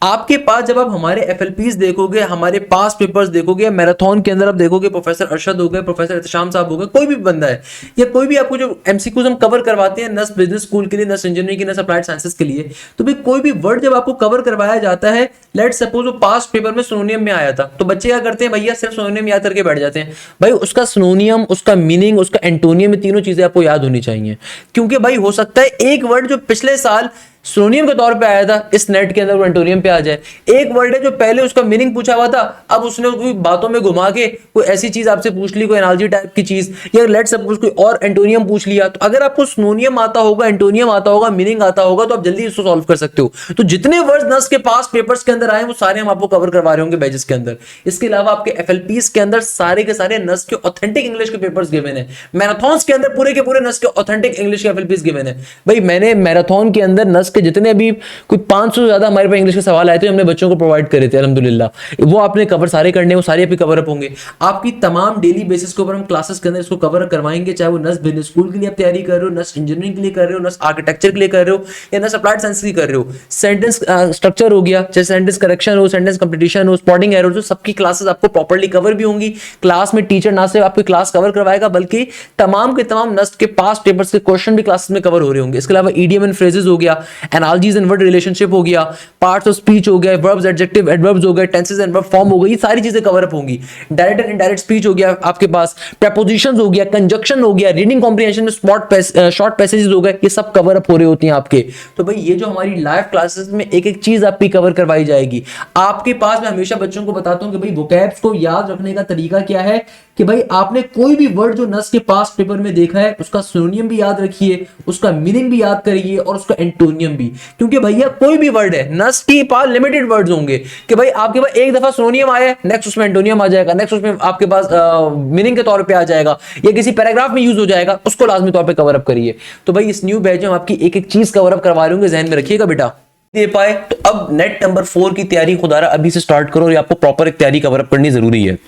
आपके पास। जब आप हमारे एफएलपीज देखोगे, हमारे पास पेपर्स देखोगे, मैराथन के अंदर आप देखोगे प्रोफेसर अरशद हो गए, प्रोफेसर एहतशाम साहब हो गए, कोई भी बंदा है या कोई भी आपको जो एमसीक्यूज हम कवर करवाते हैं नस बिजनेस स्कूल के लिए, नस इंजीनियरिंग की, नस अप्लाइड साइंसेस के लिए, तो भाई कोई भी वर्ड जब आपको कवर करवाया जाता है, लेट सपोज वो पास्ट पेपर में सिनोनियम में आया था, तो बच्चे क्या करते हैं, भैया सिर्फ सिनोनियम याद करके बैठ जाते हैं। भाई उसका सिनोनियम, उसका मीनिंग, उसका एंटोनियम, में तीनों चीजें आपको याद होनी चाहिए, क्योंकि भाई हो सकता है एक वर्ड जो पिछले साल सिनोनियम के तौर पे आया था इस नेट के अंदर वो एंटोनियम पे आ जाए। एक वर्ड है जो पहले उसका मीनिंग पूछा हुआ था, अब उसने कोई बातों में घुमा के कोई ऐसी चीज आपसे पूछ ली, कोई एनालॉजी टाइप की चीज, या लेट सपोज कोई और एंटोनियम पूछ लिया। तो अगर आपको सिनोनियम आता होगा, एंटोनियम आता होगा, मीनिंग आता होगा, तो आप जल्दी इसको सॉल्व कर सकते हो। तो जितने वर्ड्स नस के पास पेपर्स के अंदर आए वो सारे हम आपको कवर करवा रहे होंगे बैचेस के अंदर। इसके अलावा आपके एफएलपीज के अंदर सारे के सारे नस के ऑथेंटिक इंग्लिश के पेपर्स गिवन है। मैराथन्स के अंदर पूरे के पूरे नस के ऑथेंटिक इंग्लिश के एफएलपीज गिवन है। भाई मैंने मैराथन के अंदर नस के जितने भी कोई 500 से ज्यादा हमारे पास इंग्लिश के सवाल आए थे, हमने बच्चों को प्रोवाइड करे थे अल्हम्दुलिल्लाह। वो आपने कवर सारे करने, वो सारे आपके कवर अप होंगे। आपकी तमाम डेली बेसिस के ऊपर हम क्लासेस के अंदर इसको कवर करवाएंगे, चाहे वो नस बिजनेस स्कूल के लिए आप तैयारी कर रहे हो, नस इंजीनियरिंग के लिए कर रहे हो, नस आर्किटेक्चर के लिए कर रहे हो, या नस अप्लाइड साइंस के लिए कर रहे हो। सेंटेंस स्ट्रक्चर हो गया, चाहे सेंटेंस करेक्शन हो, सेंटेंस कंप्लीशन हो, स्पॉटिंग एरर हो, सबकी क्लासेस आपको प्रॉपर्ली कवर भी होंगी। क्लास में टीचर ना सिर्फ आपकी क्लास कवर करवाएगा, बल्कि तमाम के तमाम नस के पास्ट पेपर्स के क्वेश्चन भी क्लासेस में कवर हो रहे होंगे। इसके अलावा ईडियम एंड फ्रेजेस हो गया, एनालॉजीज एंड वर्ड रिलेशनशिप हो गया, पार्ट्स ऑफ स्पीच हो गए, वर्ब्स, एडजेक्टिव, एडवर्ब्स हो गए, टेंसेस एंड वर्ब फॉर्म हो गई, ये सारी चीजें कवर अप होंगी। डायरेक्ट एंड इनडायरेक्ट स्पीच हो गया आपके पास, प्रपोजिशंस हो गया, कंजक्शन हो गया, रीडिंग कॉम्प्रिहेंशन में शॉर्ट पैसेजेस हो गए, ये सब कवर अप हो रहे होती हैं आपके। तो भाई ये जो हमारी लाइव क्लासेस में एक एक चीज आपकी कवर करवाई जाएगी। आपके पास मैं हमेशा बच्चों को बताता हूं कि भाई वोकैब्स को याद रखने का तरीका क्या है, कि भाई आपने कोई भी वर्ड जो नस के पास्ट पेपर में देखा है उसका सिनोनियम भी याद रखिए, उसका मीनिंग भी याद करिए, और उसका एंटोनियम भी। क्योंकि भैया कोई भी वर्ड है, नस के पास लिमिटेड वर्ड्स होंगे, कि भाई आपके पास एक दफा सिनोनियम आया है, नेक्स्ट उसमें एंटोनियम आ जाएगा, नेक्स्ट उसमें आपके पास मीनिंग के तौर पे आ जाएगा, या किसी पैराग्राफ में यूज हो जाएगा, उसको लाजमी तौर पे कवर अप करिए। तो भाई इस न्यू बैच में हम आपकी एक एक चीज कवर अप करवा रहे होंगे, ध्यान में रखिएगा बेटा। दे पाए तो अब नेट नंबर 4 की तैयारी खुदारा अभी से स्टार्ट करो, और आपको प्रॉपर एक तैयारी कवर अप करनी जरूरी है।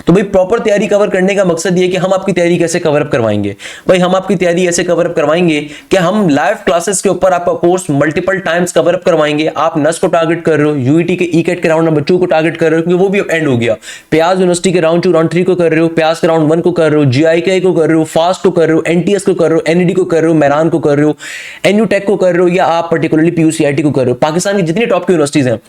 तो भाई प्रॉपर तैयारी कवर करने का मकसद ये कि हम आपकी तैयारी कैसे कवर अप करवाएंगे। भाई हम आपकी तैयारी ऐसे कवर अप करवाएंगे कि हम लाइव क्लासेस के ऊपर आपका course multiple times cover up करवाएंगे। आप नस को टारगेट कर रहे हो, यूईटी के ईकेट के राउंड नंबर 2 को टारगेट कर रहे हो, क्योंकि वो भी एंड हो गया। प्याज यूनिवर्सिटी के राउंड 2 राउंड 3 को कर रहे हो, प्याज के राउंड 1 को कर रहे हो, जीआईके को कर रहे हो, फास्ट को कर रहे हो, एनटीएस को कर रहे हो, एनईडी को कर रहे हो, मेरान को कर रहे हो, एनयू टेक को कर रहे हो, या आप पर्टिकुलरली पीयूसीआईटी को कर रहे हो। पाकिस्तान की जितनी टॉप की यूनिवर्सिटीज हैं,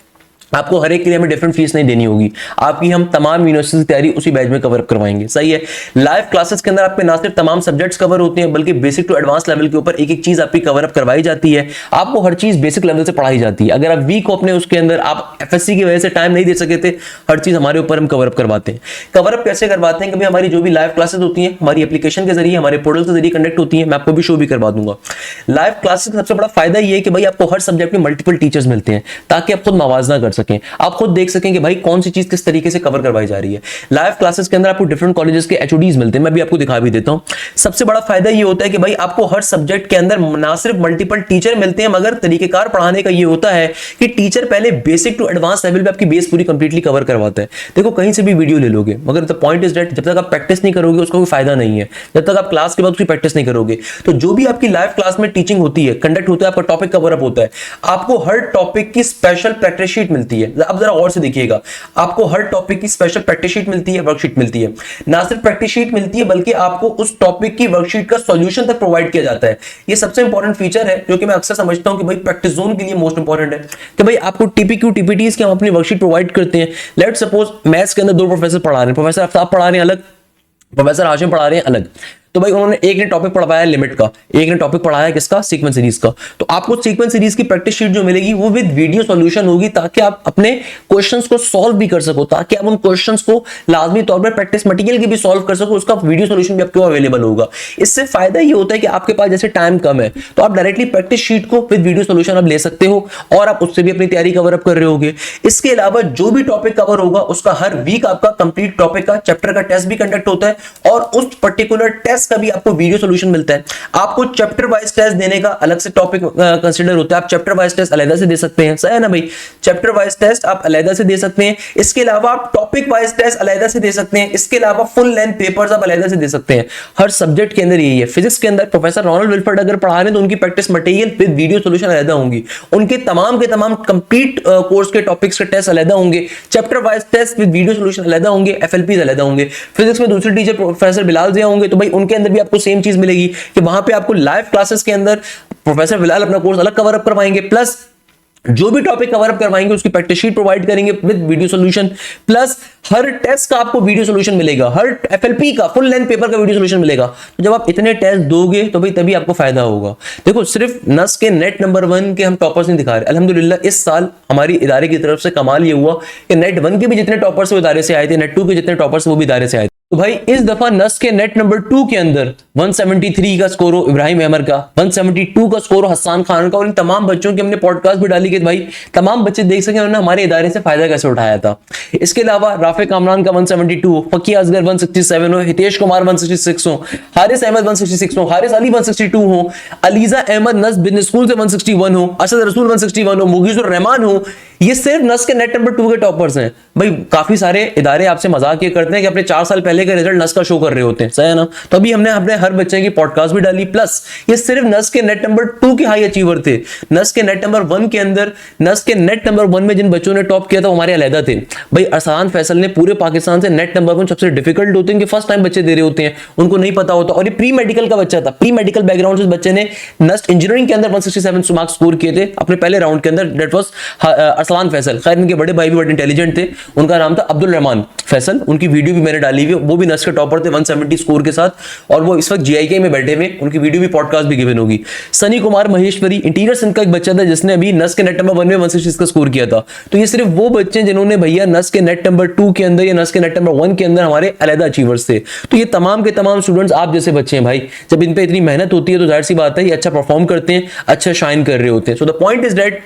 आपको हर एक के लिए हमें डिफरेंट फीस नहीं देनी होगी। आपकी हम तमाम यूनिवर्सिटी की तैयारी उसी बैच में कवर करवाएंगे, सही है। लाइव क्लासेस के अंदर आपके ना सिर्फ तमाम सब्जेक्ट्स कवर होते हैं, बल्कि बेसिक टू एडवांस लेवल के ऊपर एक एक चीज आपकी कवर अप करवाई जाती है। आपको हर चीज बेसिक लेवल से पढ़ाई जाती है। अगर आप वीक हो अपने उसके अंदर, आप एफएससी की वजह से टाइम नहीं दे सके थे, हर चीज हमारे ऊपर हम कवर अप करवाते हैं। कवर अप कैसे करवाते हैं, कभी हमारी जो भी लाइव क्लासेस होती हैं हमारी एप्लीकेशन के जरिए, हमारे पोर्टल के जरिए कंडक्ट होती है। मैं आपको भी शो भी करवा दूंगा। लाइव क्लासेस का सबसे बड़ा फायदा ये है कि भाई आपको हर सब्जेक्ट में मल्टीपल टीचर्स मिलते हैं, ताकि आप खुद मवाजना कर सकें, आप खुद देख सकें कि भाई कौन सी चीज किस तरीके से कवर करवाई जा रही है। लाइव क्लासेस के अंदर आपको डिफरेंट कॉलेजेस के एचओडीज मिलते हैं, मैं भी आपको दिखा भी देता हूं। सबसे बड़ा फायदा ये होता है कि भाई आपको हर सब्जेक्ट के अंदर ना सिर्फ मल्टीपल टीचर मिलते हैं, मगर तरीकेकार पढ़ाने का ये होता है कि टीचर पहले बेसिक टू एडवांस लेवल पे आपकी बेस पूरी कंप्लीटली कवर करवाता है। देखो कहीं से भी वीडियो ले लोगे, मगर द पॉइंट इज दैट जब तक आप प्रैक्टिस नहीं करोगे उसका कोई फायदा नहीं है। जब तक आप क्लास के बाद उसकी प्रैक्टिस नहीं करोगे, तो जो भी आपकी लाइव क्लास में टीचिंग होती है, कंडक्ट होता है, आपका टॉपिक कवर अप होता है, आपको हर टॉपिक की स्पेशल प्रैक्टिस शीट मिलती है। मिलती है। अब जरा और से देखिएगा, आपको हर टॉपिक की स्पेशल प्रैक्टिस शीट मिलती है, वर्कशीट मिलती है। ना सिर्फ प्रैक्टिस शीट मिलती है बल्कि आपको उस टॉपिक की वर्कशीट का सॉल्यूशन तक प्रोवाइड किया जाता है। ये सबसे इंपॉर्टेंट फीचर है जो कि मैं अक्सर समझता हूं कि भाई प्रैक्टिस जोन के लिए मोस्ट इंपॉर्टेंट है कि भाई आपको टीपीक्यू टीपीटीज की हम अपनी वर्कशीट प्रोवाइड करते हैं। लेट्स सपोज मैथ्स के अंदर दो प्रोफेसर पढ़ा रहे हैं, प्रोफेसर आफ्ताब पढ़ा रहे हैं अलग, प्रोफेसर हाशिम पढ़ा रहे हैं अलग। तो भाई उन्होंने एक ने टॉपिक पढ़ाया लिमिट का, एक ने टॉपिक पढ़ाया किसका, सीक्वेंस सीरीज का। तो आपको सीक्वेंस सीरीज की प्रैक्टिस शीट जो मिलेगी वो विद वीडियो सॉल्यूशन होगी ताकि आप अपने क्वेश्चंस को सॉल्व भी कर सको, ताकि आप उन क्वेश्चंस को लाजमी तौर पर प्रैक्टिस मटेरियल की भी सॉल्व कर सको, उसका वीडियो सॉल्यूशन भी आपको अवेलेबल होगा। इससे फायदा ये होता है कि आपके पास जैसे टाइम कम है तो आप डायरेक्टली प्रैक्टिस शीट को विद वीडियो सॉल्यूशन आप ले सकते हो और आप उससे भी अपनी तैयारी कवर अप कर रहे होगे। इसके अलावा जो भी टॉपिक कवर होगा उसका हर वीक आपका कंप्लीट टॉपिक का चैप्टर का टेस्ट भी कंडक्ट होता है और उस पर्टिकुलर टेस्ट का भी आपको वीडियो सॉल्यूशन मिलता है। आपको चैप्टर वाइज टेस्ट देने का अलग से टॉपिक कंसीडर होता है, आप चैप्टर वाइज टेस्ट अलग से दे सकते हैं, सही है ना भाई। चैप्टर वाइज टेस्ट आप अलग से दे सकते हैं, इसके अलावा आप टॉपिक वाइज टेस्ट अलग से दे सकते हैं, इसके अलावा फुल लेंथ पेपर्स आप अलग से दे सकते हैं। हर सब्जेक्ट के अंदर यही है। फिजिक्स के अंदर प्रोफेसर रोनाल्ड विल्फर्ड अगर पढ़ा रहे हैं तो उनकी practice material with video solution अलग होंगी, उनके तमाम के तमाम कंप्लीट कोर्स के टॉपिक्स के टेस्ट अलग होंगे, chapter wise test with video solution अलग होंगे, एफएलपीज अलग होंगे। फिजिक्स में दूसरे टीचर प्रोफेसर बिलाल जिया होंगे तो भाई उनके अंदर भी आपको सेम चीज मिलेगी कि वहां पे आपको लाइव क्लासेस के अंदर प्रोफेसर बिलाल अपना कोर्स अलग कवर अप करवाएंगे, प्लस जो भी टॉपिक कवर अप करवाएंगे उसकी प्रैक्टिस शीट प्रोवाइड करेंगे विद वीडियो सॉल्यूशन, प्लस हर टेस्ट का आपको वीडियो सॉल्यूशन मिलेगा, हर एफएलपी का फुल लेंथ पेपर का वीडियो सॉल्यूशन मिलेगा। तो जब आप इतने टेस्ट दोगे तो भाई तभी आपको फायदा होगा। देखो सिर्फ नस के नेट नंबर 1 के हम टॉपर्स नहीं दिखा रहे, अल्हम्दुलिल्लाह इस साल हमारी इदारे की तरफ से कमाल ये हुआ कि नेट 1 के भी जितने टॉपर्स वो इदारे से आए थे, नेट 2 के जितने टॉपर्स वो भी इदारे से आए थे। तो भाई इस दफा नस के नेट नंबर 2 के अंदर 173 का स्कोर हो इब्राहिम अहमद का, 172 का स्कोर हो हसन खान का, और इन तमाम बच्चों की हमने पॉडकास्ट भी डाली कि भाई तमाम बच्चे देख सके उन्होंने हमारे इदारे से फायदा कैसे उठाया था। इसके अलावा राफे कामरान का 172, फकी असगर 167 हो, हितेश कुमार 166 हो, हारिस अहमद 166 हो, हारिस अली 162 हो, अलीजा अहमद नस बिजनेस स्कूल से 161 हो, असद रसूल 161 हो, मुगीजुर रहमान हो। ये सिर्फ नस के नेट नंबर 2 के टॉपर्स हैं। भाई काफी सारे इदारे आपसे मजाक ये करते हैं कि अपने 4 साल पहले के रिजल्ट नस का शो कर रहे होते हैं, सही है ना। तो अभी हमने अपने हर बच्चे की पॉडकास्ट भी डाली, प्लस ये सिर्फ नस के नेट नंबर 2 के हाई अचीवर थे। नस के नेट नंबर 1 के अंदर, नस के नेट नंबर 1 में जिन बच्चों ने टॉप किया था हमारे अलहदा थे। भाई अरसान फैसल ने पूरे पाकिस्तान से नेट नंबर 1 सबसे डिफिकल्ट होते हैं कि फर्स्ट टाइम बच्चे दे रहे होते हैं, उनको नहीं पता होता, और ये प्री मेडिकल का बच्चा था, प्री मेडिकल बैकग्राउंड से बच्चे ने नस्ट इंजीनियरिंग के अंदर 167 मार्क्स स्कोर किए थे अपने पहले राउंड के अंदर। That was Arsalan Faisal. खैर इनके बड़े भाई भी बड़े इंटेलिजेंट थे, उनका नाम था अब्दुल रहमान फैसल, उनकी वीडियो भी मैंने डाली हुई, वो भी नस के टॉपर थे 170 स्कोर के साथ, और वो इस वक्त जीआईके में बैठे हुए, उनकी वीडियो भी पॉडकास्ट भी गिवन होगी। सनी कुमार महेश्वरी इंटीरियर सिंध का एक बच्चा था जिसने अभी नस के नेट नंबर 1 में 166 का स्कोर किया था। तो ये सिर्फ वो बच्चे जिन्होंने भैया नस के नेट नंबर 2 के अंदर या नस के नेट नंबर 1 के अंदर हमारे अलहदा अचीवर्स थे। तो ये तमाम के तमाम स्टूडेंट्स आप जैसे बच्चे हैं भाई, जब इन पे इतनी मेहनत होती है तो जाहिर सी बात है ये अच्छा परफॉर्म करते हैं, अच्छा शाइन कर रहे होते हैं। So the point is that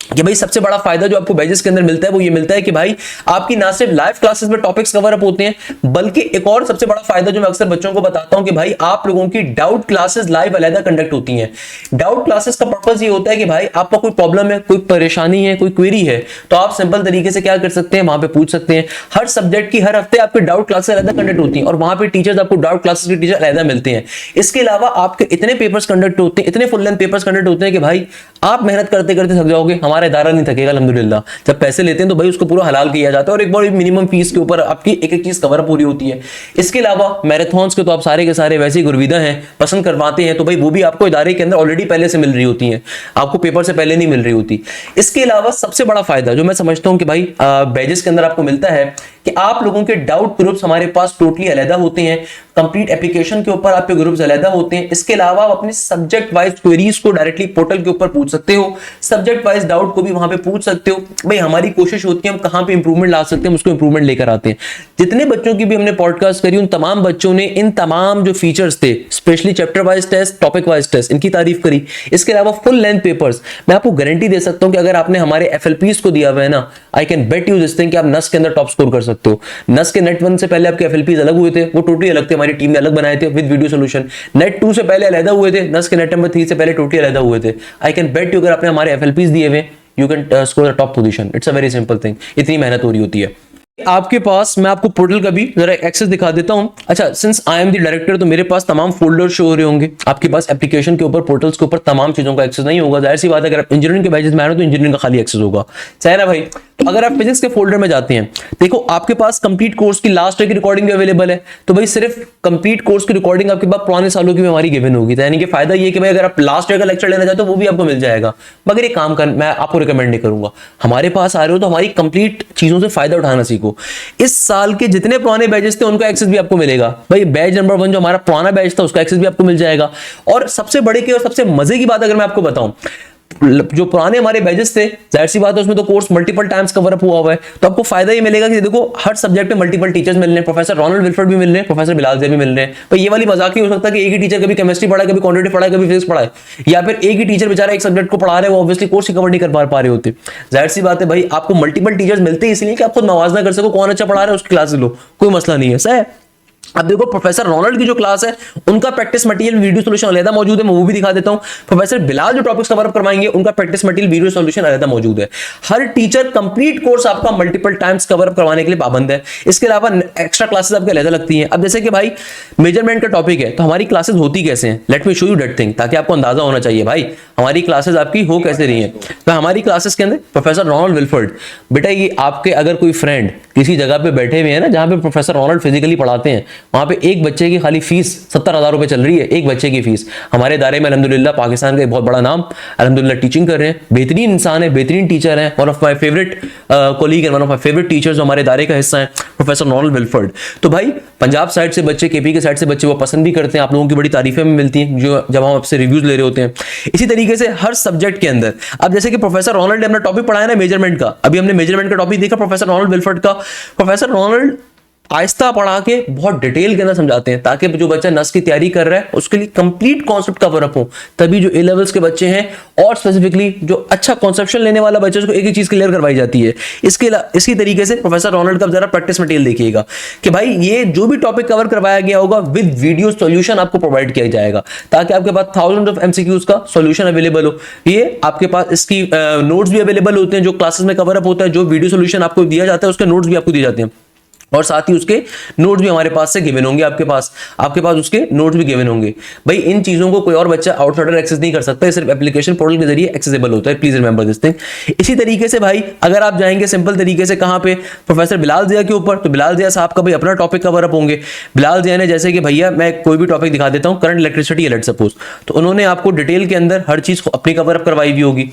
कि भाई सबसे बड़ा फायदा जो आपको बैचेस के अंदर मिलता है वो ये मिलता है कि भाई आपकी ना सिर्फ लाइव क्लासेस में टॉपिक्स कवर अप होते हैं, बल्कि एक और सबसे बड़ा फायदा जो मैं अक्सर बच्चों को बताता हूं कि भाई आप लोगों की डाउट क्लासेस लाइव अलहदा कंडक्ट होती हैं। डाउट क्लासेस का पर्पस ये होता है कि भाई आपका कोई प्रॉब्लम है, कोई परेशानी है, कोई क्वेरी है, तो आप सिंपल तरीके से क्या कर सकते हैं, वहां पे पूछ सकते हैं। हर सब्जेक्ट की हर हफ्ते आपकी डाउट क्लासेस अलहदा कंडक्ट होती हैं और वहां पे टीचर्स आपको डाउट क्लासेस के टीचर अलहदा मिलते हैं। इसके अलावा आपके इतने पेपर्स कंडक्ट होते हैं, इतने फुल लेंथ पेपर्स कंडक्ट होते हैं कि भाई आप मेहनत करते करते थक जाओगे, हमारा इदारा नहीं थकेगा अल्हम्दुलिल्लाह। जब पैसे लेते हैं तो भाई उसको पूरा हलाल किया जाता है और एक बार मिनिमम फीस के ऊपर आपकी एक एक चीज कवर पूरी होती है। इसके अलावा मैराथन्स के तो आप सारे के सारे वैसे ही गुरविदा हैं, पसंद करवाते हैं, तो भाई वो भी आपको इदारे के अंदर ऑलरेडी पहले से मिल रही होती हैं, आपको पेपर से पहले नहीं मिल रही होती। इसके अलावा सबसे बड़ा फायदा जो मैं समझता हूं कि भाई बैचेस के अंदर आपको मिलता है कि आप लोगों के डाउट ग्रुप्स हमारे पास टोटली अलहदा होते हैं, कंप्लीट एप्लीकेशन के ऊपर आपके ग्रुप्स अलहदा होते हैं। इसके अलावा आप अपने सब्जेक्ट वाइज क्वेरीज को डायरेक्टली पोर्टल के ऊपर पूछ सकते हो, सब्जेक्ट वाइज डाउट को भी वहां पे पूछ सकते हो। भाई हमारी कोशिश होती है हम कहां पे इंप्रूवमेंट ला सकते हैं उसको इंप्रूवमेंट लेकर आते हैं। जितने बच्चों की भी हमने पॉडकास्ट करी उन तमाम बच्चों ने इन तमाम जो फीचर्स थे, specially chapter wise test, topic wise test, इनकी तारीफ करी। इसके अलावा फुल लेंथ पेपर्स, मैं आपको गारंटी दे सकता हूं कि अगर आपने हमारे एफएलपीज को दिया हुआ है ना, I can bet you this thing कि आप नस के अंदर टॉप स्कोर कर सकते हो। नस के नेट 1 से पहले आपके एफएलपीज अलग हुए थे, वो टोटली अलग थे, हमारी टीम ने अलग बनाए थे विद वीडियो सॉल्यूशन। नेट 2 से पहले अलहदा हुए थे, नस के नेट नंबर 3 से पहले टोटली अलहदा हुए थे। आई कैन बेट यू अगर आपने हमारे एफएलपीज दिए हुए, you can score the top position. It's a very simple thing, इतनी मेहनत हो रही होती है। आपके पास मैं आपको पोर्टल का भी जरा एक्सेस दिखा देता हूं। अच्छा, since I am the director तो मेरे पास तमाम फोल्डर शो हो रहे होंगे। आपके पास एप्लीकेशन के ऊपर, पोर्टल्स के ऊपर तमाम चीजों का एक्सेस नहीं होगा। जाहिर सी बात है, अगर आप इंजीनियरिंग के बैचेस में आ रहे हो तो इंजीनियरिंग का खाली एक्सेस होगा, सही है ना भाई। तो अगर आप फिजिक्स के फोल्डर में जाते हैं, देखो आपके पास कंप्लीट कोर्स की लास्ट ईयर की रिकॉर्डिंग भी अवेलेबल है। तो भाई सिर्फ कंप्लीट कोर्स की रिकॉर्डिंग आपके पास पुराने सालों की भी हमारी गिवन होगी। यानी कि फायदा ये कि भाई अगर आप लास्ट ईयर का लेक्चर लेना चाहते हो वो भी आपको मिल जाएगा। मगर ये काम कर मैं आपको रिकमेंड नहीं करूंगा। हमारे पास आ रहे हो तो हमारी कंप्लीट चीजों से फायदा उठाना सीखो। इस साल के जितने पुराने बैचेस थे उनका एक्सेस भी आपको मिलेगा। भाई बैच नंबर 1 जो हमारा पुराना बैच था उसका एक्सेस भी आपको मिल जाएगा। और सबसे बड़े की और सबसे मजे की बात अगर मैं आपको बताऊं, जो पुराने हमारे बैचेस थे, जाहिर सी बात है उसमें तो course multiple times cover up हुआ है। तो आपको फायदा ये मिलेगा कि देखो हर सब्जेक्ट में मल्टीपल टीचर्स मिल रहे हैं। प्रोफेसर रोनाल्ड विल्फर्ड भी मिल रहे हैं, प्रोफेसर बिलाल ज़ैद भी मिल रहे हैं। भाई ये वाली मजाक नहीं हो सकता कि एक ही टीचर कभी केमिस्ट्री पढ़ाए, कभी क्वांटिटी पढ़ाए, कभी फिजिक्स पढ़ाए, या फिर एक ही टीचर बेचारा एक सब्जेक्ट को पढ़ा रहे हैं, वो ऑब्वियसली कोर्स कवर नहीं कर पा रहे होते। जाहिर सी बात है भाई, आपको मल्टीपल टीचर्स मिलते हैं इसलिए कि आप खुद मवाजना कर सको, कौन अच्छा पढ़ा रहा है उसकी क्लास लो, कोई मसला नहीं है, सही है। अब देखो प्रोफेसर रोनाल्ड की जो क्लास है उनका प्रैक्टिस मटेरियल वीडियो सॉल्यूशन अलग मौजूद है, मैं वो भी दिखा देता हूं। प्रोफेसर बिलाल जो टॉपिक्स कवर अप करवाएंगे उनका प्रैक्टिस मटेरियल वीडियो सॉल्यूशन अलग मौजूद है। हर टीचर कंप्लीट कोर्स आपका मल्टीपल टाइम्स कवर अप करवाने के लिए पाबंद है। इसके अलावा एक्स्ट्रा क्लासेस आपके अलग लगती हैं। अब जैसे कि भाई मेजरमेंट का टॉपिक है तो हमारी क्लासेस होती कैसे हैं, let me show you that thing, ताकि आपको अंदाजा होना चाहिए भाई हमारी क्लासेस आपकी हो कैसे रही है। तो हमारी क्लासेस के अंदर प्रोफेसर रोनाल्ड विल्फर्ड, बेटा ये आपके अगर कोई फ्रेंड किसी जगह पे बैठे हुए हैं ना जहां पे प्रोफेसर रोनाल्ड फिजिकली पढ़ाते हैं, वहां पे एक बच्चे की खाली फीस 70,000 रुपए चल रही है, एक बच्चे की फीस। हमारे इदारे में अल्हम्दुलिल्लाह पाकिस्तान का एक बहुत बड़ा नाम अल्हम्दुलिल्लाह टीचिंग कर रहे हैं, बेहतरीन इंसान है, बेहतरीन टीचर है, one of my favourite colleague and one of my favourite teachers हमारे इदारे का हिस्सा है प्रोफेसर रोनाल्ड विल्फर्ड। तो भाई पंजाब साइड से बच्चे, केपी के साइड से बच्चे वो पसंद भी करते हैं, आप लोगों की बड़ी तारीफें भी मिलती हैं जो जब हम आपसे रिव्यूज ले रहे होते हैं। इसी तरीके से हर सब्जेक्ट के अंदर, अब जैसे कि प्रोफेसर रोनाल्ड ने अपना टॉपिक पढ़ाया ना मेजरमेंट का, अभी हमने मेजरमेंट का टॉपिक देखा प्रोफेसर रोनाल्ड विल्फर्ड का। प्रोफेसर रोनाल्ड आहिस्ता पढ़ा के बहुत डिटेल के अंदर समझाते हैं ताकि जो बच्चा नस की तैयारी कर रहा है उसके लिए कंप्लीट कॉन्सेप्ट कवर अप हो। तभी जो ए लेवल्स के बच्चे हैं और स्पेसिफिकली जो अच्छा कॉन्सेप्शन लेने वाला बच्चा उसको एक एक चीज क्लियर करवाई जाती है। इसी तरीके से प्रोफेसर रोनाल्ड का जरा प्रैक्टिस मटेरियल देखिएगा कि भाई ये जो भी टॉपिक कवर करवाया गया होगा विद वीडियो सॉल्यूशन आपको प्रोवाइड किया जाएगा ताकि आपके पास थाउजेंड ऑफ एमसीक्यूज का सॉल्यूशन अवेलेबल हो। ये आपके पास इसकी नोट्स भी अवेलेबल होते हैं जो क्लासेस में कवर अप होता है, जो वीडियो सॉल्यूशन आपको दिया जाता है उसके नोट्स भी आपको दिए जाते हैं और साथ ही उसके नोट्स भी हमारे पास से गिवन होंगे। आपके पास उसके नोट्स भी गिवन होंगे। भाई इन चीजों को कोई और बच्चा आउटसाइडर एक्सेस नहीं कर सकता, सिर्फ एप्लीकेशन पोर्टल के जरिए एक्सेसिबल होता है, प्लीज रिमेंबर दिस थिंग। इसी तरीके से भाई अगर आप जाएंगे सिंपल तरीके से कहां पे, प्रोफेसर बिलाल ज़िया के ऊपर, तो बिलाल ज़िया साहब का भाई अपना टॉपिक कवर अप होंगे। बिलाल ज़िया ने जैसे कि भैया मैं कोई भी टॉपिक दिखा देता हूं, करंट इलेक्ट्रिसिटी है लेट्स सपोज, तो उन्होंने आपको डिटेल के अंदर हर चीज अपनी कवर अप करवाई भी होगी।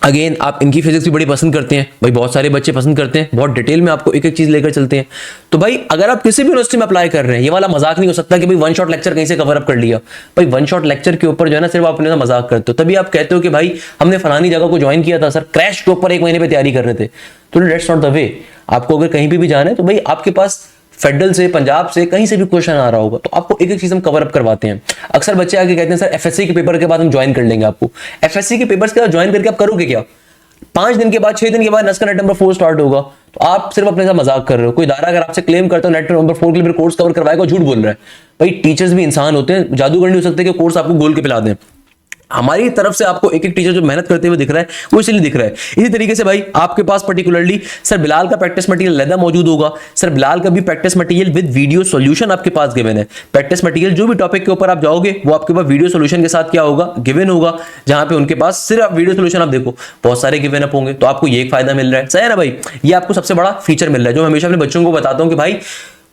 अगेन आप इनकी फिजिक्स भी बड़ी पसंद करते हैं भाई, बहुत सारे बच्चे पसंद करते हैं, बहुत डिटेल में आपको एक एक चीज लेकर चलते हैं। तो भाई अगर आप किसी भी यूनिवर्सिटी में अप्लाई कर रहे हैं, ये वाला मजाक नहीं हो सकता कि भाई वन शॉट लेक्चर कहीं से कवर अप कर लिया। भाई वन शॉट लेक्चर के ऊपर जो है ना सिर्फ आप अपने मजाक करते हो, तभी आप कहते हो कि भाई हमने फलानी जगह को ज्वाइन किया था सर, क्रैश के ऊपर 1 महीने पे तैयारी कर रहे थे। तो दैट्स नॉट द वे। आपको अगर कहीं भी जाना है तो भाई आपके पास फेडरल से, पंजाब से, कहीं से भी क्वेश्चन आ रहा होगा तो आपको एक एक चीज हम कवर अप करवाते हैं। अक्सर बच्चे आके कहते हैं सर एफएससी के पेपर के बाद हम ज्वाइन कर लेंगे आपको। एफएससी के पेपर्स के बाद ज्वाइन करके आप करोगे क्या? 5 दिन के बाद, 6 दिन के बाद नस्का नेट नंबर 4 स्टार्ट होगा, तो आप सिर्फ अपने साथ मजाक कर रहे हो। कोई इदारा अगर आपसे क्लेम करता है नेट नंबर 4 के लिए कोर्स कवर करवाएगा, झूठ बोल रहा है। भाई टीचर्स भी इंसान होते हैं, जादूगर नहीं हो सकते कि कोर्स आपको गोल के पिला दें। हमारी तरफ से आपको एक एक टीचर जो मेहनत करते हुए दिख रहा है वो इसलिए दिख रहा है। इसी तरीके से भाई आपके पास पर्टिकुलरली सर बिलाल का प्रैक्टिस मटेरियल अलग मौजूद होगा। सर बिलाल का भी practice material with video solution आपके पास गिवन है। प्रैक्टिस मटेरियल जो भी टॉपिक के ऊपर आप जाओगे वो आपके पास वीडियो सॉल्यूशन के साथ क्या होगा, गिवन होगा, जहां पे उनके पास सिर्फ वीडियो सॉल्यूशन आप देखो बहुत सारे गिवन अप होंगे, तो आपको ये एक फायदा मिल रहा है, सही है ना भाई। ये आपको सबसे बड़ा फीचर मिल रहा है जो हमेशा अपने बच्चों को बताता हूं कि भाई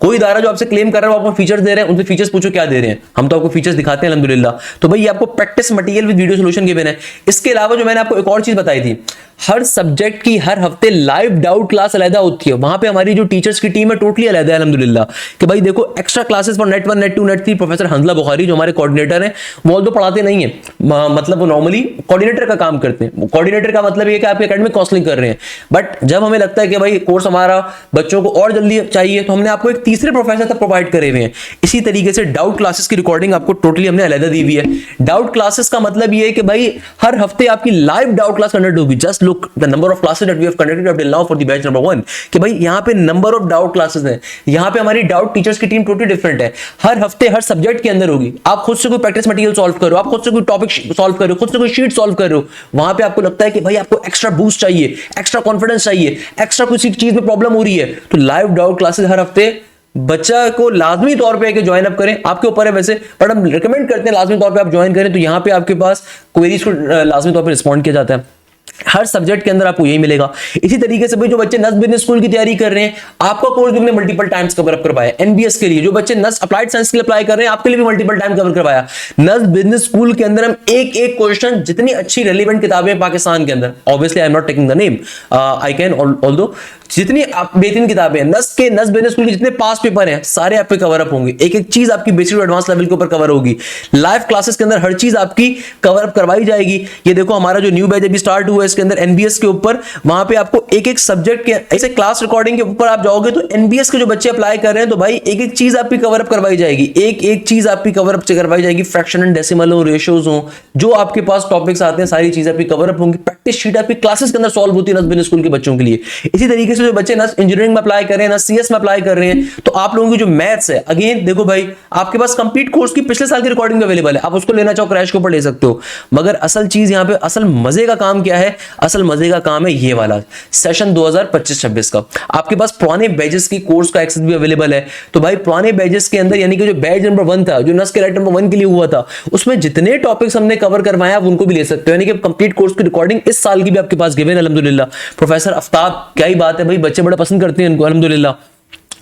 कोई इदारा जो आपसे क्लेम कर रहा है वो आपको फीचर्स दे रहे हैं, उनसे फीचर्स पूछो क्या दे रहे हैं, हम तो आपको फीचर्स दिखाते हैं अल्हम्दुलिल्लाह। तो भाई ये आपको practice material with video solution given है। इसके अलावा जो मैंने आपको एक और चीज बताई थी, हर सब्जेक्ट की हर हफ्ते लाइव डाउट क्लास अलग होती है। वहां पे हमारी जो टीचर्स की टीम है टोटली अलग है अल्हम्दुलिल्लाह। कि भाई देखो extra classes for net 1, net 2, net 3 professor Hanzala Bukhari जो हमारे कोऑर्डिनेटर हैं वो तो पढ़ाते नहीं है, मतलब वो नॉर्मली कोऑर्डिनेटर का काम करते हैं। कोऑर्डिनेटर का मतलब ये कि आप एकेडमिक काउंसलिंग कर रहे हैं, बट जब हमें लगता है कि भाई कोर्स हमारा बच्चों को और जल्दी चाहिए तो हमने आपको एक तीसरे प्रोफेसर तक प्रोवाइड करे हुए हैं। इसी तरीके से डाउट क्लासेस की रिकॉर्डिंग आपको टोटली हमने अलग दी हुई है। डाउट क्लासेस का मतलब ये है कि भाई हर हफ्ते आपकी लाइव डाउट क्लास कंडक्ट होगी। Just look the number of classes that we have conducted up till now for the batch number 1 कि भाई यहां पे नंबर ऑफ डाउट क्लासेस हैं। यहां पे हमारी डाउट टीचर्स की टीम टोटली डिफरेंट है। हर हफ्ते हर सब्जेक्ट के अंदर होगी। आप खुद से कोई प्रैक्टिस मटेरियल सॉल्व करो, आप खुद से कोई टॉपिक सॉल्व करो, खुद से कोई शीट सॉल्व करो। वहां पे आपको लगता है कि भाई आपको एक्स्ट्रा बूस्ट चाहिए, एक्स्ट्रा कॉन्फिडेंस चाहिए, एक्स्ट्रा किसी चीज में प्रॉब्लम हो रही है, तो लाइव डाउट क्लासेस हर हफ्ते बच्चा को लाजमी तौर पे कि ज्वाइन अप करें। आपके ऊपर है वैसे, पर हम रिकमेंड करते हैं लाजमी तौर पे आप ज्वाइन करें। तो यहां पे आपके पास क्वेरीज को लाजमी तौर पे रिस्पॉन्ड किया जाता है। हर सब्जेक्ट के अंदर आपको यही मिलेगा। इसी तरीके से भाई जो बच्चे नस बिजनेस स्कूल की तैयारी कर रहे हैं, आपका कोर्स भी हमने मल्टीपल टाइम्स कवर अप करवाया। एनबीएस के लिए जो बच्चे नस अप्लाइड साइंस के लिए अप्लाई कर रहे हैं, आपके लिए भी मल्टीपल टाइम कवर करवाया। नस बिजनेस स्कूल के अंदर हम एक एक क्वेश्चन, जितनी अच्छी रेलिवेंट किताबें पाकिस्तान के अंदर, obviously I am not taking the name, I can although, जितनी बेहतरीन किताबें हैं नस बिजनेस स्कूल के जितने पास पेपर हैं सारे आप पे कवर अप होंगे। एक एक चीज आपकी बेसिक टू एडवांस लेवल के ऊपर कवर होगी। लाइव क्लासेस के अंदर हर चीज आपकी कवर अप करवाई जाएगी। ये देखो हमारा जो न्यू बैच अभी स्टार्ट हुआ है, इसके अंदर एनबीएस के ऊपर, वहां पे आपको एक एक सब्जेक्ट के ऐसे क्लास रिकॉर्डिंग के ऊपर आप जाओगे तो एनबीएस के जो बच्चे अप्लाई कर रहे हैं, तो भाई एक एक चीज आपकी कवर अप करवाई जाएगी। एक एक चीज आपकी कवर अप करवाई जाएगी। फ्रैक्शन एंड डेसिमल हो, रेशियोज हो, जो आपके पास टॉपिक्स आते हैं सारी चीजें आपकी कवर अप होंगी। प्रैक्टिस शीट आपकी क्लासेस के अंदर सॉल्व होती है नस बिजनेस स्कूल के बच्चों के लिए। इसी तरीके से जो बच्चे नस इंजीनियरिंग में अप्लाई कर रहे हैं, नस सीएस में अप्लाई कर रहे हैं, तो आप लोगों की जो मैथ्स है, अगेन देखो भाई आपके पास कंप्लीट कोर्स की पिछले साल की रिकॉर्डिंग भी अवेलेबल है। आप उसको लेना चाहो क्रैश के ऊपर ले सकते हो। मगर असल चीज यहां पे, असल मजे का काम क्या है? असल मजे का काम है ये वाला सेशन 2025-26 का। आपके पास पुराने बैचेस की कोर्स का एक्सेस भी अवेलेबल है। तो भाई पुराने बैचेस के अंदर, यानी कि जो बैच नंबर 1 था, जो नस के राइट नंबर 1 के लिए हुआ था, उसमें जितने टॉपिक्स हमने कवर करवाए आप उनको भी ले सकते हो। यानी कि कंप्लीट कोर्स की रिकॉर्डिंग इस साल की भी आपके पास गिवन है अल्हम्दुलिल्लाह। प्रोफेसर आफ्ताब, क्या ही बात है भाई, बच्चे बड़ा पसंद करते हैं इनको अल्हम्दुलिल्लाह।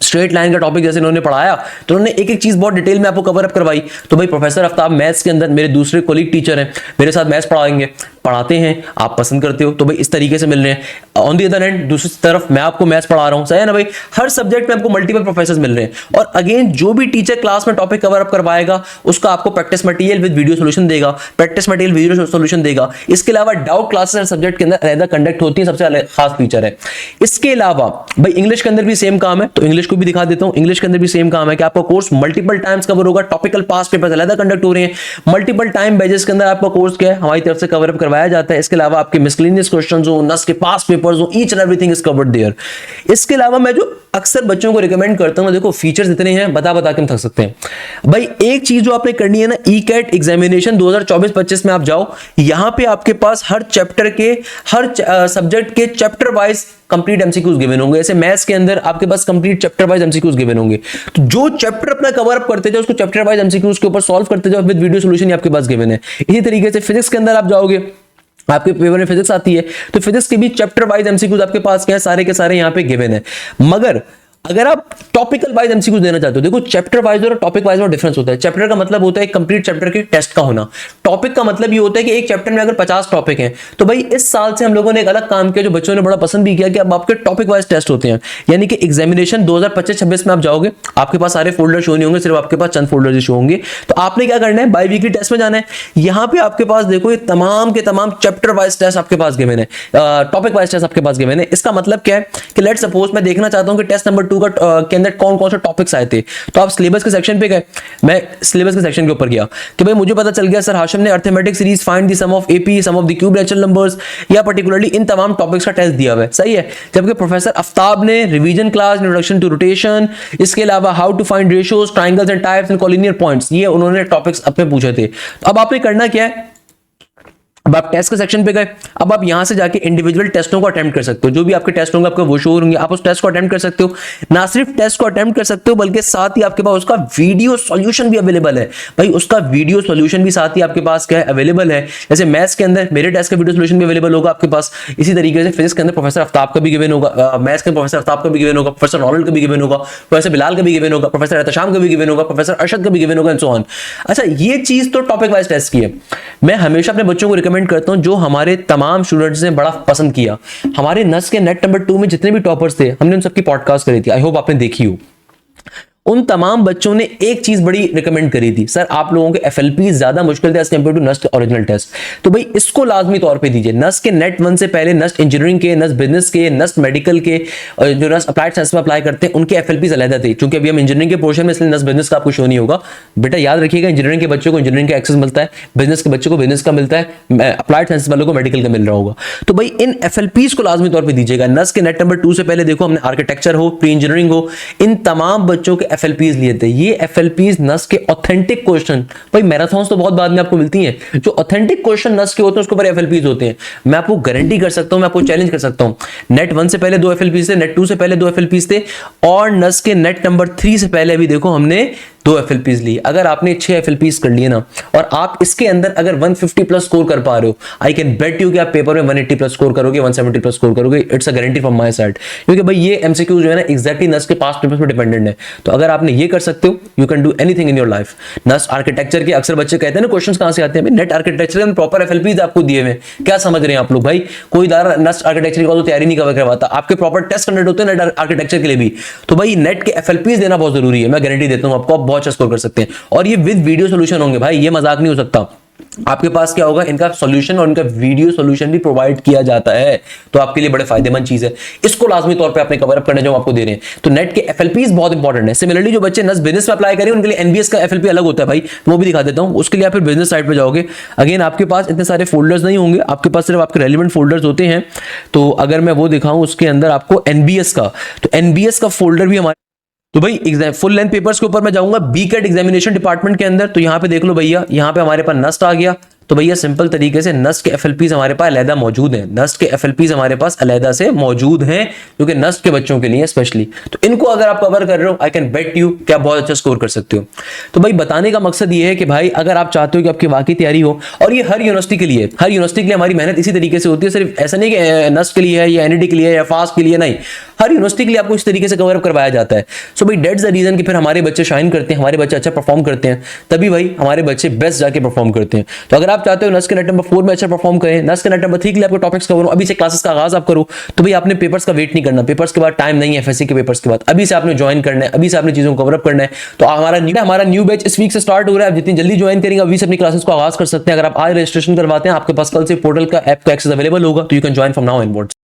स्ट्रेट लाइन का टॉपिक जैसे इन्होंने पढ़ाया तो उन्होंने एक एक चीज बहुत डिटेल में आपको कवर अप करवाई। तो भाई प्रोफेसर आफ्ताब मैथ्स के अंदर मेरे दूसरे कोलीग टीचर हैं, मेरे साथ मैथ्स पढ़ाते हैं, आप पसंद करते हो, तो भाई इस तरीके से मिल रहे हैं। ऑन दी अदर हैंड दूसरी तरफ मैं आपको मैथ्स पढ़ा रहा हूं, सही है ना भाई। हर सब्जेक्ट में आपको मल्टीपल प्रोफेसर्स मिल रहे हैं। और अगेन जो भी टीचर क्लास में टॉपिक कवर अप करवाएगा उसका आपको practice material with video solution देगा, प्रैक्टिस मटेरियल वीडियो सॉल्यूशन देगा। इसके अलावा डाउट क्लासेस हर सब्जेक्ट के अंदर अलग कंडक्ट होती है, सबसे खास फीचर है। इसके अलावा भाई इंग्लिश के अंदर भी सेम काम है, तो इंग्लिश को भी दिखा देता हूं। इंग्लिश के अंदर भी सेम काम है कि आपका कोर्स मल्टीपल टाइम्स कवर होगा। टॉपिकल पास्ट पेपर्स अलग कंडक्ट हो रहे हैं। मल्टीपल टाइम बैचेस के अंदर आपका कोर्स क्या है, हमारी तरफ से कवर अप करवाया जाता है। इसके अलावा आपके मिसलेनियस क्वेश्चंस हो, नस के पास्ट पेपर्स हो, each and everything is covered there. इसके अलावा मैं जो अक्सर बच्चों को रिकमेंड करता हूं, देखो फीचर्स इतने हैं, बता के हम थक सकते हैं भाई। एक चीज जो आपने करनी है ना, ई कैट एग्जामिनेशन 2024-25 में आप जाओ, यहां पे आपके पास हर चैप्टर के, हर सब्जेक्ट के chapter wise complete MCQs given होंगे। ऐसे मैथ्स के अंदर आपके पास complete chapter wise MCQs given होंगे। तो जो चैप्टर अपना कवर अप करते जाओ उसको चैप्टर वाइज एमसीक्यूज के ऊपर सॉल्व करते जाओ विद वीडियो सॉल्यूशन आपके पास गिवन है। इसी तरीके से फिजिक्स के अंदर आप जाओगे, आपके पेपर में फिजिक्स आती है, तो फिजिक्स के भी चैप्टर वाइज एमसीक्यूज आपके पास क्या है, सारे के सारे यहाँ पे गिवन है। मगर अगर आप टॉपिकल वाइज एमसीक्यूज देना चाहते हो, देखो चैप्टर वाइज और टॉपिक वाइज में डिफरेंस होता है। चैप्टर का मतलब होता है कंप्लीट चैप्टर के टेस्ट का होना। टॉपिक का मतलब ये होता है कि एक चैप्टर में अगर 50 टॉपिक हैं, तो भाई इस साल से हम लोगों ने एक अलग काम किया जो बच्चों ने बड़ा पसंद भी किया कि अब आपके टॉपिक वाइज टेस्ट होते हैं। यानी कि एग्जामिनेशन 2025-26 में आप जाओगे, आपके पास सारे फोल्डर शो नहीं होंगे, सिर्फ आपके पास चंद फोल्डर ही शो होंगे। तो आपने क्या करना है, बाई वीकली टेस्ट में जाना है। यहाँ पे आपके पास देखो ये तमाम के तमाम चैप्टर वाइज टेस्ट आपके पास गिवन है, टॉपिक वाइज टेस्ट आपके पास गिवन है। इसका मतलब क्या है कि लेट सपोज मैं देखना चाहता हूं कि टेस्ट नंबर 2 के अंदर कौन कौन से टॉपिक्स आए थे, तो आप सिलेबस के सेक्शन पे गए, मैं सिलेबस के सेक्शन के ऊपर गया कि भाई मुझे पता चल गया सर हाशिम ने arithmetic series, find the sum of AP, sum of the cube natural numbers, या पर्टिकुलरली इन तमाम टॉपिक्स का टेस्ट दिया हुआ है, सही है। जबकि प्रोफेसर आफ्ताब ने revision class, introduction to rotation, इसके अलावा how to find ratios, triangles and types and collinear points, ये उन्होंने टॉपिक्स अपने पूछे थे। तो अब आपने करना क्या है, अब आप टेस्ट के सेक्शन पे गए, अब आप यहां से जाके इंडिविजुअल टेस्टों को अटेम्प्ट कर सकते हो। जो भी आपके टेस्ट होंगे आपको वो शो होंगे, आप उस टेस्ट को अटेम्प्ट कर सकते हो। ना सिर्फ टेस्ट को अटेम्प्ट कर सकते हो बल्कि साथ ही आपके पास उसका वीडियो सॉल्यूशन भी अवेलेबल है। भाई उसका वीडियो सॉल्यूशन भी साथ ही आपके पास क्या है, अवेलेबल है। जैसे मैथ्स के अंदर मेरे टेस्ट का वीडियो सॉल्यूशन भी अवेलेबल होगा आपके पास। इसी तरीके से फिजिक्स के अंदर प्रोफेसर आफ्ताब का भी गिवन होगा, मैथ्स के प्रोफेसर आफ्ताब का भी गिवन होगा, प्रोफेसर रॉनल्ड का भी गिवन होगा, प्रोफेसर बिलाल का भी गिवन होगा, प्रोफेसर एहतशाम का भी गिवन होगा, प्रोफेसर अरशद का भी गिवन होगा एंड सो ऑन। अच्छा, ये चीज तो टॉपिक वाइज टेस्ट की है। मैं हमेशा अपने बच्चों को रिकमेंड करता हूं, जो हमारे तमाम स्टूडेंट्स ने बड़ा पसंद किया, हमारे नस के नेट नंबर 2 में जितने भी टॉपर्स थे, हमने उन सबकी पॉडकास्ट करी थी, आई होप आपने देखी हो। उन तमाम बच्चों ने एक चीज बड़ी रिकमेंड करी थी, सर आप लोगों के एफएलपी ज्यादा मुश्किल थे as compare to NUST original test, तो भाई इसको लाजमी तौर पे दीजिए। नस्ट के नेट 1 से पहले नस्ट इंजीनियरिंग के, नस्ट बिजनेस के, नस्ट मेडिकल के, जो नस्ट अप्लाइड साइंस में अप्लाई करते हैं उनके एफएलपी अलग थे, क्योंकि अभी हम इंजीनियरिंग के पोर्शन में, इसलिए नस्ट बिजनेस का आपको शो नहीं होगा। बेटा याद रखिएगा, इंजीनियरिंग के बच्चों को इंजीनियरिंग का एक्सेस मिलता है, बिजनेस के बच्चों को बिजनेस का मिलता है, अप्लाइड साइंस वालों को मेडिकल का मिल रहा होगा। तो भाई इन एफएलपीज को लाजमी तौर पे दीजिएगा। नस्ट के नेट नंबर 2 से पहले देखो हमने आर्किटेक्चर हो, प्री इंजीनियरिंग हो, इन तमाम बच्चों के एफएलपीज लिए थे। ये एफएलपीज नस्ट के ऑथेंटिक क्वेश्चन, भाई मैराथन्स तो बहुत बाद में आपको मिलती हैं, जो ऑथेंटिक क्वेश्चन नस्ट के होते हैं उसके ऊपर एफएलपीज होते हैं। मैं आपको गारंटी कर सकता हूं, मैं आपको चैलेंज कर सकता हूं, नेट 1 से पहले 2 एफएलपीज थे, नेट 2 से पहले 2 एफएलपीज थे, और नस्ट के नेट नंबर 3 से पहले भी देखो हमने 2 एफएलपीज ली। अगर आपने 6 एफएलपीज कर लिए ना, और आप इसके अंदर अगर 150 प्लस स्कोर कर पा रहे हो, आई कैन बेट यू कि आप पेपर में 180 प्लस स्कोर करोगे, 170 प्लस स्कोर करोगे। It's a guarantee from my side, क्योंकि भाई ये एमसीक्यू जो है ना एग्जैक्टली नस्ट के पास्ट पेपर्स पे डिपेंडेंट है। तो अगर आपने ये कर सकते हो, you can do anything in your life. NUST architecture के अक्सर बच्चे कहते हैं ना क्वेश्चंस कहां से आते हैं, नेट आर्किटेक्चर में प्रॉपर एफएलपीज आपको दिए हुए, क्या समझ रहे हैं आप लोग? भाई कोई दार नस्ट आर्किटेक्चर की तैयारी नहीं करवाता, आपके प्रॉपर टेस्ट कंडक्ट होते हैं नेट आर्किटेक्चर के लिए भी। तो भाई नेट के एफएलपीज देना बहुत जरूरी है, मैं गारंटी देता हूं आपको, आप बहुत अच्छा स्कोर कर सकते हैं। और ये विद वीडियो सॉल्यूशन होंगे भाई, ये मजाक नहीं हो सकता। आपके पास क्या होगा, इनका सॉल्यूशन और इनका वीडियो सॉल्यूशन भी प्रोवाइड किया जाता है, तो आपके लिए बड़े फायदेमंद चीज है। इसको लाजमी तौर पे आपने कवर अप करना जो आपको दे रहे हैं। तो नेट के एफएलपीज बहुत इंपॉर्टेंट है। सिमिलरली जो बच्चे नस्ट बिजनेस में अप्लाई करें उनके लिए एनबीएस का एफएलपी अलग होता है भाई, वो भी दिखा देता हूं। उसके लिए आप फिर बिजनेस साइड पे जाओगे, अगेन आपके पास इतने सारे फोल्डर्स नहीं होंगे, आपके पास सिर्फ आपके रेलिवेंट फोल्डर्स होते हैं। तो अगर मैं वो दिखाऊं उसके अंदर आपको एनबीएस का, तो एनबीएस का फोल्डर भी हमारे, तो भाई एग्जाम फुल लेंथ पेपर्स के ऊपर मैं जाऊंगा बीकेट एग्जामिनेशन डिपार्टमेंट के अंदर। तो यहाँ पे देख लो भैया, यहाँ पे हमारे पास नस्ट आ गया। तो भैया सिंपल तरीके से नस्ट के एफएलपीज हमारे पास अलहदा मौजूद हैं, नस्ट के एफएलपीज हमारे पास अलहदा से मौजूद हैं, क्योंकि नस्ट के बच्चों के लिए स्पेशली। तो इनको अगर आप कवर कर रहे हो, आई कैन बेट यू कि आप बहुत अच्छा स्कोर कर सकते हो। तो भाई बताने का मकसद ये है कि भाई अगर आप चाहते हो कि आपकी वाकई तैयारी हो, और ये हर यूनिवर्सिटी के लिए, हर यूनिवर्सिटी के लिए हमारी मेहनत इसी तरीके से होती है, सिर्फ ऐसा नहीं कि नस्ट के लिए है या एनईटी के लिए या फास्ट के लिए, नहीं, हर यूनिवर्सिटी के लिए आपको इस तरीके से कवर अप करवाया जाता है। सो भाई दैट्स द रीजन कि फिर हमारे बच्चे शाइन करते हैं, हमारे बच्चे अच्छा परफॉर्म करते हैं, तभी भाई हमारे बच्चे बेस्ट जाके परफॉर्म करते हैं। तो अगर आप चाहते हो नस्ट के नेट नंबर 4 में अच्छा परफॉर्म करें, नस्ट के नेट नंबर 3 के लिए आपको टॉपिक्स कवर हो, अभी से क्लासेस का आगाज आप करो, तो भाई आपने पेपर्स का वेट नहीं करना, पेपर्स के बाद टाइम नहीं है, एफएससी के पेपर्स के बाद, अभी से आपने ज्वाइन करना है, अभी से आपने चीजों को कवर अप करना है। तो हमारा न्यू बैच इस वीक से स्टार्ट हो रहा है, आप जितनी जल्दी ज्वाइन करेंगे अभी से अपनी क्लासेस को आगाज कर सकते हैं। अगर आप आज रजिस्ट्रेशन करवाते हैं, आपके पास कल से पोर्टल का ऐप का एक्सेस अवेलेबल होगा, तो you can join from now onwards.